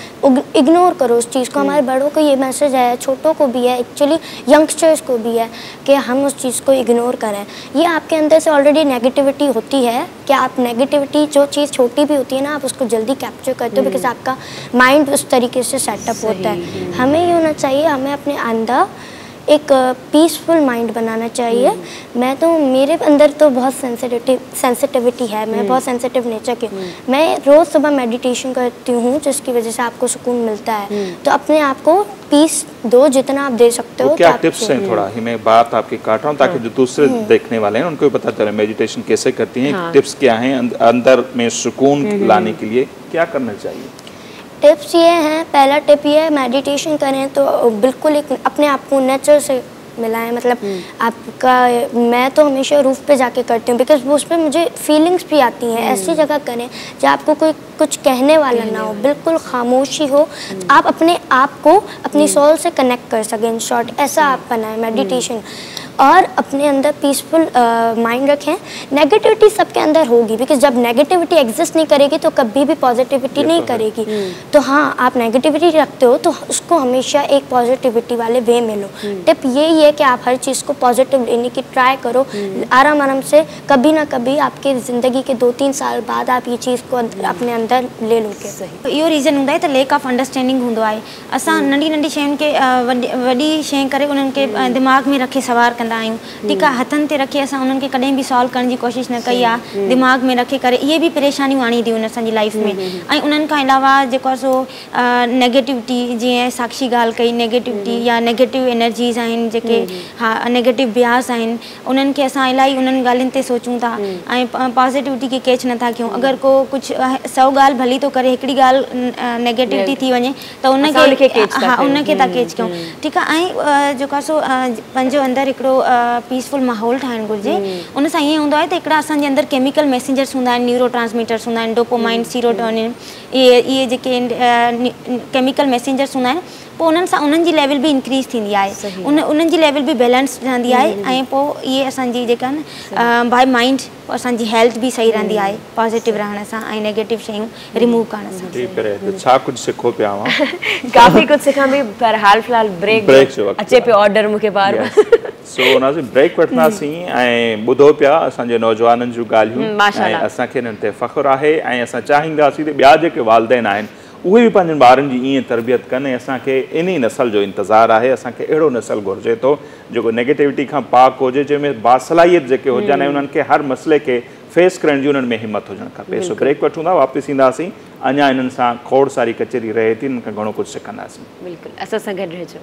इग्नोर करो उस चीज़ को। हमारे बड़ों को ये मैसेज है, छोटों को भी है, एक्चुअली यंगस्टर्स को भी है कि हम उस चीज़ को इग्नोर करें। ये आपके अंदर से ऑलरेडी नेगेटिविटी होती है कि आप नेगेटिविटी, जो चीज़ छोटी भी होती है ना, आप उसको जल्दी कैप्चर करते हो, बिकॉज आपका माइंड उस तरीके से सेटअप होता है। हमें ये होना चाहिए, हमें अपने अंदर एक पीसफुल माइंड बनाना चाहिए। मैं तो, मेरे अंदर तो बहुत सेंसिटिविटी है, मैं बहुत सेंसिटिव नेचर की हूँ। मैं रोज़ सुबह मेडिटेशन करती हूँ, जिसकी वजह से आपको सुकून मिलता है। तो अपने आप को पीस दो जितना आप दे सकते हो। क्या टिप्स हैं? थोड़ा ही मैं बात आपकी काट रहा हूँ ताकि जो दूसरे देखने वाले हैं उनको भी पता चले मेडिटेशन कैसे करती हैं, टिप्स क्या हैं अंदर में सुकून लाने के लिए, क्या करना चाहिए? टिप्स ये हैं, पहला टिप ये है, मेडिटेशन करें तो बिल्कुल एक अपने आप को नेचर से मिलाएं। मतलब आपका, मैं तो हमेशा रूफ पे जाके करती हूँ, बिकॉज वो उस पर मुझे फीलिंग्स भी आती हैं। ऐसी जगह करें जहाँ आपको कोई कुछ कहने वाला ना हो, बिल्कुल खामोशी हो, आप अपने आप को अपनी सोल से कनेक्ट कर सकें। इन शॉर्ट ऐसा आप बनाएं मेडिटेशन, और अपने अंदर पीसफुल माइंड रखें। नेगेटिविटी सबके अंदर होगी, बिकॉज जब नेगेटिविटी एग्जिस्ट नहीं करेगी तो कभी भी पॉजिटिविटी नहीं करेगी। तो हाँ, आप नेगेटिविटी रखते हो तो उसको हमेशा एक पॉजिटिविटी वाले वे में लो। टिप यही है कि आप हर चीज़ को पॉजिटिव लेने की ट्राई करो, आराम आराम से। कभी ना कभी आपके ज़िंदगी के 2-3 साल बाद आप ये चीज़ को अपने अंदर ले लोगे। सही, इहो रीज़न हूंदा आहे त लेक ऑफ अंडरस्टैंडिंग हूंदो आहे। असां नंढी नंढी शयुनि खे वॾी शइ करे उन्हनि खे दिमाग़ में रखे सवार कंदा आहियूं, ठीकु आहे। हथनि ते रखे असां उन्हनि खे कॾहिं बि सॉल्व करण जी कोशिशि न कई आहे, दिमाग़ में रखे करे इहे बि परेशानियूं आणी थियूं असांजी लाइफ में। ऐं उन्हनि खां अलावा जेको आहे सो नेगेटिविटी, जीअं साक्षी ॻाल्हि कई, नेगेटिविटी या नेगेटिव एनर्जीज़ आहिनि जेके, हा, नेगेटिव ब्यास आहिनि, उन्हनि खे असां इलाही उन्हनि ॻाल्हियुनि ते सोचूं था ऐं पॉज़िटिविटी खे कैच नथा कयूं। अगरि को कुझु 100 ॻाल्हि भली थो करे, हिकिड़ी ॻाल्हि नेगेटिविटी थी वञे त उनखे था कैच कयूं, ठीकु आहे। ऐं जेको आहे सो पंहिंजो अंदरि हिकिड़ो पीसफुल माहौल ठाहिणु घुरिजे। उन सां ईअं हूंदो आहे त हिकिड़ा असांजे अंदरि केमिकल मैसेंजर्स हूंदा आहिनि, न्यूरो ट्रांसमीटर्स हूंदा आहिनि, डोपामाइन, सीरोटोनिन, इहे जेके केमिकल मैसेंजर्स हूंदा आहिनि, पोइ उन्हनि सां उन्हनि जी लेवल बि इंक्रीज़ थींदी आहे, उन्हनि जी लेवल बि बैलेंस रहंदी आहे। ऐं पोइ इहे असांजी जेका न बाय माइंड असांजी हेल्थ बि सही रहंदी आहे, पॉजिटिव रहण सां ऐं नेगेटिव शयूं रिमूव करण सां। तो छा कुछ सिखो पिया हुआ? काफ़ी कुछ सिखा भी, पर हाल फिलहाल ब्रेक अचे पे ऑर्डर मुखे बार सो नाज़िम ब्रेक वठंदासीं ऐं ॿुधो पिया असांजे नौजवाननि जूं ॻाल्हियूं, ऐं असांखे हिननि ते फ़ख़्रु आहे ऐं असां चाहींदासीं त ॿिया जेके वालिदैन आहिनि उहे बि पंहिंजनि ॿारनि जी ईअं तरबियत कनि ऐं असांखे इन ई नसल जो इंतज़ारु आहे। असांखे अहिड़ो नसल घुरिजे थो जेको नेगेटिविटी खां पाक हुजे, जंहिंमें बासलाहियत जेके हुजनि ऐं उन्हनि खे हर मसइले खे फेस करण जी उन्हनि में हिमत हुजणु खपे। सो ब्रेक वठूं था, वापसि ईंदासीं। अञा इन्हनि सां खोड़ सारी कचेरी रहे थी, इन्हनि खां घणो कुझु सिखंदासीं। बिल्कुलु, असां सां गॾु रहिजो।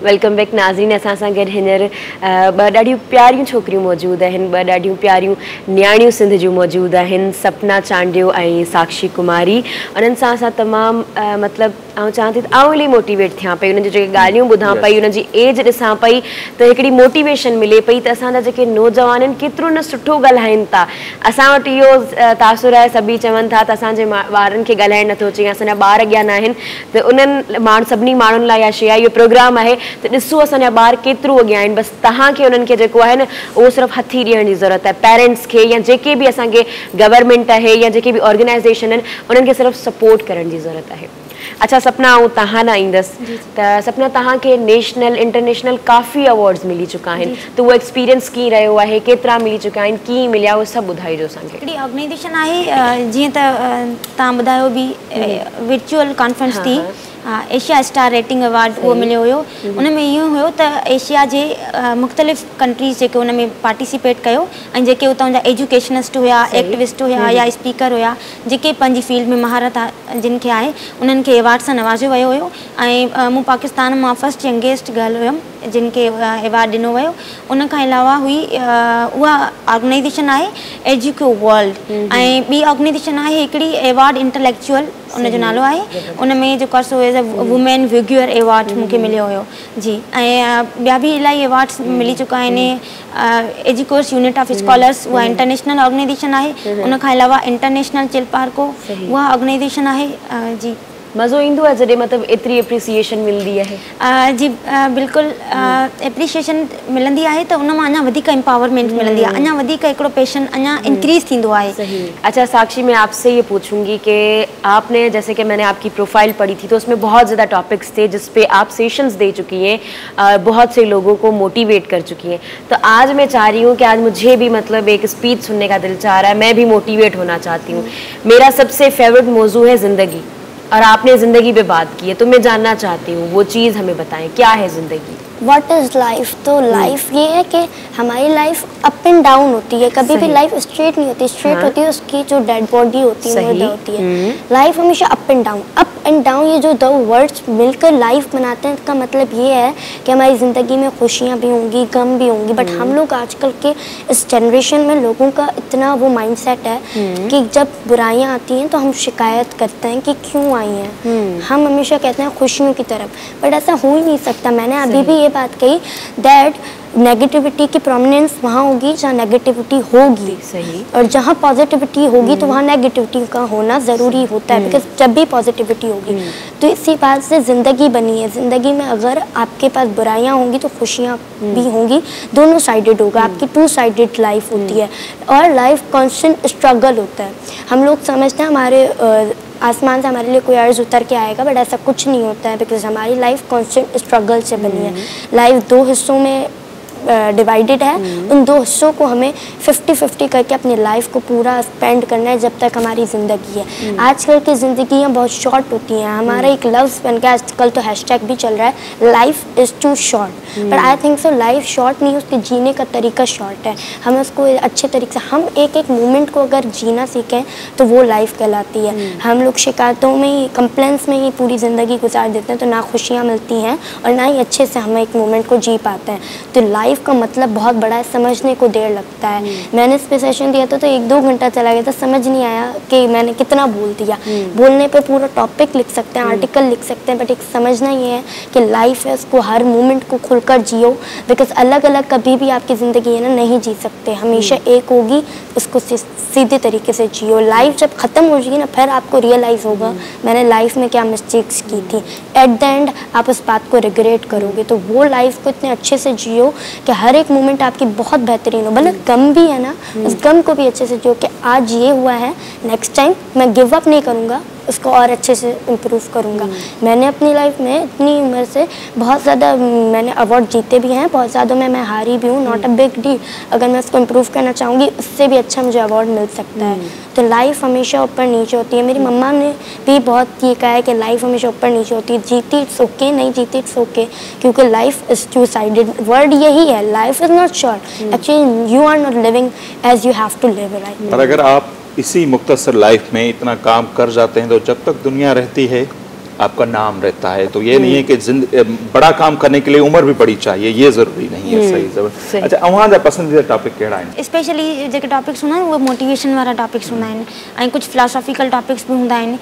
वेलकम बैक नाज़रीन। असां सां गॾु हींअर ॿ ॾाढियूं प्यारियूं छोकिरियूं मौजूदु आहिनि, ॿ ॾाढियूं प्यारियूं न्याणियूं सिंध जूं मौजूदु आहिनि, सपना चांडियो ऐं साक्षी कुमारी। उन्हनि सां असां तमामु मतिलबु आउं चाहियां थी आउं इलाही मोटिवेट थियां पई, उन्हनि जी जेके ॻाल्हियूं ॿुधां पई, उन्हनि जी एज ॾिसां पई त हिकिड़ी मोटिवेशन मिले पई त असांजा जेके नौजवान आहिनि केतिरो न सुठो ॻाल्हाइनि था। असां वटि इहो तासुर आहे, सभई चवनि था त असांजे ॿारनि खे ॻाल्हाइणु नथो अचे, असांजा ॿार अॻियां न आहिनि, त उन्हनि सभिनी माण्हुनि लाइ इहा शइ आहे, इहो प्रोग्राम आहे त ॾिसो असांजा ॿार केतिरो अॻियां आहिनि। बसि तव्हांखे उन्हनि खे जेको आहे न उहो सिर्फ़ु हथी ॾियण जी ज़रूरत आहे। पेरेंट्स खे या जेके बि असांखे गवर्नमेंट आहे या जेके बि ऑर्गेनाइज़ेशन आहिनि उन्हनि खे सिर्फ़ु सपोर्ट करण जी ज़रूरत आहे। अच्छा सपना, आउं तव्हां न ईंदसि त सपना, तव्हांखे नेशनल इंटरनेशनल काफ़ी अवॉर्ड्स मिली चुका आहिनि, त उहो एक्सपीरियंस कीअं रहियो आहे, केतिरा मिली चुका आहिनि, कीअं मिलिया, उहो सभु ॿुधाइजो असांखे। हिकिड़ी ऑर्गेनाइज़ेशन आहे जीअं त तव्हां ॿुधायो बि वर्चुअल कॉन्फ्रेंस थी, एशिया स्टार रेटिंग अवार्ड उहो मिलियो हुयो। उन में इहो हुयो त एशिया जे मुख़्तलिफ़ कंट्रीज़ जेके उन में पार्टिसिपेट कयो ऐं जेके उतां जा एजुकेशनिस्ट हुया, एक्टिविस्ट हुया या स्पीकर हुया, जेके पंहिंजी फील्ड में महारत जिन खे आहे उन्हनि खे अवार्ड सां नवाज़ियो वियो हुयो। ऐं मूं पाकिस्तान मां फस्ट यंगेस्ट गर्ल हुयमि जिन खे अवार्ड ॾिनो वियो। उन खां अलावा हुई उहा ऑर्गेनाइज़ेशन आहे एजुको वर्ल्ड, ऐं ॿी ऑर्गेनाइज़ेशन आहे हिकिड़ी अवार्ड इंटेलेक्चुअल, उनजो नालो आहे। उन में जेको आहे सो एज़ अ वुमेन विग्यूअर अवार्ड मूंखे मिलियो हुयो जी। ऐं ॿिया बि इलाही अवार्ड्स मिली चुका आहिनि। एजुकोर्स यूनिट ऑफ स्कॉलर्स उहा इंटरनेशनल ऑर्गेनाइज़ेशन आहे। उन खां अलावा इंटरनेशनल चिलपार्को उहा ऑर्गेनाइज़ेशन आहे जी। मज़ो ईंदो आहे जॾहिं मतिलबु एतिरी एप्रिसिएशन मिलंदी आहे? जी बिल्कुलु, एप्रिसिएशन मिलंदी आहे त उन मां अञा वधीक एम्पावरमेंट मिलंदी आहे, अञा वधीक हिकिड़ो पैशन अञा इंक्रीज़ थींदो आहे। सही। अच्छा साक्षी, मैं आपसे ये पूछूंगी कि आपने, जैसे कि मैंने आपकी प्रोफाइल पढ़ी थी तो उसमें बहुत ज़्यादा टॉपिक्स थे जिस पे आप सेशंस दे चुकी हैं, बहुत से लोगों को मोटिवेट कर चुकी हैं। तो आज मैं चाह रही हूँ कि आज मुझे भी मतलब एक स्पीच सुनने का दिल चाह रहा है, मैं भी मोटिवेट होना चाहती हूँ। मेरा सबसे फेवरेट मौजू है ज़िंदगी, और आपने ज़िंदगी पे बात की है, तो मैं जानना चाहती हूँ वो चीज़ हमें बताएं, क्या है ज़िंदगी? What is life? तो लाइफ ये है कि हमारी लाइफ अप एंड डाउन होती है, कभी भी लाइफ स्ट्रेट नहीं होती। स्ट्रेट होती है उसकी जो डेड बॉडी होती है, मुर्दा होती है। लाइफ हमेशा up and down, up and down, ये जो दो वर्ड्स मिलकर लाइफ बनाते हैं, इसका मतलब ये है कि हमारी ज़िंदगी में खुशियाँ भी होंगी, गम भी होंगी। बट हम लोग आजकल के इस जनरेशन में लोगों का इतना वो माइंडसेट है कि जब बुराइयाँ आती हैं तो हम शिकायत करते हैं कि क्यों आई हैं। हम हमेशा कहते हैं खुशियों की तरफ, बट ऐसा हो ही नहीं सकता। मैंने अभी भी ये बात कही दैट नेगेटिविटी की प्रोमिनेंस वहाँ होगी जहाँ नेगेटिविटी होगी। सही। और जहाँ पॉजिटिविटी होगी तो वहाँ नेगेटिविटी का होना ज़रूरी होता है, बिकॉज जब भी पॉजिटिविटी होगी। तो इसी बात से ज़िंदगी बनी है। ज़िंदगी में अगर आपके पास बुराइयाँ होंगी तो खुशियाँ भी होंगी, दोनों साइडेड होगा। आपकी टू साइडेड लाइफ होती है और लाइफ कॉन्स्टेंट स्ट्रगल होता है। हम लोग समझते हैं हमारे आसमान से हमारे लिए कोई अर्ज उतर के आएगा, बट ऐसा कुछ नहीं होता है, बिकॉज हमारी लाइफ कॉन्स्टेंट स्ट्रगल से बनी है। लाइफ दो हिस्सों में डिवाइडेड है, उन दो हिस्सों को हमें 50-50 करके अपनी लाइफ को पूरा स्पेंड करना है जब तक हमारी ज़िंदगी है। आजकल की ज़िंदगियाँ बहुत शॉर्ट होती हैं। हमारा एक लफ्ज़ बन गया, आजकल तो हैशटैग भी चल रहा है, life is too short. But I think so life short नहीं, उसके जीने का तरीका शॉर्ट है। हमें उसको अच्छे तरीके से, हम एक एक मोमेंट को अगर जीना सीखें तो वो लाइफ कहलाती है। हम लोग शिकायतों में ही, कंप्लेंट्स में ही पूरी ज़िंदगी गुजार देते हैं, तो ना खुशियाँ मिलती हैं और ना ही अच्छे से हम एक मोमेंट को जी पाते हैं। तो लाइफ का मतलब बहुत बड़ा है, समझने को देर लगता है। मैंने इस पे सेशन दिया था तो 1-2 घंटा चला गया था, समझ नहीं आया कि मैंने कितना बोल दिया। बोलने पे पूरा टॉपिक लिख सकते हैं, आर्टिकल लिख सकते हैं, बट एक समझना ये है कि लाइफ है, उसको हर मोमेंट को खुलकर जियो। बिकॉज अलग अलग कभी भी आपकी ज़िंदगी है ना नहीं जी सकते, हमेशा एक होगी, उसको सीधे तरीके से जियो। लाइफ जब ख़त्म हो जाएगी ना फिर आपको रियलाइज़ होगा मैंने लाइफ में क्या मिस्टेक्स की थी। एट द एंड आप उस बात को रिग्रेट करोगे। तो वो लाइफ को इतने अच्छे से जियो कि हर एक मोमेंट आपकी बहुत बेहतरीन हो, भले गम भी है ना, उस गम को भी अच्छे से जो कि आज ये हुआ है, नेक्स्ट टाइम मैं गिव अप नहीं करूँगा, उसको और अच्छे से इम्प्रूव करूँगा। मैंने अपनी लाइफ में इतनी उम्र से बहुत ज़्यादा मैंने अवार्ड जीते भी हैं, बहुत ज़्यादा मैं हारी भी हूँ, नॉट अ बिग डील। अगर मैं उसको इम्प्रूव करना चाहूँगी उससे भी अच्छा मुझे अवार्ड मिल सकता है। तो लाइफ हमेशा ऊपर नीचे होती है। मेरी मम्मा ने भी बहुत ये कहा है कि लाइफ हमेशा ऊपर नीचे होती है, जीती इट्स ओके, नहीं जीती इट्स ओके, क्योंकि life is two sided. Word यही है, life is not short, actually you are not living as you have to live right. पर अगर आप इसी मुख्तसर लाइफ में इतना काम कर जाते हैं तो जब तक दुनिया रहती है आपका नाम रहता है। तो ये नहीं है कि बड़ा काम करने के लिए उम्र भी बड़ी चाहिए, ये ज़रूरी नहीं है। सही। अच्छा, अवां जा पसंदीदा टॉपिक कहिड़ा आहिनि? स्पेशली जेके टॉपिक्स हूंदा आहिनि उहे मोटिवेशन वारा टॉपिक्स हूंदा आहिनि ऐं कुझु फिलोसॉफिकल टॉपिक्स बि हूंदा आहिनि।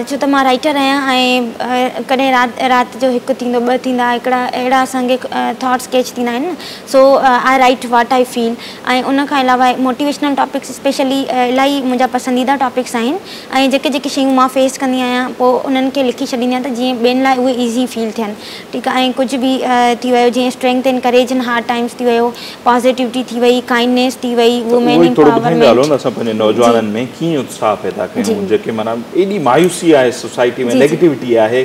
छो त मां राइटर आहियां ऐं कॾहिं राति जो हिकु थींदो, ॿ थींदा, हिकिड़ा अहिड़ा असांखे थॉट स्केच थींदा आहिनि। सो आई राइट वाट आई फील। ऐं उन खां अलावा मोटिवेशनल टॉपिक्स स्पेशली इलाही मुंहिंजा पसंदीदा टॉपिक्स आहिनि ऐं जेके शयूं मां फेस कंदी आहियां पोइ उन्हनि खे लिखी छॾींदी आहियां त जीअं ॿियनि लाइ उहे ईज़ी फील थियनि। ठीकु आहे। ऐं कुझु बि थी वियो जीअं strength and courage in hard times थी वियो, पॉजिटिविटी थी वई, काइंडनेस थी वई, वुमेन एम्पावरमेंट। असां पंहिंजे नौजवाननि में कीअं उत्साह पैदा कयूं, जेके माना एॾी मायूसी आहे सोसाइटी में, नेगेटिविटी आहे,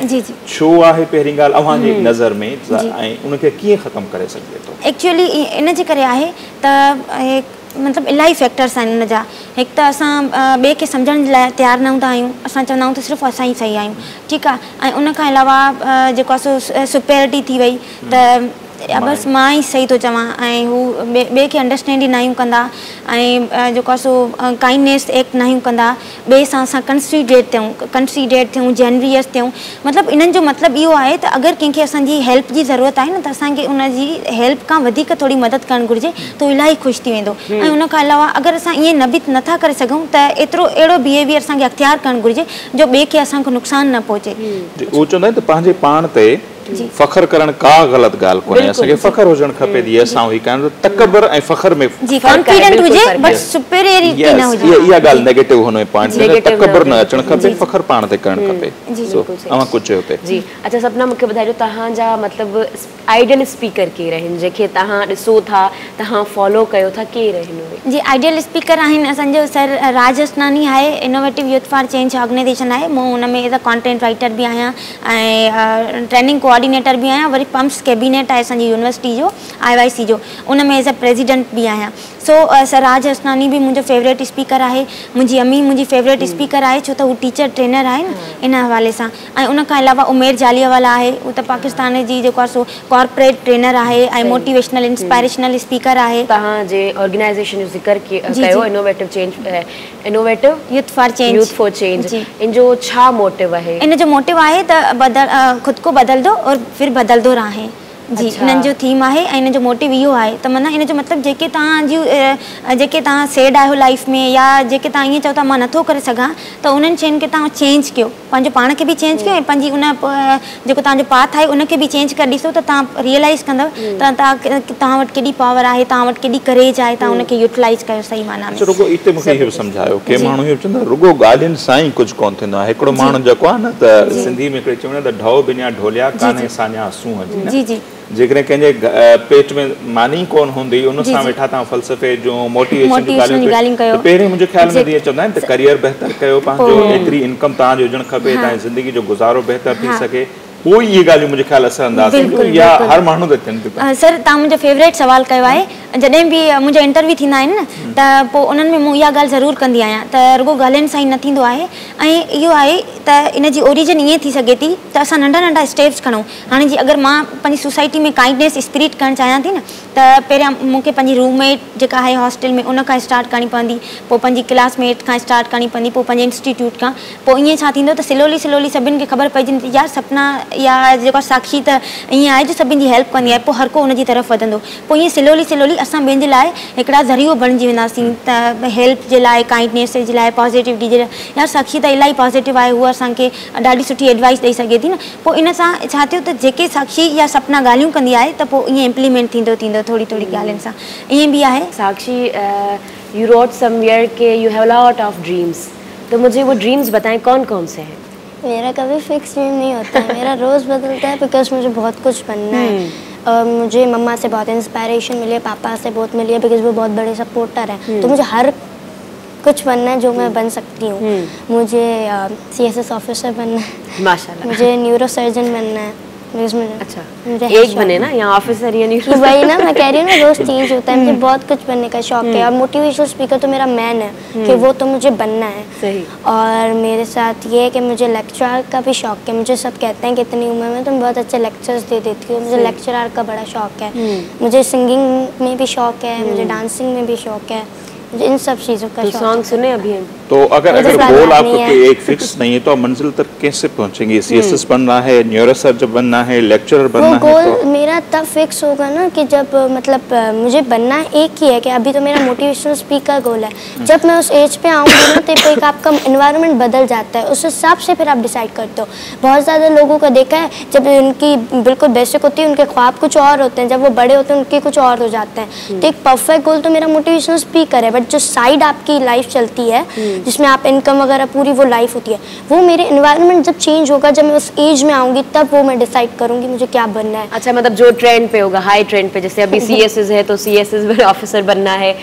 छो आहे पहिरीं ॻाल्हि अव्हां जी नज़र में, ऐं उनखे कीअं ख़तमु करे सघिजे थो? एक्चुअली इन जे करे आहे त मतिलबु इलाही फैक्टर्स आहिनि उन जा। हिकु त असां ॿिए खे सम्झण जे लाइ तयारु न हूंदा आहियूं, असां चवंदा आहियूं त सिर्फ़ु असां ई सही आहियूं। ठीकु आहे। ऐं उन खां अलावा जेको आहे सो सुपेरिटी थी वई त बसि मां ई सही थो चवां ऐं हू ॿिए खे अंडरस्टैंड ई न आहियूं कंदा ऐं जेको आहे सो काइंडनेस एक्ट न आहियूं कंदा, ॿिए सां असां कंसिडरेट थियूं, जेनरियस थियूं। मतिलबु इन्हनि जो मतिलबु इहो आहे त अगरि कंहिंखे असांजी हेल्प जी ज़रूरत आहे न त असांखे उनजी हेल्प खां वधीक थोरी मदद करणु घुरिजे त उहो इलाही ख़ुशि थी वेंदो। ऐं उन खां अलावा अगरि असां ईअं न बि नथा करे सघूं त एतिरो अहिड़ो बिहेवियर असांखे अख़्तियार करणु घुरिजे जो ॿिए खे असांखे नुक़सानु न पहुचे। उहो चवंदा आहिनि त पंहिंजे पाण ते फ़ख्र करण का ग़लति ॻाल्हि कोन्हे, असांखे फ़ख्र हुजणु खपे। जीअं असां हुई कयूं तकबर ऐं फ़ख्र में कॉन्फिडेंट हुजे, बट सुपेरियरिटी न हुजे। इहा ॻाल्हि नेगेटिव हुन में पॉइंट है, तकबर न अचणु खपे, फ़ख्र पाण ते करणु खपे। अवां कुझु चयो पे? जी अच्छा, सपना मूंखे ॿुधाइजो तव्हांजा मतिलबु आइडियल स्पीकर केर आहिनि जेके तव्हां ॾिसो था, तव्हां फॉलो कयो था, केर आहिनि उहे? जी आइडियल स्पीकर आहिनि असांजो सर राज असनानी आहे, innovative youth for change organisation आहे। मूं हुन में एज़ अ कॉन्टेंट राइटर बि आहियां ऐं ट्रेनिंग कोऑर्डिनेटर भी आहियां। वरी पम्प्स कैबिनेट आहे असांजी यूनिवर्सिटी जो, IYC जो, उन में एज़ अ प्रेसिडेंट भी आहियां। सो सर राज असनानी भी मुंहिंजो फेवरेट स्पीकर आहे। मुंहिंजी अम्मी मुंहिंजी फेवरेट स्पीकर आहे छो त हू टीचर ट्रेनर आहे न इन हवाले सां। ऐं उन खां अलावा उमेर जालियावाला आहे, हू त पाकिस्तान जी जेको आहे सो कॉर्पोरेट ट्रेनर आहे ऐं मोटिवेशनल इंस्पायरेशनल स्पीकर आहे। तव्हांजे ऑर्गेनाइजेशन जो ज़िक्र कयो, इनोवेटिव यूथ फॉर चेंज, इन जो छा मोटिव आहे? इन जो मोटिव आहे त खुद को बदल दो और फिर बदलदो रहे। जी इन्हनि जो थीम आहे ऐं इन जो मोटिव इहो आहे त माना इन जो मतिलबु जेके तव्हां सैड आहियो लाइफ में या जेके तव्हां ईअं चओ था मां नथो करे सघां त उन्हनि शयुनि खे तव्हां चेंज कयो, पंहिंजो पाण खे बि चेंज कयो ऐं पंहिंजी उन जेको तव्हांजो पाथ आहे उनखे बि चेंज करे ॾिसो त तव्हां रियलाइज़ कंदव त तव्हां वटि केॾी पावर आहे, तव्हां वटि केॾी करेज आहे, तव्हां उनखे यूटिलाइज़ कयो सही माना में। रुगो हिते मूंखे इहो सम्झायो के माण्हू इहो चवंदा रुगो ॻाल्हियुनि सां ई कुझु कोन्ह थींदो आहे। हिकिड़ो माण्हू जेको आहे न त सिंधी में हिकिड़े चवंदा त ढओ बिना ढोलिया कान्हे साञा सूंहं जी। जी जी जेकॾहिं कंहिंजे पेट में मानी कोन हूंदी उन सां वेठा तव्हां फ़लसफ़े जूं मोटिवेशन जूं ॻाल्हियूं कयो। पहिरीं मुंहिंजे ख्याल में इहे चवंदा आहिनि त करियर बहितर कयो, पंहिंजो एतिरी इनकम तव्हांजो हुजणु खपे, तव्हांजी ज़िंदगी जो गुज़ारो बहितर थी सघे, पोइ इहे ॻाल्हियूं मुंहिंजे ख़्याल असरअंदाज़ आहिनि या हर माण्हू ते थियनि थियूं। सर तव्हां मुंहिंजो फेवरेट सवाल कयो आहे। जॾहिं बि मुंहिंजा इंटरव्यू थींदा आहिनि न त पोइ उन्हनि में मूं इहा ॻाल्हि ज़रूरु कंदी आहियां त रुगो ॻाल्हियुनि सां ई न थींदो आहे। ऐं इहो आहे त इन जी ओरिजिन ईअं थी सघे थी त असां नंढा नंढा स्टेप्स खणूं। हाणे जी अगरि मां पंहिंजी सोसाइटी में काइंडनेस स्पिरिट करणु चाहियां थी न त पहिरियां मूंखे पंहिंजी रूममेट जेका आहे हॉस्टल में उन खां स्टार्ट करणी पवंदी, पोइ पंहिंजी क्लासमेट खां स्टार्ट करणी पवंदी, पोइ पंहिंजे इंस्टीट्यूट खां। पोइ ईअं छा थींदो त स्लोली सभिनि खे ख़बर पइजंदी यार सपना या जेको साक्षी त ईअं आहे जो सभिनि जी हेल्प कंदी आहे, पोइ हर को उनजी तरफ़ वधंदो। पोइ ईअं स्लोली असां ॿियनि जे लाइ हिकिड़ा ज़रियो बणिजी वेंदासीं त हेल्प जे लाइ, काइंडनेस जे लाइ, पॉजिटिविटी जे लाइ। यार साक्षी त इलाही पॉजिटिव आहे, उहा असांखे ॾाढी सुठी एडवाइस ॾेई सघे थी न। पोइ इन सां छा थियो त जेके साक्षी या सपना ॻाल्हियूं कंदी आहे त पोइ ईअं इम्प्लीमेंट थींदो थोरी ॻाल्हियुनि सां। ईअं बि आहे साक्षी, यू रोट समवेयर के U have lot of dreams, तो मुझे वो ड्रीम्स बताएं कौन कौन से हैं? मेरा कभी फिक्स ड्रीम नहीं होता है, मेरा रोज़ बदलता है बिकॉज मुझे बहुत कुछ बनना है। मुझे मम्मा से बहुत इंस्पायरेशन मिली है, पापा से बहुत मिली है, बिकॉज वो बहुत बड़े सपोर्टर हैं। तो मुझे हर कुछ बनना है जो मैं बन सकती हूँ। मुझे CSS ऑफिसर बनना है, माशाल्लाह। मुझे न्यूरो सर्जन बनना है। अच्छा, एक बने ना, यहाँ ऑफिसर या न्यूरो। वही ना मैं कह रही हूँ ना, रोज चेंज होता है। मुझे बहुत कुछ बनने का शौक है, और मोटिवेशनल स्पीकर तो मेरा मैन है कि वो तो मुझे बनना है। सही। और मेरे साथ ये है कि मुझे लेक्चरर का भी शौक है। मुझे सब कहते हैं कि इतनी उम्र में तुम बहुत अच्छे लेक्चर्स दे देती हो। मुझे लेक्चरर का बड़ा शौक है। मुझे सिंगिंग में भी शौक है, मुझे डांसिंग में भी शौक है, मुझे इन सब चीज़ों का शौक। सॉन्ग सुने अभी हम? तो अगर गोल आपको कोई एक फिक्स नहीं है तो आप मंजिल तक कैसे पहुंचेंगे? CSS बनना है, न्यूरो सर्जन बनना है, लेक्चरर बनना है? वो गोल मेरा तब फिक्स होगा ना कि जब मतलब मुझे बनना एक ही है कि अभी तो मेरा मोटिवेशनल स्पीकर गोल है। जब मैं उस एज पे आऊँगी ना तो एक आपका इन्वायरमेंट बदल जाता है, उस हिसाब से फिर आप डिसाइड करते हो। बहुत ज़्यादा लोगों को देखा है, जब उनकी बिल्कुल बेसिक होती है, उनके ख्वाब कुछ और होते हैं, जब वो बड़े होते हैं उनके कुछ और हो जाते हैं। तो एक परफेक्ट गोल तो मेरा मोटिवेशनल स्पीकर है, बट जो साइड आपकी लाइफ चलती है जिसमें आप इनकम वगैरह पूरी वो लाइफ होती है, वो मेरे इन्वायरमेंट जब चेंज होगा, जब मैं उस एज में आऊँगी तब वो मैं डिसाइड करूँगी मुझे क्या बनना है। अच्छा, मतलब जो ट्रेंड पे होगा, हाई ट्रेंड पे, जैसे अभी CSS है तो CSS में ऑफिसर बनना है,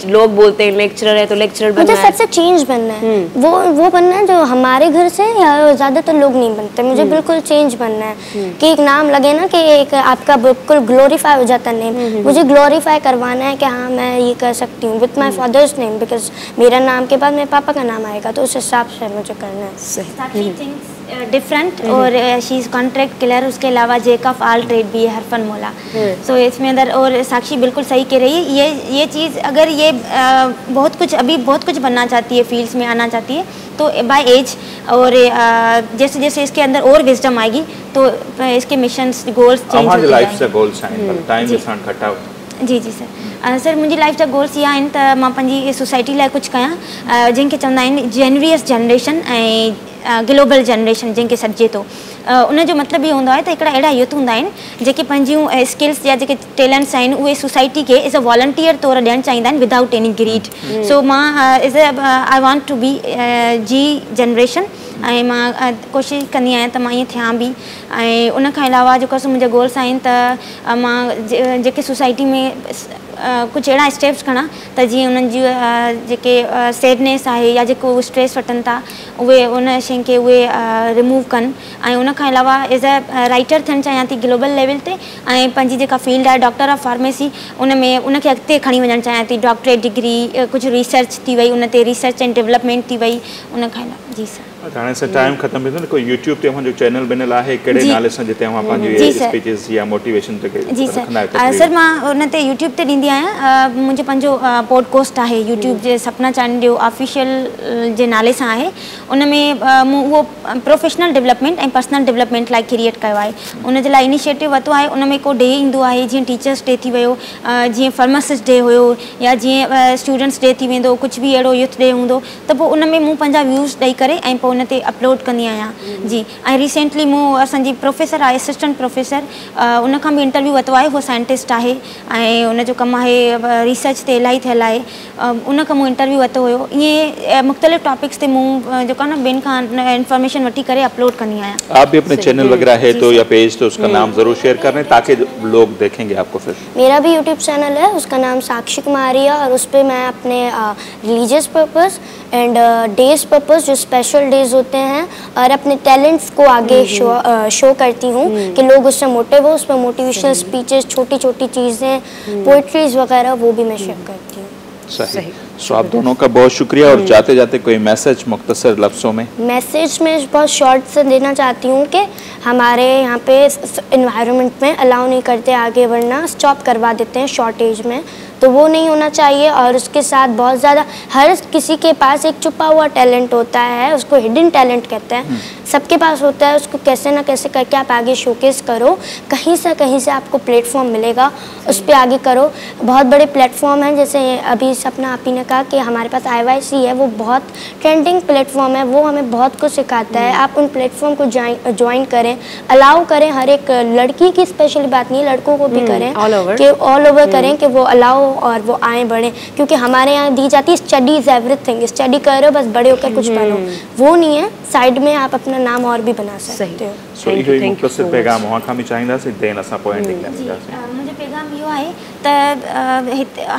लोग बोलते हैं लेक्चरर है तो लेक्चरर बनना है। मुझे सबसे चेंज बनना है, वो बनना है जो हमारे घर से या ज़्यादातर लोग नहीं बनते। मुझे बिल्कुल चेंज बनना है कि एक नाम लगे ना कि एक आपका बिल्कुल ग्लोरीफाई हो जाता नेम। मुझे ग्लोरीफाई करवाना है कि हाँ मैं ये कर सकती हूँ with my father's name, because मेरा नाम के बाद मेरे पापा का नाम आएगा, तो उस हिसाब से मुझे करना है। डिफरेंट और शी इज़ कॉन्ट्रैक्ट किलर, उसके अलावा जेक ऑफ ऑल ट्रेड भी है हरफन मौला। सो इसमें अंदर, और साक्षी बिल्कुल सही कह रही है, ये चीज़ अगर ये बहुत कुछ बनना चाहती है, फील्ड्स में आना चाहती है, तो बाय एज और जैसे जैसे इसके अंदर और विजडम आएगी तो इसके मिशंस गोल्स चेंज होते जाएंगे। गोल्स आहिनि टाइम जे सां घटा। जी सर। सर मुंहिंजी लाइफ जा गोल्स इहा आहिनि त मां पंहिंजी सोसाइटी लाइ कुझु कयां, जंहिंखे चवंदा आहिनि जेनरियस जनरेशन ऐं ग्लोबल जनरेशन जंहिंखे सॾिजे थो। उनजो मतिलबु इहो हूंदो आहे त हिकिड़ा अहिड़ा यूथ हूंदा आहिनि जेके पंहिंजियूं स्किल्स या जेके टैलेंट्स आहिनि उहे सोसाइटी खे एज़ अ वॉलंटियर तौरु ॾियणु चाहींदा आहिनि विदाउट एनी ग्रीड। सो मां I want to be G generation, ऐं मां कोशिशि कंदी आहियां त मां ईअं थियां बि। ऐं उन खां अलावा जेको मुंहिंजा गोल्स आहिनि त मां जेके सोसाइटी में कुछ अड़ा स्टेप्स खणा त जीअं उन्हनि जी जेके सैडनेस आहे या जेको स्ट्रेस वठनि था उहे उन शइ खे उहे रिमूव कनि। ऐं उन खां अलावा एज़ अ राइटर थियणु चाहियां थी ग्लोबल लेवल ते, ऐं पंहिंजी जेका फील्ड आहे डॉक्टर ऑफ फार्मेसी उन में उनखे अॻिते खणी वञणु चाहियां थी। डॉक्टरेट डिग्री कुझु रिसर्च थी वई, उन ते रिसर्च एंड डेवलपमेंट थी वई। उन खां अलावा जी सर हाणे सां टाइम ख़तम थींदो न, कोई यूट्यूब ते मुंहिंजो चैनल बनियल आहे कहिड़े नाले सां जिते तव्हां पंहिंजी स्पीचेस या मोटिवेशन ते जी सर मां उन ते यूट्यूब ते ॾींदी आहियां। मुंहिंजो पंहिंजो पॉडकास्ट आहे यूट्यूब जे सपना चांडियो ऑफिशियल जे नाले सां आहे। उन में मूं उहो प्रोफेशनल डेवलपमेंट ऐं पर्सनल डेवलपमेंट लाइ क्रिएट कयो आहे। उन जे लाइ इनिशिएटिव वरितो आहे। उन में को डे ईंदो आहे जीअं टीचर्स डे थी वियो, जीअं फार्मासिस्ट डे हुयो, या जीअं स्टूडेंट्स डे थी वेंदो, कुझु बि अहिड़ो यूथ डे हूंदो त पोइ उन में मूं पंहिंजा व्यूज़ ॾेई करे ऐं पोइ उन ते अपलोड कंदी आहियां जी। ऐं रिसेंटली मूं असांजी प्रोफेसर आहे असिस्टेंट प्रोफेसर, उन खां बि इंटरव्यू वरितो आहे। उहो साइंटिस्ट आहे ऐं उनजो कमु आहे रिसर्च ते इलाही थियल आहे। उन खां मूं इंटरव्यू वरितो हुयो। ईअं मुख़्तलिफ़ टॉपिक्स ते मूं जेको आहे न ॿियनि खां इन्फॉर्मेशन वठी करे अपलोड कंदी आहियां। आप भी अपने चैनल वगैरह है तो या पेज तो उसका नाम ज़रूर शेयर कर रहे हैं ताकि लोग देखेंगे आपको। फिर मेरा भी यूट्यूब चैनल है, उसका नाम साक्षी कुमारी है, और उस पर मैं अपने religious purpose and days purpose जो स्पेशल डेज होते हैं और अपने टैलेंट्स को आगे शो करती हूँ कि लोग उससे मोटिव हो। उस पर मोटिवेशनल स्पीचेस, छोटी छोटी चीज़ें, पोइट्रीज वगैरह वो भी मैं शेयर करती हूँ। सही। सो आप दोनों का बहुत शुक्रिया। और जाते जाते कोई मैसेज मुख्तसर लफ्ज़ों में? मैसेज में बहुत शॉर्ट से देना चाहती हूँ कि हमारे यहाँ पे इन्वायरमेंट में अलाउ नहीं करते आगे बढ़ना, स्टॉप करवा देते हैं शॉर्ट एज में, तो वो नहीं होना चाहिए। और उसके साथ बहुत ज़्यादा हर किसी के पास एक छुपा हुआ टैलेंट होता है, उसको हिडन टैलेंट कहते हैं, सबके पास होता है। उसको कैसे ना कैसे करके आप आगे शोकेस करो, कहीं से आपको प्लेटफॉर्म मिलेगा, उस पर आगे करो। बहुत बड़े प्लेटफॉर्म हैं, जैसे अभी सपना आप ही ने कहा कि हमारे पास IYC है, वो बहुत ट्रेंडिंग प्लेटफॉर्म है, वो हमें बहुत कुछ सिखाता है। आप उन प्लेटफॉर्म को ज्वाइन करें, अलाउ करें। हर एक लड़की की स्पेशली बात नहीं, लड़कों को भी करें कि ऑल ओवर करें कि वो अलाउ और वो आए बढ़ें। क्योंकि हमारे यहाँ दी जाती है स्टडी इज़ एवरीथिंग, स्टडी करो बस बड़े होकर कुछ बनो, वो नहीं है। साइड में आप अपना नाम और भी बना सकते हो। सो इहो मुख़्तसिर पैगाम वहाँ खां बि चाहींदासीं, देन असां पोइ एंडिंग में वेंदासीं। मुंहिंजो पैगाम इहो आहे त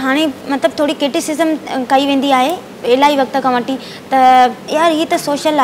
हाणे मतिलबु थोरी क्रिटिसिज़म कई वेंदी आहे इलाही वक़्त खां वठी त यार हीअ त सोशल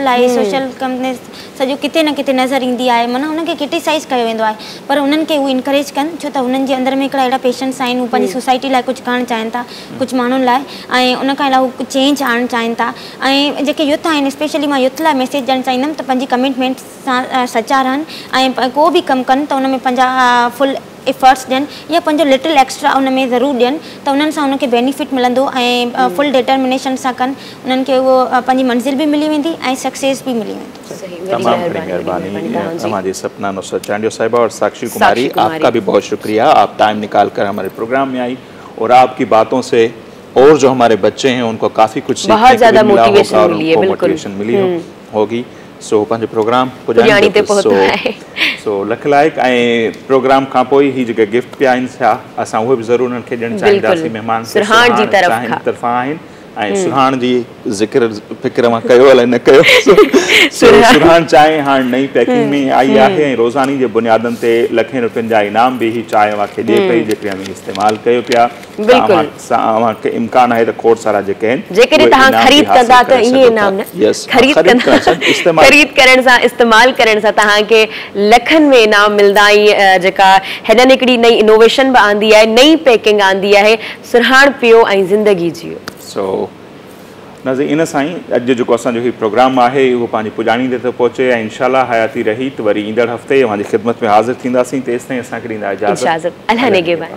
आहे, सोशल कम में सॼो किथे न किथे नज़र ईंदी आहे, माना हुनखे क्रिटिसाइज़ कयो वेंदो आहे, पर उन्हनि खे उहे इनकरेज कनि छो त हुननि जे अंदरि में हिकिड़ा अहिड़ा पेशेंट्स आहिनि हू पंहिंजी सोसाइटी लाइ कुझु करणु चाहिनि था, कुझु माण्हुनि लाइ, ऐं उन खां अलावा हू चेंज आणणु चाहिनि था। ऐं जेके यूथ आहिनि स्पेशली मां यूथ लाइ मैसेज ॾियणु चाहींदमि त पंहिंजी कमिटमेंट सां सचा रहनि ऐं को बि कमु कनि त उन में पंहिंजा फुल एफर्ट्स ॾियनि या पंहिंजो लिटिल एक्स्ट्रा उन में ज़रूरु ॾियनि त उन्हनि सां उनखे बेनिफिट मिलंदो ऐं फुल डिटर्मिनेशन सां कनि, उन्हनि खे उहो पंहिंजी मंज़िल बि मिली वेंदी ऐं सक्सेस भी मिली वेंदी। तमाम मेहरबानी हमारी सपना नुसरत चांडियो साहिबा और साक्षी कुमारी, आपका भी बहुत शुक्रिया, आप टाइम निकाल कर हमारे प्रोग्राम में आई और आपकी बातों से और जो हमारे बच्चे हैं उनको काफ़ी कुछ सीखने को मिला होगा और उनको मोटिवेशन मिली होगी। सो पंहिंजो प्रोग्राम पुॼाणी ते पहुतो आहे। सो लख लाइक ऐं प्रोग्राम खां पोइ ही जेके गिफ्ट पिया आहिनि छा असां उहे बि ज़रूरु उन्हनि खे ॾियणु चाहींदासीं। महिमान सुरहान जी तरफ़ां आहिनि ऐं सुरहान जी ज़िक्र फ़िक्र मां कयो अलाए न कयो। सुरहान चांहि हाणे नई पैकिंग में आई आहे ऐं रोज़ानी जे बुनियादनि ते लखें रुपयनि जा इनाम बि ही चांहि खे ॾिए पई, जेके हम इस्तेमालु कयो पिया। तव्हांखे इम्कान आहे त खोड़ सारा जेके आहिनि जेकॾहिं तव्हां ख़रीद कंदा त इहे इनाम न ख़रीद करण सां इस्तेमालु करण सां तव्हांखे लखनि में इनाम मिलंदा। ऐं जेका हिननि हिकिड़ी नई इनोवेशन बि आंदी आहे, नई पैकिंग आंदी आहे, सुरहान पियो ऐं ज़िंदगी जियो। सो नाज़रीन इन सां ई अॼु जेको असांजो हीउ प्रोग्राम आहे उहो पंहिंजी पुॼाणी ते थो पहुचे ऐं इंशाअल्लाह हयाती रही त वरी ईंदड़ हफ़्ते अव्हांजी ख़िदमत में हाज़िर थींदासीं। तेसिताईं असांखे ॾींदा इजाज़त। अल्लाह नेगेबान।